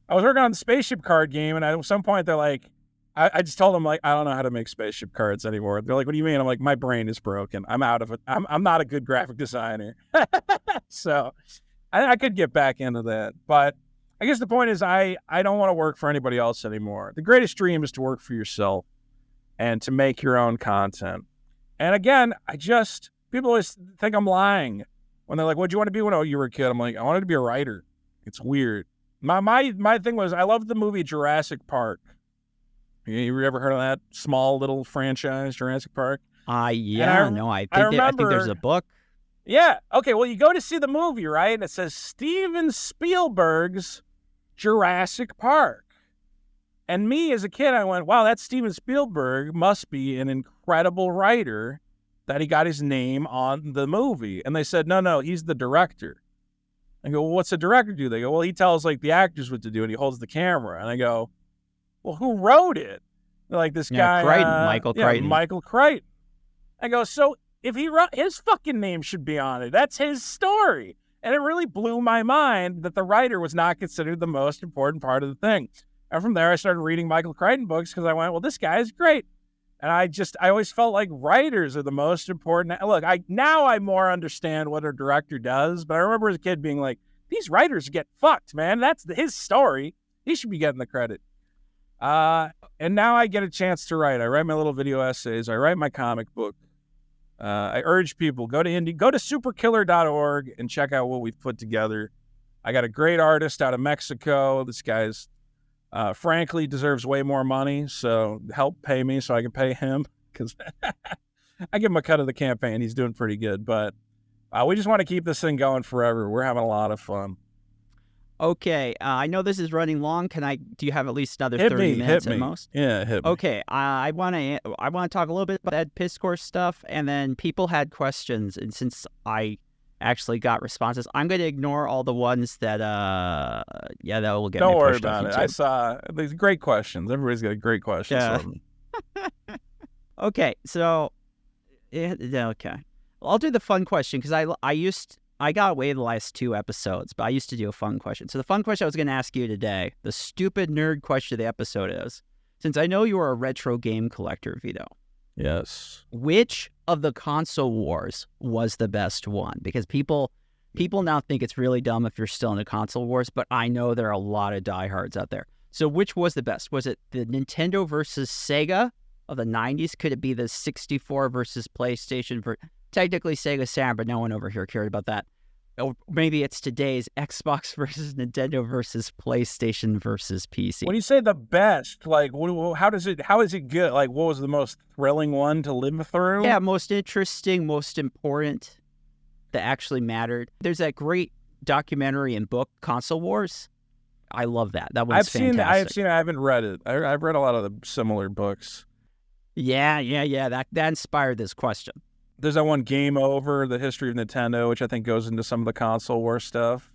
was working on the spaceship card game, and at some point they're like, I just told them, like, I don't know how to make spaceship cards anymore. They're like, what do you mean? I'm like, my brain is broken. I'm out of it. I'm not a good graphic designer. So I could get back into that, but I guess the point is I don't want to work for anybody else anymore. The greatest dream is to work for yourself and to make your own content. And again, people always think I'm lying when they're like, what'd you want to be when you were a kid? I'm like, I wanted to be a writer. It's weird. My thing was, I loved the movie Jurassic Park. You ever heard of that small little franchise, Jurassic Park? I think there's a book. Yeah. Okay, well, you go to see the movie, right? And it says Steven Spielberg's Jurassic Park. And me, as a kid, I went, wow, that Steven Spielberg must be an incredible writer that he got his name on the movie. And they said, no, he's the director. I go, well, what's the director do? They go, well, he tells, like, the actors what to do, and he holds the camera. And I go, well, who wrote it? They're like, this guy. Crichton, Michael Crichton. Michael Crichton. I go, so if he wrote, his fucking name should be on it. That's his story. And it really blew my mind that the writer was not considered the most important part of the thing. And from there, I started reading Michael Crichton books because I went, well, this guy is great. And I always felt like writers are the most important. Look, now I more understand what a director does, but I remember as a kid being like, these writers get fucked, man. That's his story. He should be getting the credit. And now I get a chance to write. I write my little video essays. I write my comic book. I urge people, go to superkiller.org and check out what we've put together. I got a great artist out of Mexico. This guy's frankly deserves way more money, so help pay me so I can pay him, because I give him a cut of the campaign. He's doing pretty good, but we just want to keep this thing going forever. We're having a lot of fun. Okay, I know this is running long. Do you have at least another 30 minutes at most? Yeah, hit me. Okay, I want to talk a little bit about that Pischke stuff, and then people had questions, and since I actually got responses, I'm going to ignore all the ones that that will get Don't me worry pushed about off it. YouTube. I saw these great questions. Everybody's got great questions. Yeah. Okay, so okay. I'll do the fun question because I got away the last 2 episodes, but I used to do a fun question. So the fun question I was going to ask you today, the stupid nerd question of the episode is, since I know you are a retro game collector, Vito. Yes. Which of the console wars was the best one? Because people now think it's really dumb if you're still into console wars, but I know there are a lot of diehards out there. So which was the best? Was it the Nintendo versus Sega of the 90s? Could it be the 64 versus PlayStation? Technically Sega Saturn, but no one over here cared about that. Or maybe it's today's Xbox versus Nintendo versus PlayStation versus PC. When you say the best, like, how is it good? Like, what was the most thrilling one to live through? Yeah, most interesting, most important, that actually mattered. There's that great documentary and book, Console Wars. I love that. That one's fantastic. I've seen it. I haven't read it. I've read a lot of the similar books. Yeah. That inspired this question. There's that one, Game Over, The History of Nintendo, which I think goes into some of the console war stuff.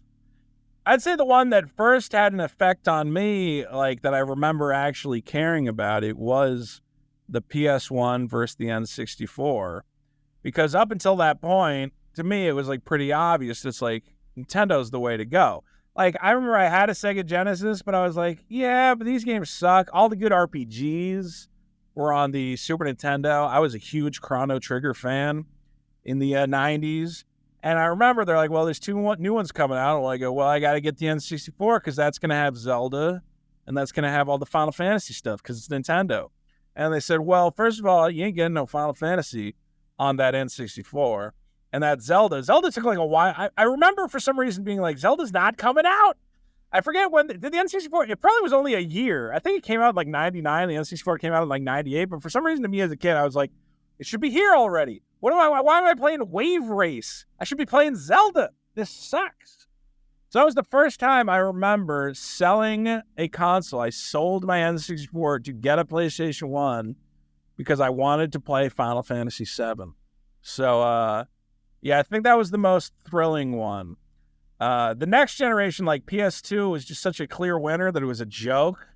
I'd say the one that first had an effect on me, like that I remember actually caring about it, was the PS1 versus the N64. Because up until that point, to me, it was like pretty obvious. It's like Nintendo's the way to go. Like, I remember I had a Sega Genesis, but I was like, yeah, but these games suck. All the good RPGs were on the Super Nintendo. I was a huge Chrono Trigger fan in the 90s. And I remember they're like, well, there's 2 new ones coming out. And I go, well, I got to get the N64 because that's going to have Zelda and that's going to have all the Final Fantasy stuff because it's Nintendo. And they said, well, first of all, you ain't getting no Final Fantasy on that N64. And that Zelda took like a while. I remember for some reason being like, Zelda's not coming out. I forget when did the N64. It probably was only a year. I think it came out in like 99. The N64 came out in like 98. But for some reason to me as a kid, I was like, it should be here already. Why am I playing Wave Race? I should be playing Zelda. This sucks. So that was the first time I remember selling a console. I sold my N64 to get a PlayStation 1 because I wanted to play Final Fantasy VII. So, yeah, I think that was the most thrilling one. The next generation, like PS2, was just such a clear winner that it was a joke.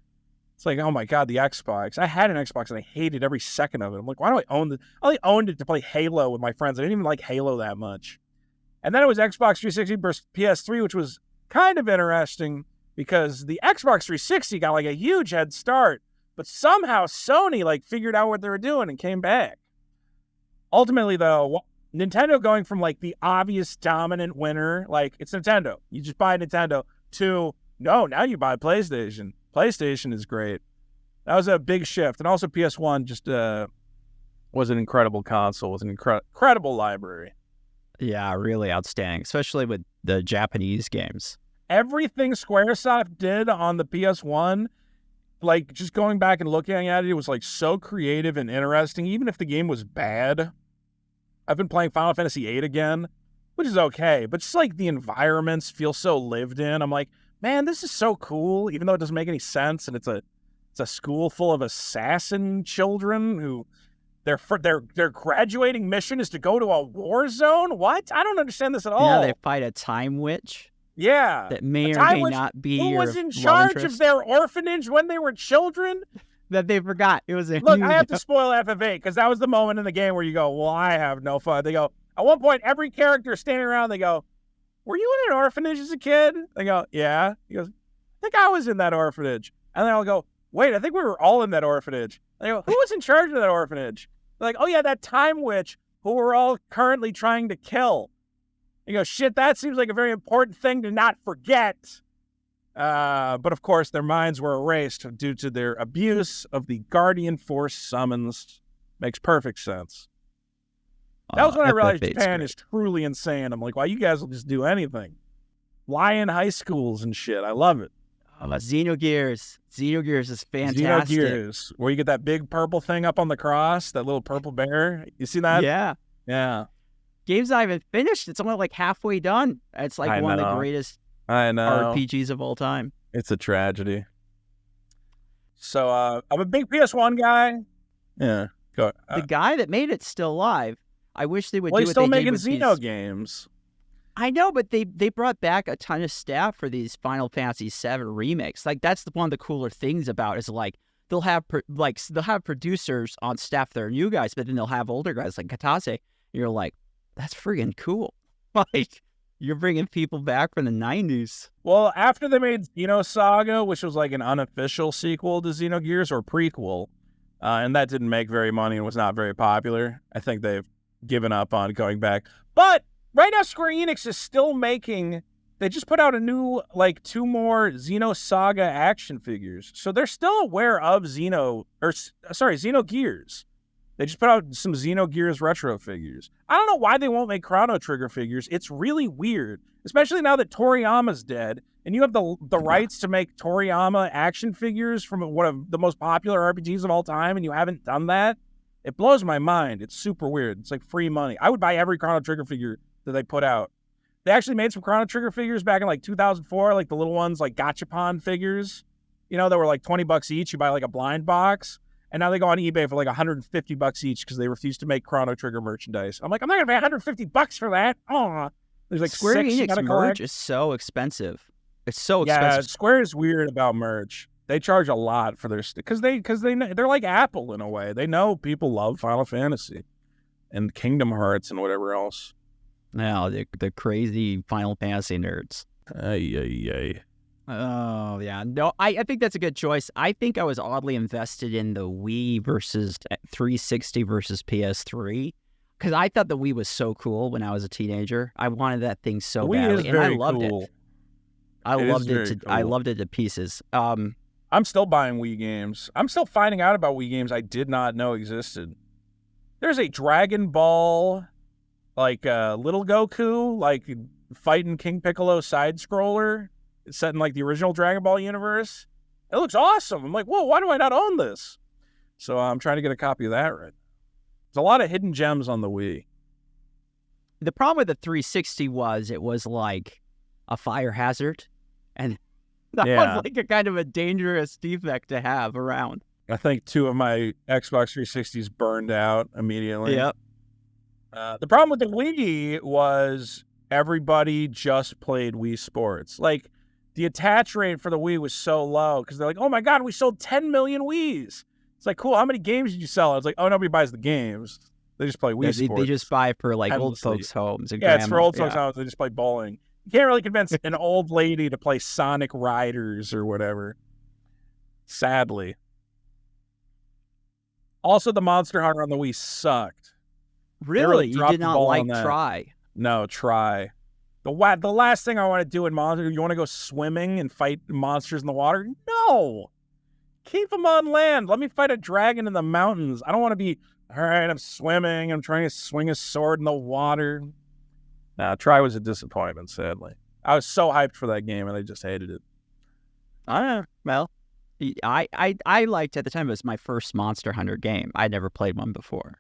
It's like, oh my God, the Xbox. I had an Xbox and I hated every second of it. I'm like, why do I own this? I only owned it to play Halo with my friends. I didn't even like Halo that much. And then it was Xbox 360 versus PS3, which was kind of interesting because the Xbox 360 got like a huge head start, but somehow Sony like figured out what they were doing and came back. Ultimately, though, Nintendo going from like the obvious dominant winner, like it's Nintendo, you just buy Nintendo, to no, now you buy PlayStation. PlayStation is great. That was a big shift. And also PS1 just was an incredible console, was an incredible library. Yeah, really outstanding, especially with the Japanese games. Everything Squaresoft did on the PS1, like just going back and looking at it, it was like so creative and interesting, even if the game was bad. I've been playing Final Fantasy VIII again, which is okay, but just like the environments feel so lived in. I'm like, man, this is so cool, even though it doesn't make any sense. And it's a school full of assassin children who their graduating mission is to go to a war zone. What? I don't understand this at all. Yeah, they fight a time witch. Yeah, that may or may not be who your was in charge of their orphanage when they were children. That they forgot. It was a Look, I have to spoil FF8 because that was the moment in the game where you go, well, I have no fun. They go, at one point, every character standing around, they go, were you in an orphanage as a kid? They go, yeah. He goes, I think I was in that orphanage. And then I'll go, wait, I think we were all in that orphanage. They go, who was in charge of that orphanage? They're like, oh yeah, that time witch who we're all currently trying to kill. You go, shit, that seems like a very important thing to not forget. But of course, their minds were erased due to their abuse of the Guardian Force summons. Makes perfect sense. That was when I realized Japan is truly insane. I'm like, well, you guys will just do anything. Fly in high schools and shit. I love it. Xenogears. Xenogears is fantastic. Xenogears, where you get that big purple thing up on the cross, that little purple bear. You see that? Yeah. Yeah. Game's not even finished. It's only like halfway done. It's like one of the greatest RPGs of all time. It's a tragedy. So I'm a big PS1 guy. Yeah. Go. The guy that made it's still alive. I wish they would do what they did with still making Xeno games. I know, but they brought back a ton of staff for these Final Fantasy VII remakes. Like, that's one of the cooler things about it, is like they'll have producers on staff that are new guys, but then they'll have older guys like Katase. And you're like, That's freaking cool. Like, you're bringing people back from the 90s. Well, after they made Xenosaga, which was like an unofficial sequel to Xenogears or prequel, and that didn't make very money and was not very popular, I think they've given up on going back. But right now, Square Enix is still making... They just put out a new, like, 2 more Xenosaga action figures. So they're still aware of Xenogears. They just put out some Xenogears retro figures. I don't know why they won't make Chrono Trigger figures. It's really weird, especially now that Toriyama's dead, and you have the rights to make Toriyama action figures from one of the most popular RPGs of all time, and you haven't done that. It blows my mind. It's super weird. It's like free money. I would buy every Chrono Trigger figure that they put out. They actually made some Chrono Trigger figures back in like 2004, like the little ones, like Gachapon figures, that were like $20 each. You buy like a blind box. And now they go on eBay for like $150 each because they refuse to make Chrono Trigger merchandise. I'm like, I'm not going to pay $150 for that. Oh, there's like Square 6 you Enix gotta merch collect. is so expensive. It's so expensive. Yeah, Square is weird about merch. They charge a lot for their because they're like Apple in a way. They know people love Final Fantasy and Kingdom Hearts and whatever else. Now, the crazy Final Fantasy nerds. Ay. Oh, yeah. No, I think that's a good choice. I think I was oddly invested in the Wii versus 360 versus PS3 because I thought the Wii was so cool when I was a teenager. I wanted that thing so badly, and I loved it. I loved it to pieces. I'm still buying Wii games. I'm still finding out about Wii games I did not know existed. There's a Dragon Ball... like Little Goku, like fighting King Piccolo side scroller. It's set in like the original Dragon Ball universe. It looks awesome. I'm like, whoa, why do I not own this? So I'm trying to get a copy of that right. There's a lot of hidden gems on the Wii. The problem with the 360 was it was like a fire hazard, and that was like a kind of a dangerous defect to have around. I think 2 of my Xbox 360s burned out immediately. Yep. The problem with the Wii was everybody just played Wii Sports. Like, the attach rate for the Wii was so low because they're like, oh my God, we sold 10 million Wiis. It's like, cool, how many games did you sell? I was like, oh, nobody buys the games. They just play Wii Sports. They just buy for like endlessly. Old folks' homes. Yeah, it's for old folks' homes. They just play bowling. You can't really convince an old lady to play Sonic Riders or whatever. Sadly. Also, the Monster Hunter on the Wii sucked. Really? You did not like Try? No, Try. The last thing I want to do in Monster, you want to go swimming and fight monsters in the water? No! Keep them on land. Let me fight a dragon in the mountains. I don't want to be, all right, I'm swimming. I'm trying to swing a sword in the water. Nah, Try was a disappointment, sadly. I was so hyped for that game, and I just hated it. Well, I liked, at the time, it was my first Monster Hunter game. I'd never played one before.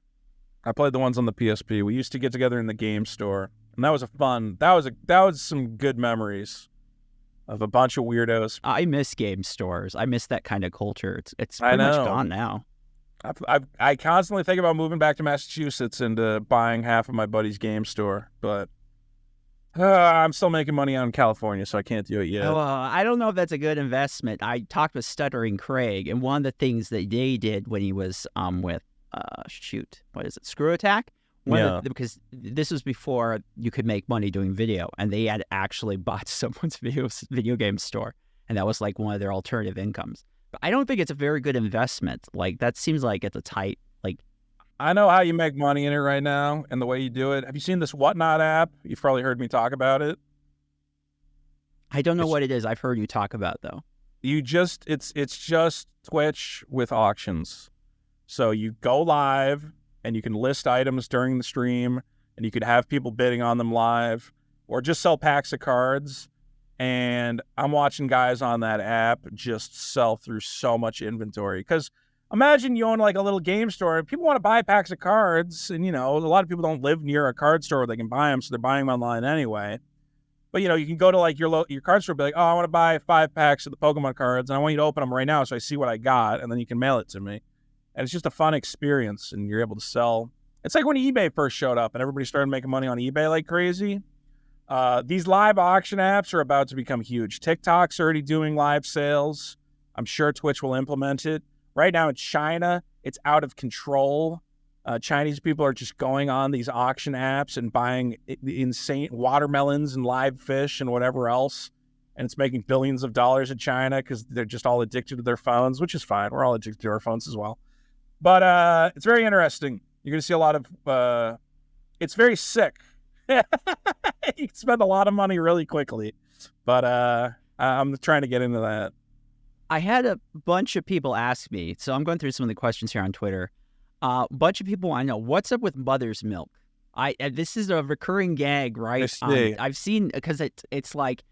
I played the ones on the PSP. We used to get together in the game store, and that was that was some good memories of a bunch of weirdos. I miss game stores. I miss that kind of culture. It's pretty much gone now. I constantly think about moving back to Massachusetts and buying half of my buddy's game store, but I'm still making money out in California, so I can't do it yet. I don't know if that's a good investment. I talked with Stuttering Craig, and one of the things that they did when he was with Screw Attack? Because this was before you could make money doing video, and they had actually bought someone's video game store, and that was like one of their alternative incomes. But I don't think it's a very good investment. Like, that seems like it's a tight, like... I know how you make money in it right now, and the way you do it. Have you seen this Whatnot app? You've probably heard me talk about it. I don't know what it is. I've heard you talk about it, though. It's just Twitch with auctions. So you go live, and you can list items during the stream, and you could have people bidding on them live, or just sell packs of cards. And I'm watching guys on that app just sell through so much inventory. Because imagine you own like a little game store. People want to buy packs of cards, and a lot of people don't live near a card store where they can buy them, so they're buying them online anyway. But you can go to like your card store and be like, oh, I want to buy 5 packs of the Pokemon cards, and I want you to open them right now so I see what I got, and then you can mail it to me. And it's just a fun experience, and you're able to sell. It's like when eBay first showed up and everybody started making money on eBay like crazy. These live auction apps are about to become huge. TikTok's already doing live sales. I'm sure Twitch will implement it. Right now in China, it's out of control. Chinese people are just going on these auction apps and buying insane watermelons and live fish and whatever else. And it's making billions of dollars in China because they're just all addicted to their phones, which is fine. We're all addicted to our phones as well. But it's very interesting. You're going to see a lot of... it's very sick. You can spend a lot of money really quickly. But I'm trying to get into that. I had a bunch of people ask me, so I'm going through some of the questions here on Twitter. A bunch of people want to know, what's up with mother's milk? This is a recurring gag, right? I've seen, because it's like,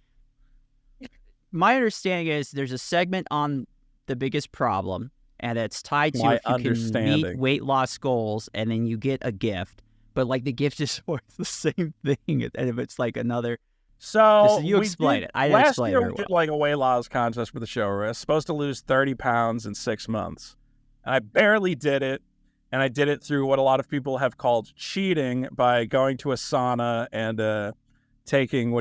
my understanding is there's a segment on The Biggest Problem, and it's tied to if you can meet weight loss goals, and then you get a gift. But like the gift is worth the same thing, and if it's like another... So you explain it. I didn't explain it very well. Last year we did like a weight loss contest for the show where I was supposed to lose 30 pounds in 6 months. And I barely did it. And I did it through what a lot of people have called cheating by going to a sauna and taking,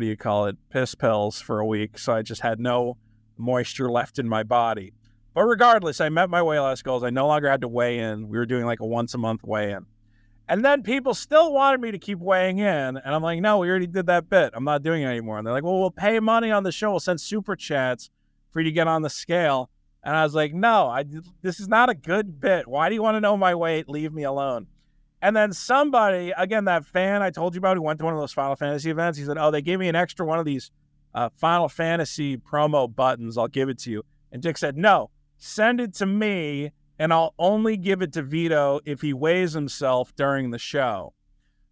piss pills for a week. So I just had no moisture left in my body. But regardless, I met my weight loss goals. I no longer had to weigh in. We were doing like a once-a-month weigh-in. And then people still wanted me to keep weighing in. And I'm like, no, we already did that bit. I'm not doing it anymore. And they're like, well, we'll pay money on the show. We'll send super chats for you to get on the scale. And I was like, no, this is not a good bit. Why do you want to know my weight? Leave me alone. And then somebody, again, that fan I told you about who went to one of those Final Fantasy events, he said, oh, they gave me an extra one of these Final Fantasy promo buttons. I'll give it to you. And Dick said, no, send it to me. And I'll only give it to Vito if he weighs himself during the show.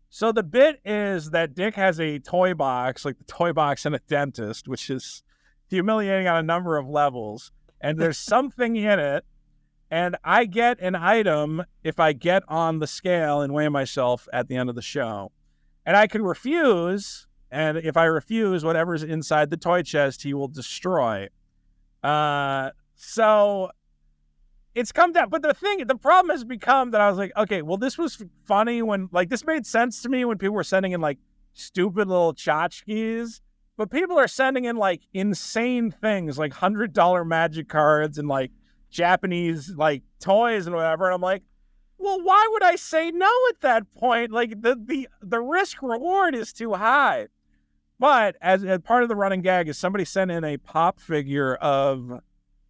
So the bit is that Dick has a toy box, like the toy box in a dentist, which is humiliating on a number of levels. And there's something in it. And I get an item if I get on the scale and weigh myself at the end of the show. And I can refuse. And if I refuse, whatever's inside the toy chest, he will destroy. So... it's come down, but the problem has become that I was like, okay, well, this was funny when, like, this made sense to me when people were sending in, like, stupid little tchotchkes, but people are sending in, like, insane things, like $100 magic cards and, like, Japanese, like, toys and whatever, and I'm like, well, why would I say no at that point? Like, the risk-reward is too high. But as part of the running gag is somebody sent in a pop figure of...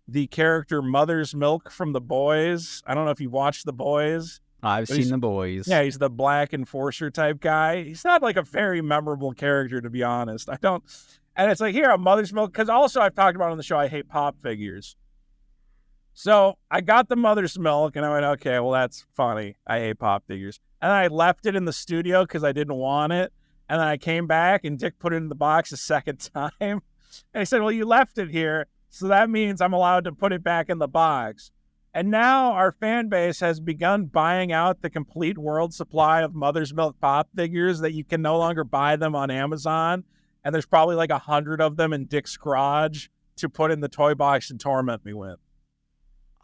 the character Mother's Milk from The Boys. I don't know if you watched The Boys. I've seen The Boys. Yeah, he's the black enforcer type guy. He's not like a very memorable character, to be honest. And it's like, here, a Mother's Milk. Because also I've talked about on the show, I hate pop figures. So I got the Mother's Milk and I went, okay, well, that's funny. I hate pop figures. And I left it in the studio because I didn't want it. And then I came back and Dick put it in the box a second time. And he said, well, you left it here. So that means I'm allowed to put it back in the box. And now our fan base has begun buying out the complete world supply of Mother's Milk pop figures that you can no longer buy them on Amazon. And there's probably like 100 of them in Dick's garage to put in the toy box and torment me with.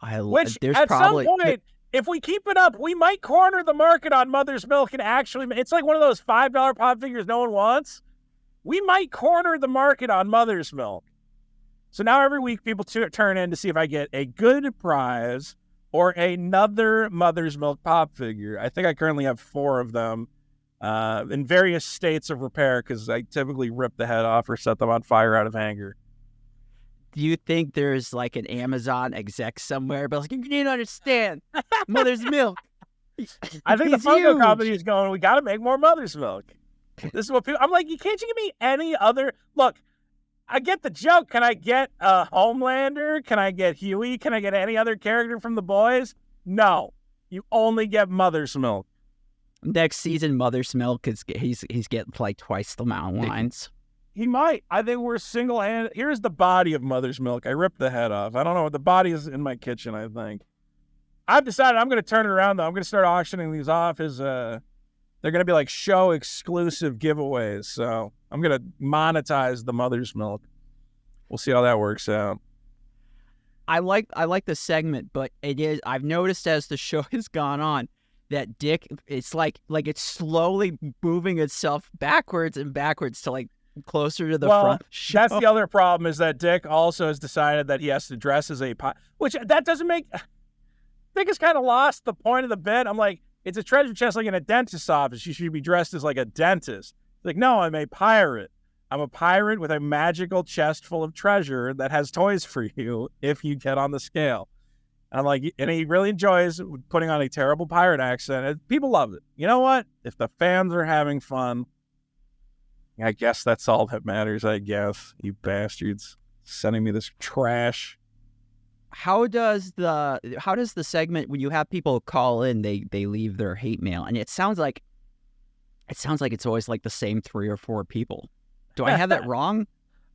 Which, at some point, if we keep it up, we might corner the market on Mother's Milk and actually... it's like one of those $5 pop figures no one wants. We might corner the market on Mother's Milk. So now every week people turn in to see if I get a good prize or another Mother's Milk pop figure. I think I currently have 4 of them in various states of repair because I typically rip the head off or set them on fire out of anger. Do you think there's like an Amazon exec somewhere, but like, you didn't understand Mother's Milk? I think the Funko company is going, we got to make more Mother's Milk. This is what people... I'm like, can't you give me any other... Look, I get the joke. Can I get a Homelander? Can I get Huey? Can I get any other character from The Boys? No. You only get Mother's Milk. Next season, Mother's Milk, he's getting like twice the amount of lines. He might. I think we're single-handed. Here's the body of Mother's Milk. I ripped the head off. I don't know. The body is in my kitchen, I think. I've decided I'm going to turn it around, though. I'm going to start auctioning these off as they're going to be like show-exclusive giveaways. So I'm going to monetize the Mother's Milk. We'll see how that works out. I like the segment, but it is... I've noticed as the show has gone on that Dick, it's like it's slowly moving itself backwards and backwards to like closer to the front. That's the other problem is that Dick also has decided that he has to dress as a which that doesn't make... Dick has kind of lost the point of the bit. I'm like, It's a treasure chest like in a dentist's office. You should be dressed as like a dentist. Like, no, I'm a pirate. I'm a pirate with a magical chest full of treasure that has toys for you if you get on the scale. And I'm like, and he really enjoys putting on a terrible pirate accent. And people love it. You know what? If the fans are having fun, I guess that's all that matters, I guess. You bastards sending me this trash. How does the segment, when you have people call in, they leave their hate mail, and it sounds like it's always like the same 3 or 4 people. Do I have that wrong?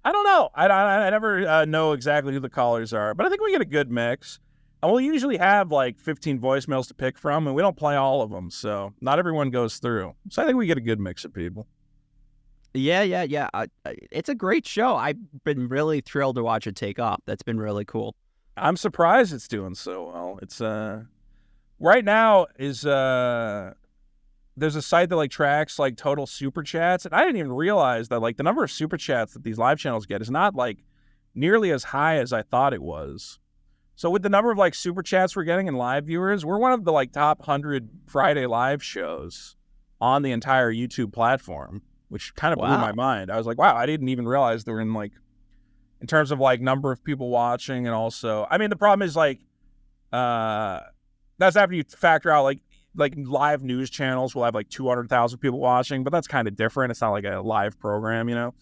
I don't know. I never know exactly who the callers are, but I think we get a good mix. And we'll usually have like 15 voicemails to pick from, and we don't play all of them, so not everyone goes through. So I think we get a good mix of people. Yeah. It's a great show. I've been really thrilled to watch it take off. That's been really cool. I'm surprised it's doing so well. It's right now is there's a site that like tracks like total super chats, and I didn't even realize that like the number of super chats that these live channels get is not like nearly as high as I thought it was. So with the number of like super chats we're getting and live viewers, we're one of the like top 100 Friday live shows on the entire YouTube platform, which kind of blew my mind. I was like, wow, I didn't even realize they were in like, in terms of like number of people watching. And also, I mean, the problem is like, that's after you factor out like live news channels will have like 200,000 people watching, but that's kind of different. It's not like a live program, you know?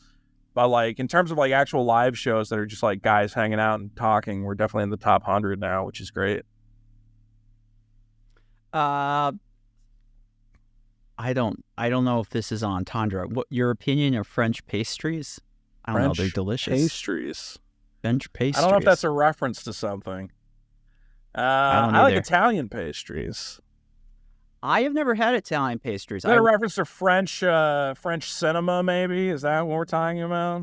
But like in terms of like actual live shows that are just like guys hanging out and talking, we're definitely in the top 100 now, which is great. I don't know if this is on Tundra. What your opinion of French pastries? I don't know. They're delicious. Pastries. French pastries. I don't know if that's a reference to something. I like Italian pastries. I have never had Italian pastries. Is that a reference to French cinema, maybe? Is that what we're talking about?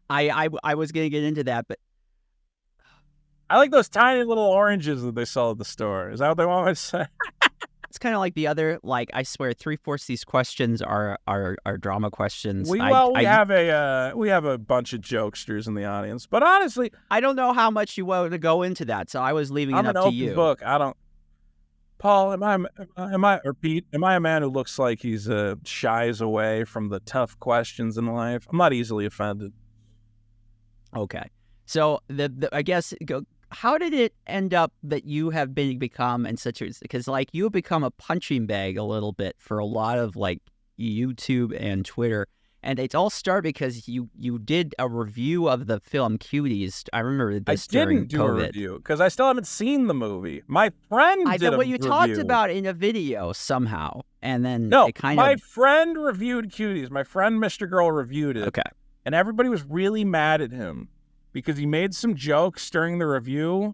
I was going to get into that, but I like those tiny little oranges that they sell at the store. Is that what they want me to say? It's kind of like the other, like, I swear 3/4 these questions are drama questions. We have a bunch of jokesters in the audience, but honestly, I don't know how much you want to go into that, so I was leaving it up to you. I'm an open book. I don't. Paul, am I or Pete? Am I a man who looks like he's shies away from the tough questions in life? I'm not easily offended. Okay, so I guess how did it end up that you have become in such a, because like you have become a punching bag a little bit for a lot of like YouTube and Twitter, and it all started because you did a review of the film Cuties. I remember this during COVID. I didn't do a review because I still haven't seen the movie. My friend did a review. You talked about in a video somehow, and then my friend reviewed Cuties. My friend Mr. Girl reviewed it. Okay, and everybody was really mad at him because he made some jokes during the review.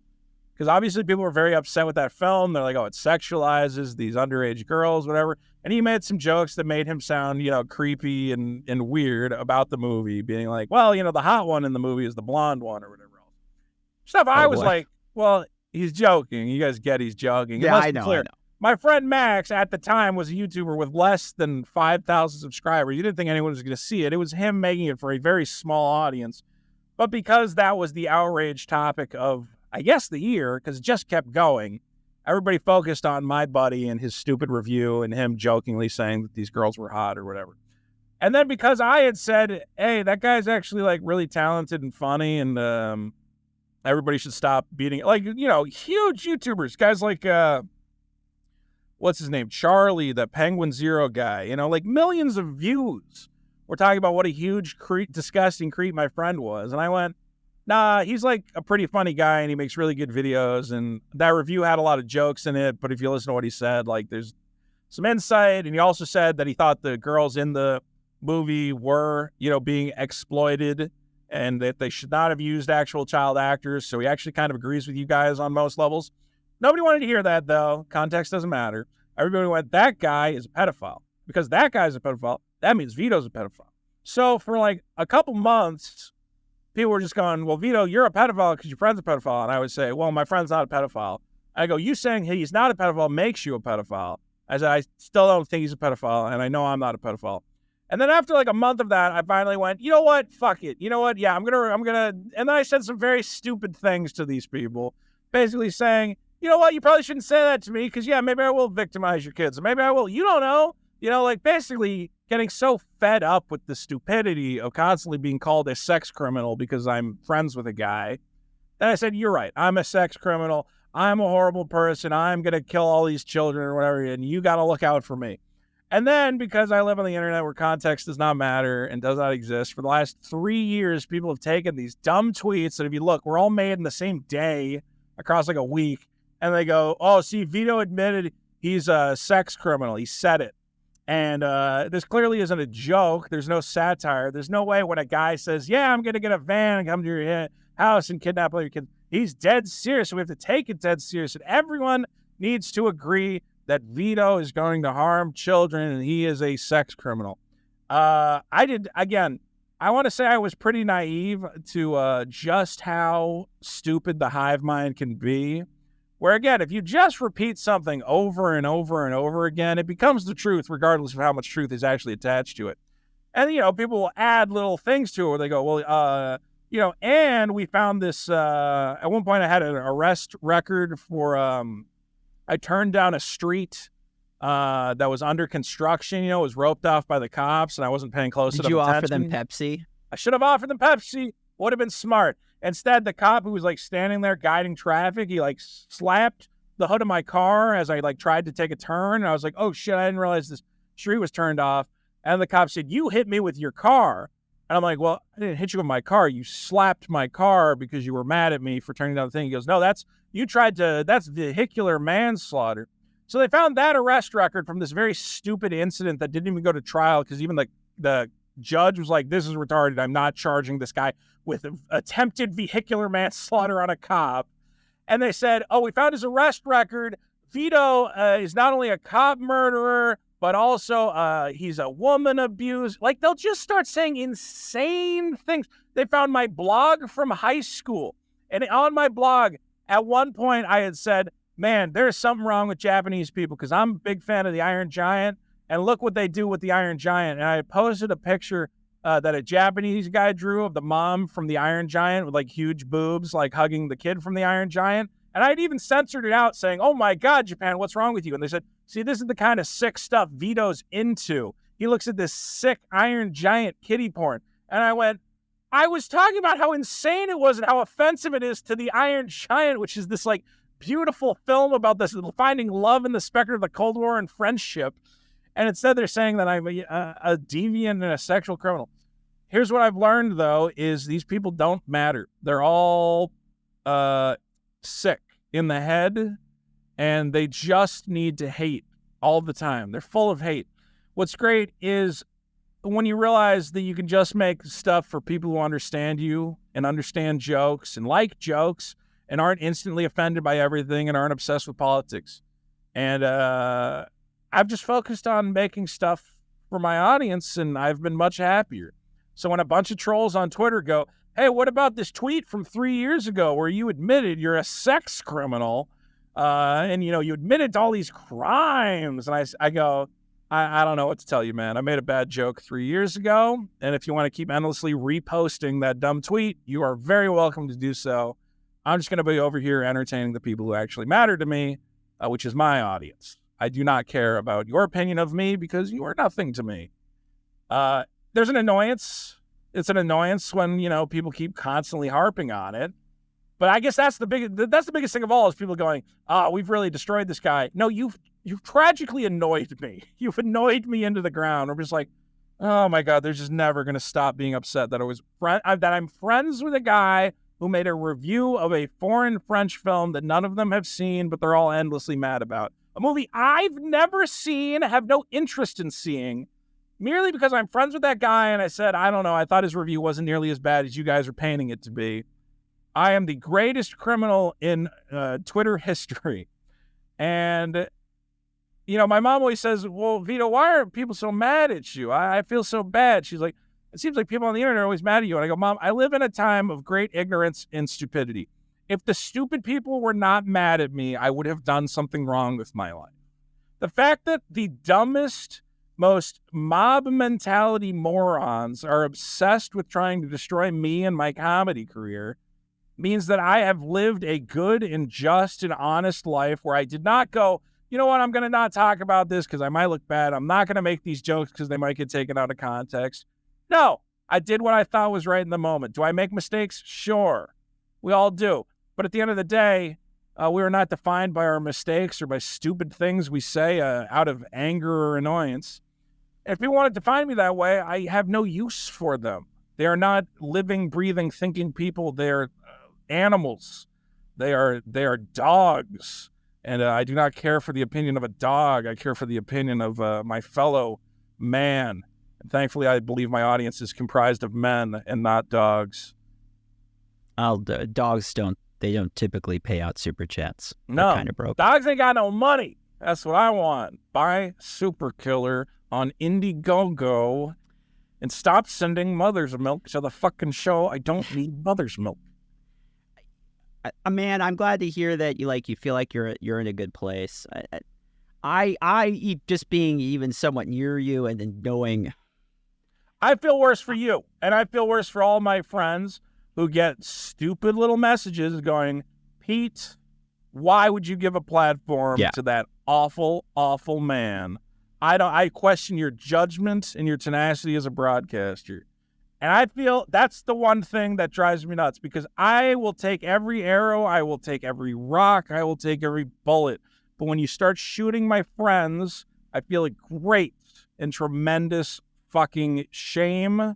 Because obviously people were very upset with that film. They're like, oh, it sexualizes these underage girls, whatever. And he made some jokes that made him sound, creepy and weird about the movie, being like, well, the hot one in the movie is the blonde one or whatever else. Stuff I was like, well, he's joking. You guys get he's joking. Yeah, I know. My friend Max at the time was a YouTuber with less than 5,000 subscribers. You didn't think anyone was going to see it. It was him making it for a very small audience. But because that was the outrage topic of, I guess, the year, because it just kept going, everybody focused on my buddy and his stupid review and him jokingly saying that these girls were hot or whatever. And then because I had said, hey, that guy's actually like really talented and funny, and everybody should stop beating it. Like, huge YouTubers, guys like, what's his name? Charlie, the Penguin Zero guy, like millions of views. We're talking about what a huge disgusting creep my friend was. And I went, nah, he's like a pretty funny guy and he makes really good videos. And that review had a lot of jokes in it. But if you listen to what he said, like there's some insight. And he also said that he thought the girls in the movie were, being exploited and that they should not have used actual child actors. So he actually kind of agrees with you guys on most levels. Nobody wanted to hear that, though. Context doesn't matter. Everybody went, that guy is a pedophile. Because that guy's a pedophile, that means Vito's a pedophile. So for like a couple months, people were just going, well, Vito, you're a pedophile because your friend's a pedophile. And I would say, well, my friend's not a pedophile. I go, you saying he's not a pedophile makes you a pedophile. I said, I still don't think he's a pedophile, and I know I'm not a pedophile. And then after like a month of that, I finally went, you know what? Fuck it. You know what? Yeah, I'm gonna. And then I said some very stupid things to these people, basically saying, you know what? You probably shouldn't say that to me because, yeah, maybe I will victimize your kids. Maybe I will. You don't know. You know, like basically getting so fed up with the stupidity of constantly being called a sex criminal because I'm friends with a guy. Then I said, you're right. I'm a sex criminal. I'm a horrible person. I'm going to kill all these children or whatever, and you got to look out for me. And then because I live on the internet where context does not matter and does not exist, for the last 3 years, people have taken these dumb tweets that if you look, we're all made in the same day across like a week. And they go, oh, see, Vito admitted he's a sex criminal. He said it. And this clearly isn't a joke. There's no satire. There's no way when a guy says, yeah, I'm going to get a van and come to your house and kidnap all your kids. He's dead serious. So we have to take it dead serious. And everyone needs to agree that Vito is going to harm children and he is a sex criminal. I want to say I was pretty naive to just how stupid the hive mind can be. Where, again, if you just repeat something over and over and over again, it becomes the truth regardless of how much truth is actually attached to it. And, you know, people will add little things to it where they go, well, you know, and we found this, at one point I had an arrest record for, I turned down a street that was under construction, you know, it was roped off by the cops and I wasn't paying close enough attention. Did you offer them Pepsi? I should have offered them Pepsi. Would have been smart. Instead, the cop who was like standing there guiding traffic, he like slapped the hood of my car as I like tried to take a turn. And I was like, oh shit, I didn't realize this street was turned off. And the cop said, you hit me with your car. And I'm like, well, I didn't hit you with my car. You slapped my car because you were mad at me for turning down the thing. He goes, no, that's vehicular manslaughter. So they found that arrest record from this very stupid incident that didn't even go to trial because even the judge was like, this is retarded. I'm not charging this guy with attempted vehicular manslaughter on a cop. And they said, oh, we found his arrest record. Vito is not only a cop murderer, but also he's a woman abuser. Like, they'll just start saying insane things. They found my blog from high school. And on my blog, at one point, I had said, man, there's something wrong with Japanese people because I'm a big fan of the Iron Giant. And look what they do with the Iron Giant. And I posted a picture that a Japanese guy drew of the mom from the Iron Giant with like huge boobs, like hugging the kid from the Iron Giant. And I'd even censored it out saying, oh my God, Japan, what's wrong with you? And they said, see, this is the kind of sick stuff Vito's into. He looks at this sick Iron Giant kiddie porn. And I went, I was talking about how insane it was and how offensive it is to the Iron Giant, which is this like beautiful film about this finding love in the specter of the Cold War and friendship. And instead they're saying that I'm a deviant and a sexual criminal. Here's what I've learned, though, is these people don't matter. They're all sick in the head, and they just need to hate all the time. They're full of hate. What's great is when you realize that you can just make stuff for people who understand you and understand jokes and like jokes and aren't instantly offended by everything and aren't obsessed with politics. And I've just focused on making stuff for my audience, and I've been much happier. So when a bunch of trolls on Twitter go, hey, what about this tweet from 3 years ago where you admitted you're a sex criminal and, you know, you admitted to all these crimes? And I go, I don't know what to tell you, man. I made a bad joke 3 years ago. And if you want to keep endlessly reposting that dumb tweet, you are very welcome to do so. I'm just going to be over here entertaining the people who actually matter to me, which is my audience. I do not care about your opinion of me because you are nothing to me. There's an annoyance. It's an annoyance when, you know, people keep constantly harping on it. But I guess that's the biggest thing of all is people going, we've really destroyed this guy. No, you've tragically annoyed me. You've annoyed me into the ground. I'm just like, oh my God, they're just never going to stop being upset that I'm friends with a guy who made a review of a foreign French film that none of them have seen, but they're all endlessly mad about. A movie I've never seen, have no interest in seeing, merely because I'm friends with that guy and I said, I don't know, I thought his review wasn't nearly as bad as you guys are painting it to be. I am the greatest criminal in Twitter history. And, you know, my mom always says, well, Vito, why are people so mad at you? I feel so bad. She's like, it seems like people on the internet are always mad at you. And I go, Mom, I live in a time of great ignorance and stupidity. If the stupid people were not mad at me, I would have done something wrong with my life. The fact that the dumbest, most mob mentality morons are obsessed with trying to destroy me and my comedy career means that I have lived a good and just and honest life where I did not go, you know what, I'm going to not talk about this because I might look bad. I'm not going to make these jokes because they might get taken out of context. No, I did what I thought was right in the moment. Do I make mistakes? Sure. We all do. But at the end of the day, we are not defined by our mistakes or by stupid things we say out of anger or annoyance. If people want to define me that way, I have no use for them. They are not living, breathing, thinking people. They're animals. They are dogs. And I do not care for the opinion of a dog. I care for the opinion of my fellow man. And thankfully, I believe my audience is comprised of men and not dogs. Dogs don't typically pay out super chats. No, kind of broke. Dogs ain't got no money. That's what I want. Buy Superkiller on Indiegogo and stop sending mother's milk to the fucking show. I don't need mother's milk. Man, I'm glad to hear that you feel like you're in a good place. I just being even somewhat near you and then knowing. I feel worse for you, and I feel worse for all my friends who get stupid little messages going, Pete, why would you give a platform to that awful, awful man? I question your judgment and your tenacity as a broadcaster. And I feel that's the one thing that drives me nuts, because I will take every arrow, I will take every rock, I will take every bullet. But when you start shooting my friends, I feel a great and tremendous fucking shame.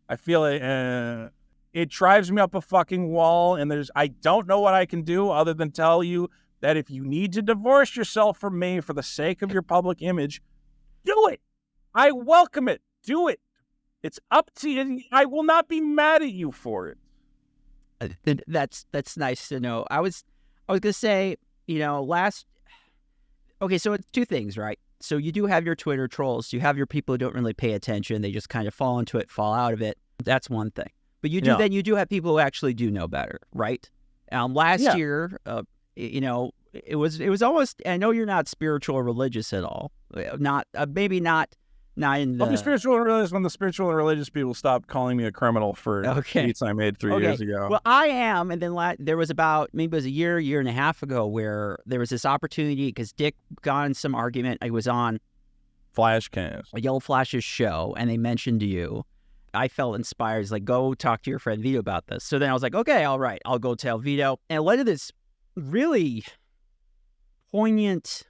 I feel it drives me up a fucking wall, and I don't know what I can do other than tell you that if you need to divorce yourself from me for the sake of your public image, do it. I welcome it. Do it. It's up to you. I will not be mad at you for it. That's nice to know. I was gonna say, okay, so it's two things, right? So you do have your Twitter trolls. You have your people who don't really pay attention. They just kind of fall into it, fall out of it. That's one thing. But then you do have people who actually do know better, right? Last year, it was almost. I know you're not spiritual or religious at all. Maybe not in the. I'll be spiritual and religious when the spiritual and religious people stop calling me a criminal for tweets I made 3 years ago. Well, I am, and then there was about maybe it was a year and a half ago where there was this opportunity because Dick got in some argument. I was on Flashcast, Yellow Flash's show, and they mentioned you. I felt inspired. It's like, go talk to your friend Vito about this. So then I was like, okay, all right, I'll go tell Vito. And it led to this really poignant,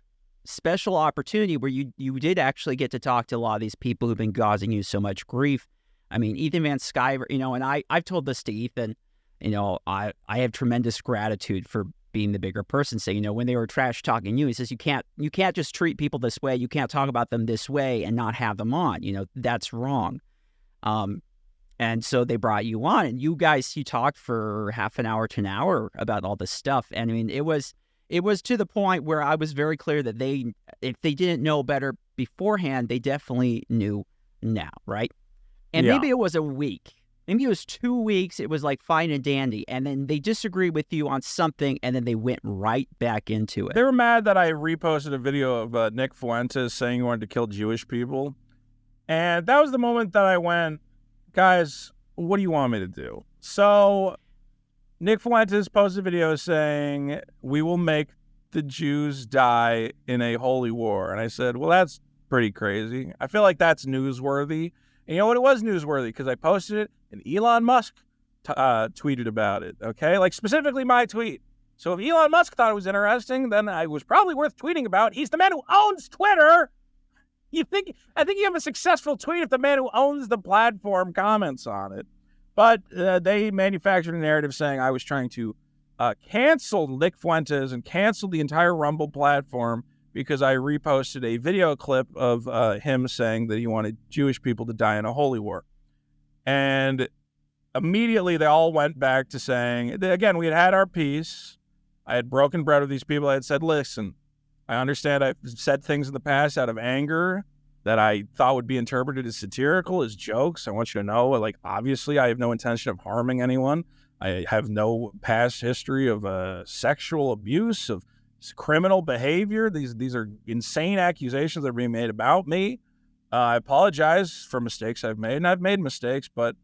special opportunity where you did actually get to talk to a lot of these people who've been causing you so much grief. I mean, Ethan Van Sciver, and I've told this to Ethan, I have tremendous gratitude for being the bigger person. So, when they were trash talking you, he says, you can't just treat people this way. You can't talk about them this way and not have them on. That's wrong. And so they brought you on, and you talked for half an hour to an hour about all this stuff. And I mean, it was to the point where I was very clear that if they didn't know better beforehand, they definitely knew now, right? And maybe it was a week, maybe it was 2 weeks. It was like fine and dandy. And then they disagreed with you on something, and then they went right back into it. They were mad that I reposted a video of Nick Fuentes saying he wanted to kill Jewish people. And that was the moment that I went, guys, what do you want me to do? So Nick Fuentes posted a video saying, we will make the Jews die in a holy war. And I said, well, that's pretty crazy. I feel like that's newsworthy. And you know what? It was newsworthy because I posted it and Elon Musk tweeted about it, okay? Like specifically my tweet. So if Elon Musk thought it was interesting, then I was probably worth tweeting about. He's the man who owns Twitter. I think you have a successful tweet if the man who owns the platform comments on it. But they manufactured a narrative saying I was trying to cancel Nick Fuentes and cancel the entire Rumble platform because I reposted a video clip of him saying that he wanted Jewish people to die in a holy war. And immediately they all went back to saying, again, we had our peace. I had broken bread with these people. I had said, listen, I understand I've said things in the past out of anger that I thought would be interpreted as satirical, as jokes. I want you to know, like, obviously I have no intention of harming anyone. I have no past history of sexual abuse, of criminal behavior. These are insane accusations that are being made about me. I apologize for mistakes I've made, and I've made mistakes, but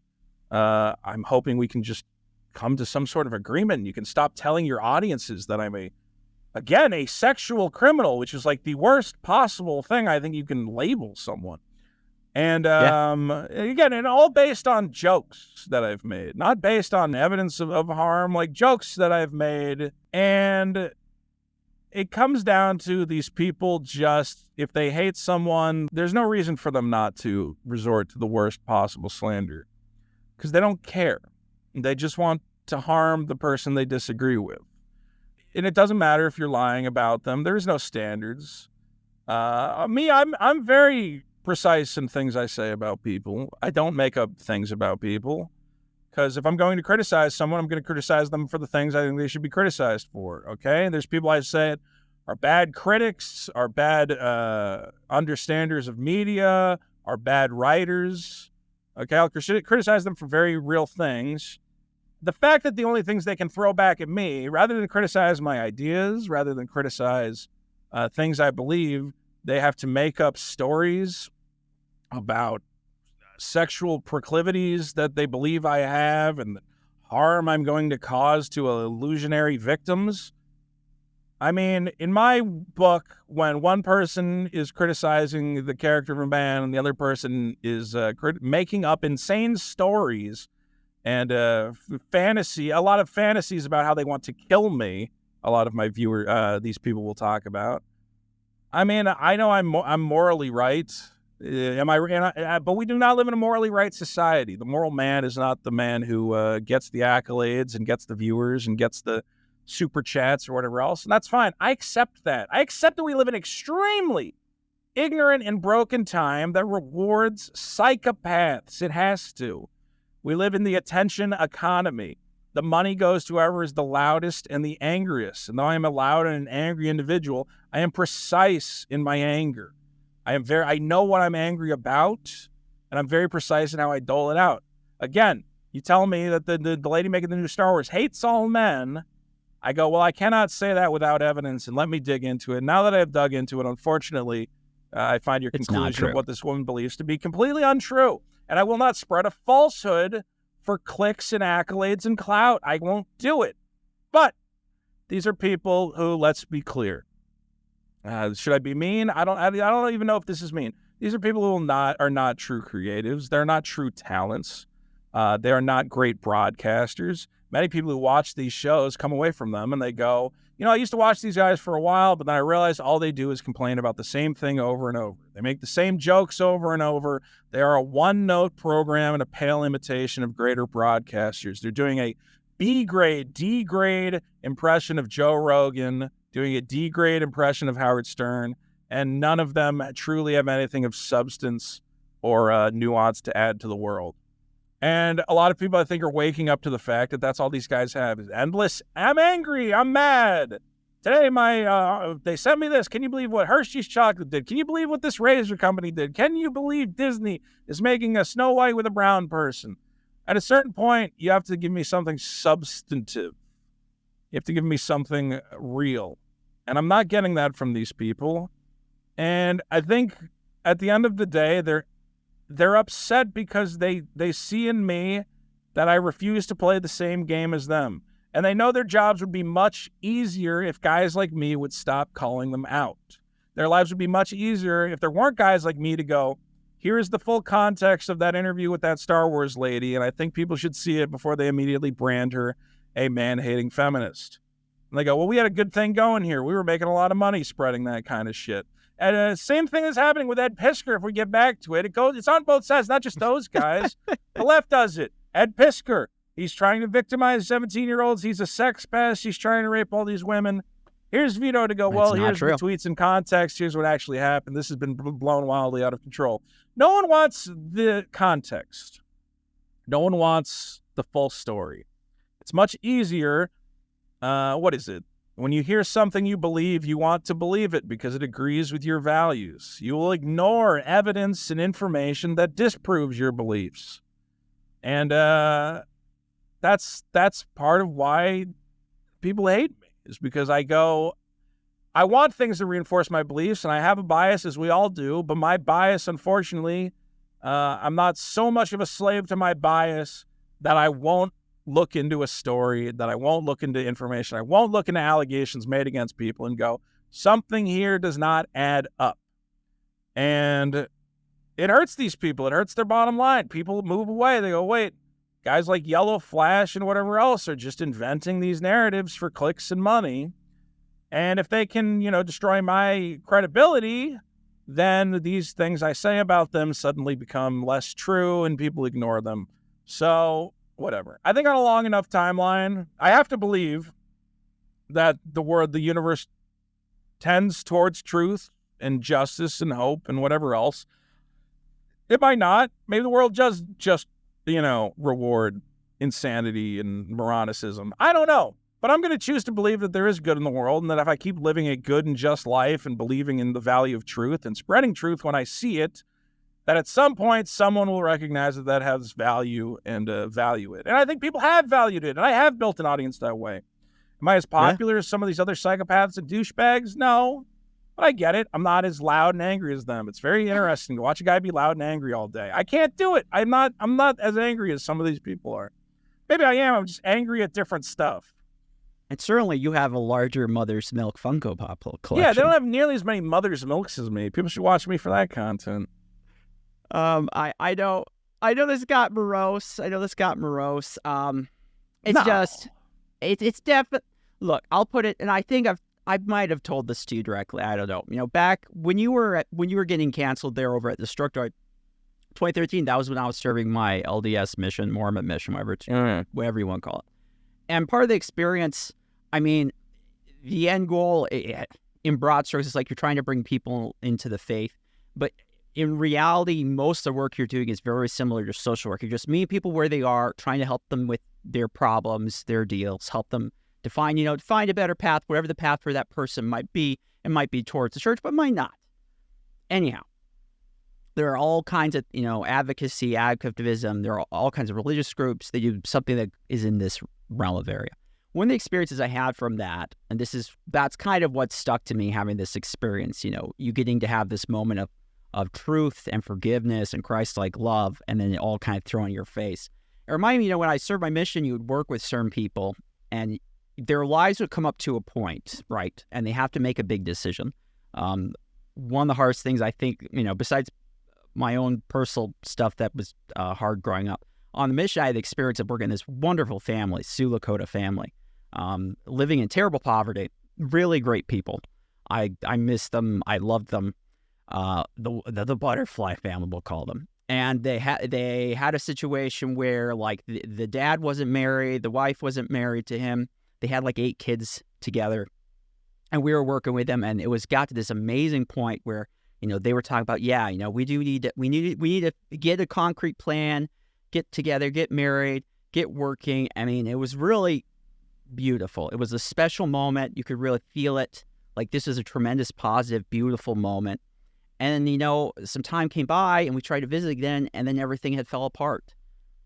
I'm hoping we can just come to some sort of agreement. You can stop telling your audiences that I'm a sexual criminal, which is like the worst possible thing I think you can label someone. And again, and all based on jokes that I've made, not based on evidence of harm, like jokes that I've made. And it comes down to these people just, if they hate someone, there's no reason for them not to resort to the worst possible slander because they don't care. They just want to harm the person they disagree with. And it doesn't matter if you're lying about them. There's no standards. I'm very precise in things I say about people. I don't make up things about people because if I'm going to criticize someone, I'm going to criticize them for the things I think they should be criticized for, okay? And there's people I say are bad critics, are bad understanders of media, are bad writers, okay? I'll criticize them for very real things. The fact that the only things they can throw back at me, rather than criticize my ideas, rather than criticize things I believe, they have to make up stories about sexual proclivities that they believe I have and the harm I'm going to cause to illusionary victims. I mean, in my book, when one person is criticizing the character from Baen and the other person is making up insane stories and a lot of fantasies about how they want to kill me, a lot of my these people will talk about. I mean, I know I'm morally right. But we do not live in a morally right society. The moral man is not the man who gets the accolades and gets the viewers and gets the super chats or whatever else. And that's fine. I accept that. I accept that we live in an extremely ignorant and broken time that rewards psychopaths. It has to. We live in the attention economy. The money goes to whoever is the loudest and the angriest. And though I am a loud and an angry individual, I am precise in my anger. I know what I'm angry about, and I'm very precise in how I dole it out. Again, you tell me that the lady making the new Star Wars hates all men. I go, well, I cannot say that without evidence, and let me dig into it. Now that I've dug into it, unfortunately, I find your conclusion of what this woman believes to be completely untrue. And I will not spread a falsehood for clicks and accolades and clout. I won't do it. But these are people who, let's be clear. Should I be mean? I don't even know if this is mean. These are people who are not true creatives. They're not true talents. They are not great broadcasters. Many people who watch these shows come away from them and they go, I used to watch these guys for a while, but then I realized all they do is complain about the same thing over and over. They make the same jokes over and over. They are a one-note program and a pale imitation of greater broadcasters. They're doing a B-grade, D-grade impression of Joe Rogan, doing a D-grade impression of Howard Stern, and none of them truly have anything of substance or nuance to add to the world. And a lot of people, I think, are waking up to the fact that that's all these guys have is endless, I'm angry, I'm mad. Today, they sent me this. Can you believe what Hershey's chocolate did? Can you believe what this razor company did? Can you believe Disney is making a Snow White with a brown person? At a certain point, you have to give me something substantive. You have to give me something real. And I'm not getting that from these people. And I think at the end of the day, they're upset because they see in me that I refuse to play the same game as them. And they know their jobs would be much easier if guys like me would stop calling them out. Their lives would be much easier if there weren't guys like me to go, here's the full context of that interview with that Star Wars lady, and I think people should see it before they immediately brand her a man-hating feminist. And they go, well, we had a good thing going here. We were making a lot of money spreading that kind of shit. And same thing is happening with Ed Pischke. If we get back to it, it's on both sides, not just those guys. The left does it. Ed Pischke, he's trying to victimize 17-year-olds. He's a sex pest. He's trying to rape all these women. Here's Vito to go, well, here's the tweets in context. Here's what actually happened. This has been blown wildly out of control. No one wants the context. No one wants the full story. It's much easier. What is it? When you hear something you believe, you want to believe it because it agrees with your values. You will ignore evidence and information that disproves your beliefs. And that's part of why people hate me, is because I want things to reinforce my beliefs, and I have a bias, as we all do, but my bias, unfortunately, I'm not so much of a slave to my bias that I won't look into a story, that I won't look into information, I won't look into allegations made against people and go, something here does not add up. And it hurts these people. It hurts their bottom line. People move away. They go, wait, guys like Yellow Flash and whatever else are just inventing these narratives for clicks and money. And if they can, destroy my credibility, then these things I say about them suddenly become less true and people ignore them. So, whatever. I think on a long enough timeline, I have to believe that the universe tends towards truth and justice and hope and whatever else. It might not. Maybe the world does just, reward insanity and moronicism. I don't know. But I'm going to choose to believe that there is good in the world, and that if I keep living a good and just life and believing in the value of truth and spreading truth when I see it, that at some point someone will recognize that has value and value it. And I think people have valued it, and I have built an audience that way. Am I as popular as some of these other psychopaths and douchebags? No. But I get it. I'm not as loud and angry as them. It's very interesting to watch a guy be loud and angry all day. I can't do it. I'm not as angry as some of these people are. Maybe I am. I'm just angry at different stuff. And certainly you have a larger Mother's Milk Funko Pop collection. Yeah, they don't have nearly as many Mother's Milks as me. People should watch me for that content. I know this got morose. It's definitely, look, I'll put it, and I think I might have told this to you directly. I don't know. Back when you were getting canceled there over at the Destructoid, 2013, that was when I was serving my LDS mission, Mormon mission, whatever you want to call it. And part of the experience, the end goal in broad strokes is like you're trying to bring people into the faith. But in reality, most of the work you're doing is very similar to social work. You're just meeting people where they are, trying to help them with their problems, their deals, help them to find a better path, whatever the path for that person might be. It might be towards the church, but might not. Anyhow, there are all kinds of, advocacy, activism. There are all kinds of religious groups that do something that is in this realm of area. One of the experiences I had from that, and that's kind of what stuck to me, having this experience, you getting to have this moment of truth and forgiveness and Christ-like love, and then it all kind of thrown in your face. It reminded me, when I served my mission, you would work with certain people, and their lives would come up to a point, right? And they have to make a big decision. One of the hardest things, I think, besides my own personal stuff that was hard growing up, on the mission, I had the experience of working in this wonderful family, Sioux Lakota family, living in terrible poverty, really great people. I missed them. I loved them. The butterfly family, we'll call them. And they had a situation where, like, the dad wasn't married, the wife wasn't married to him. They had like 8 kids together, and we were working with them, and it got to this amazing point where, they were talking about, we need to get a concrete plan, get together, get married, get working. It was really beautiful. It was a special moment. You could really feel it. Like, this is a tremendous, positive, beautiful moment. And, some time came by and we tried to visit again, and then everything had fell apart.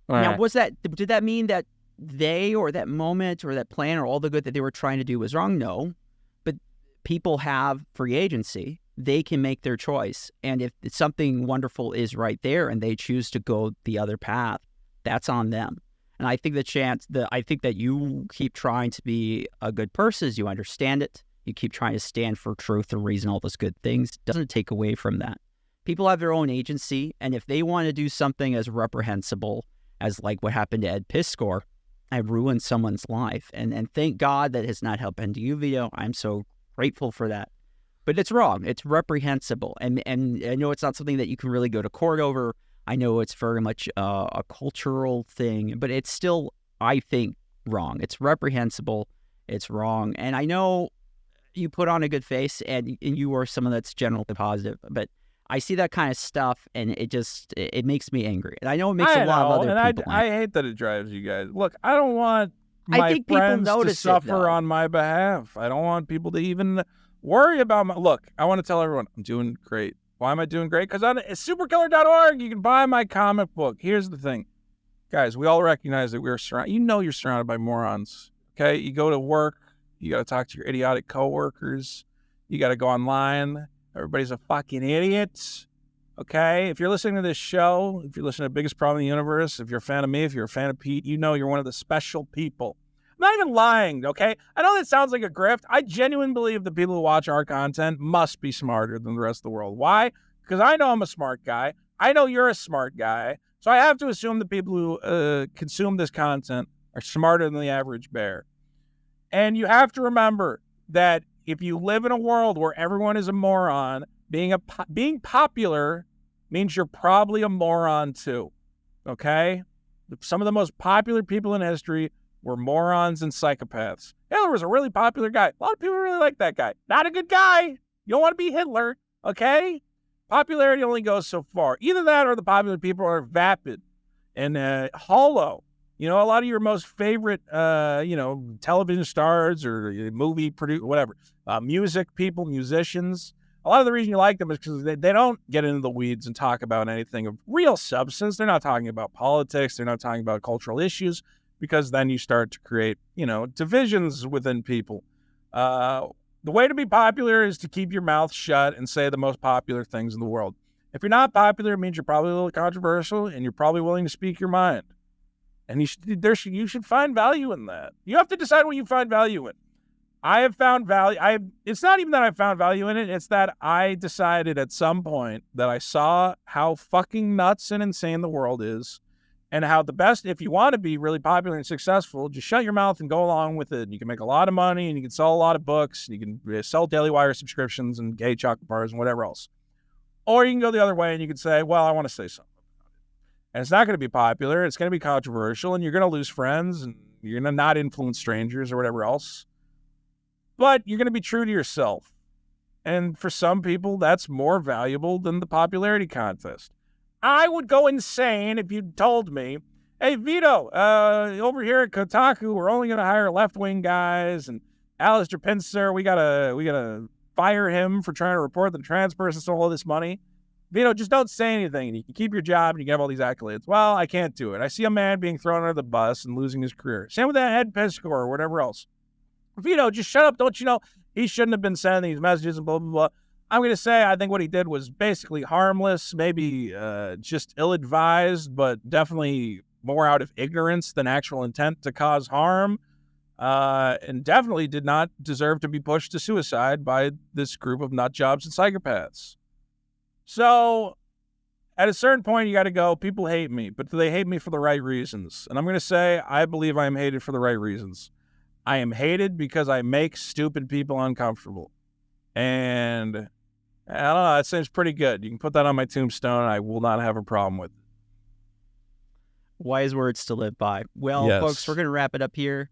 Right. Now, did that mean that they, or that moment, or that plan, or all the good that they were trying to do was wrong? No. But people have free agency. They can make their choice. And if something wonderful is right there and they choose to go the other path, that's on them. And I think I think that you keep trying to be a good person as you understand it. You keep trying to stand for truth and reason, all those good things. Doesn't take away from that. People have their own agency. And if they want to do something as reprehensible as like what happened to Ed Pischke, I ruined someone's life. And thank God that has not happened to you, Vito. I'm so grateful for that. But it's wrong. It's reprehensible. And I know it's not something that you can really go to court over. I know it's very much a cultural thing, but it's still, I think, wrong. It's reprehensible. It's wrong. And I know you put on a good face, and you are someone that's generally positive, but I see that kind of stuff, and it makes me angry. And I know it makes a lot of other people angry. I hate that it drives you guys. Look, I don't want my friends to suffer on my behalf. I don't want people to even worry about Look, I want to tell everyone, I'm doing great. Why am I doing great? Because on superkiller.org, you can buy my comic book. Here's the thing. Guys, we all recognize that we're surrounded. You're surrounded by morons, okay? You go to work. You got to talk to your idiotic coworkers. You got to go online. Everybody's a fucking idiot. Okay? If you're listening to this show, if you're listening to Biggest Problem in the Universe, if you're a fan of me, if you're a fan of Pete, you know you're one of the special people. I'm not even lying, okay? I know that sounds like a grift. I genuinely believe the people who watch our content must be smarter than the rest of the world. Why? Because I know I'm a smart guy. I know you're a smart guy. So I have to assume the people who consume this content are smarter than the average bear. And you have to remember that if you live in a world where everyone is a moron, being popular means you're probably a moron too, okay? Some of the most popular people in history were morons and psychopaths. Hitler was a really popular guy. A lot of people really like that guy. Not a good guy. You don't want to be Hitler, okay? Popularity only goes so far. Either that or the popular people are vapid and hollow. You know, a lot of your most favorite, television stars or movie producer, whatever, music people, musicians, a lot of the reason you like them is because they don't get into the weeds and talk about anything of real substance. They're not talking about politics. They're not talking about cultural issues, because then you start to create, divisions within people. The way to be popular is to keep your mouth shut and say the most popular things in the world. If you're not popular, it means you're probably a little controversial and you're probably willing to speak your mind. And you should find value in that. You have to decide what you find value in. I have found value. It's not even that I found value in it. It's that I decided at some point that I saw how fucking nuts and insane the world is, and how the best, if you want to be really popular and successful, just shut your mouth and go along with it. You can make a lot of money, and you can sell a lot of books, and you can sell Daily Wire subscriptions and gay chocolate bars and whatever else. Or you can go the other way and you can say, well, I want to say something about it. And it's not going to be popular. It's going to be controversial, and you're going to lose friends, and you're going to not influence strangers or whatever else. But you're going to be true to yourself. And for some people, that's more valuable than the popularity contest. I would go insane if you told me, hey, Vito, over here at Kotaku, we're only going to hire left-wing guys, and Alistair Pincer, we gotta fire him for trying to report that a trans person stole all this money. Vito, just don't say anything, and you can keep your job, and you can have all these accolades. Well, I can't do it. I see a man being thrown under the bus and losing his career. Same with that Ed Pischke or whatever else. Vito, just shut up. Don't you know he shouldn't have been sending these messages and blah, blah, blah. I'm going to say I think what he did was basically harmless, maybe just ill-advised, but definitely more out of ignorance than actual intent to cause harm, and definitely did not deserve to be pushed to suicide by this group of nutjobs and psychopaths. So at a certain point, you got to go, people hate me, but do they hate me for the right reasons? And I'm going to say I believe I am hated for the right reasons. I am hated because I make stupid people uncomfortable. And I don't know, that seems pretty good. You can put that on my tombstone. I will not have a problem with it. Wise words to live by. Well, Yes. folks, we're going to wrap it up here.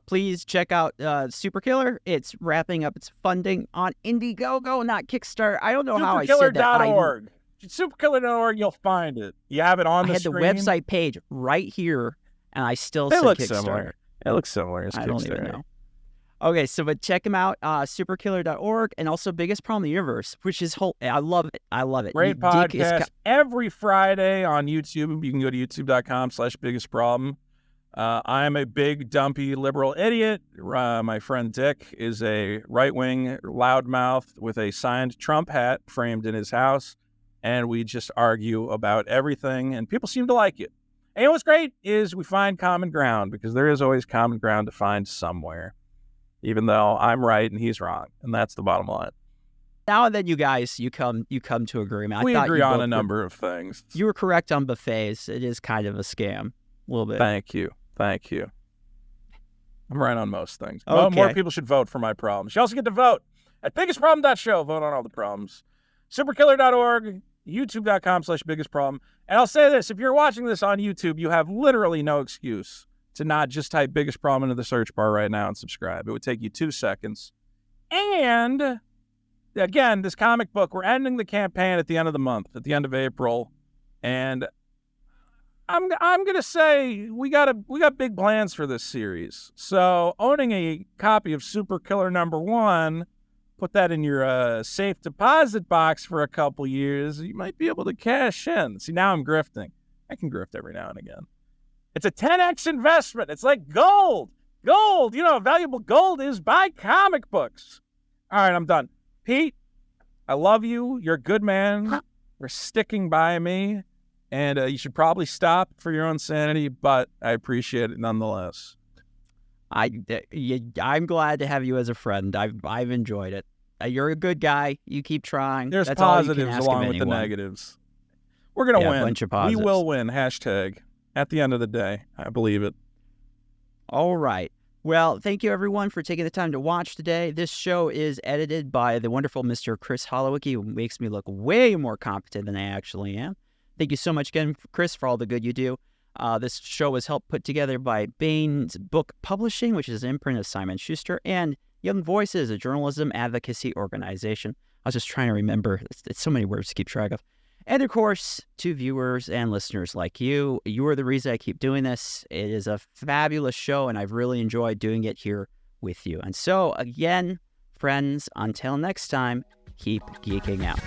Please check out Superkiller. It's wrapping up its funding on Indiegogo, not Kickstarter. I don't know how I said that. Superkiller.org. Superkiller.org, you'll find it. You have it on the screen. I had the website page right here, and I still They said look Kickstarter. similar. It looks similar as I don't even Kickstarter. know. Okay, so but check them out, superkiller.org, and also Biggest Problem in the Universe, which is I love it. I love it. Great podcast. Every Friday on YouTube. You can go to youtube.com/biggestproblem. I'm a big, dumpy, liberal idiot. My friend Dick is a right-wing loudmouth with a signed Trump hat framed in his house, and we just argue about everything, and people seem to like it. And what's great is we find common ground, because there is always common ground to find somewhere, even though I'm right and he's wrong, and that's the bottom line. Now that you guys, you come to agreement. We I thought agree you on both a number of things. You were correct on buffets. It is kind of a scam, a little bit. Thank you. I'm right on most things. Okay. More people should vote for my problems. You also get to vote at biggestproblem.show. Vote on all the problems. Superkiller.org, youtube.com/biggestproblem. And I'll say this, if you're watching this on YouTube, you have literally no excuse to not just type Biggest Problem into the search bar right now and subscribe. It would take you 2 seconds. And again, this comic book, we're ending the campaign at the end of the month, at the end of April. And I'm gonna say we got big plans for this series. So owning a copy of Superkiller #1, put that in your safe deposit box for a couple years, you might be able to cash in. See, now I'm grifting. I can grift every now and again. It's a 10x investment. It's like gold. Gold. You know how valuable gold is? Buy comic books. All right, I'm done. Pete, I love you. You're a good man. for sticking by me. And you should probably stop for your own sanity, but I appreciate it nonetheless. I'm glad to have you as a friend. I've enjoyed it. You're a good guy. You keep trying. There's That's all you can positives ask along of with the anyone. negatives. We're going to Yeah, win. a bunch of We positives. will win. Hashtag. At the end of the day. I believe it. All right. Well, thank you everyone for taking the time to watch today. This show is edited by the wonderful Mr. Chris Holowicki, who makes me look way more competent than I actually am. Thank you so much again, Chris, for all the good you do. This show was helped put together by Baen's Book Publishing, which is an imprint of Simon Schuster, and Young Voices, a journalism advocacy organization. I was just trying to remember. It's so many words to keep track of. And of course, to viewers and listeners like you, you are the reason I keep doing this. It is a fabulous show, and I've really enjoyed doing it here with you. And so, again, friends, until next time, keep geeking out.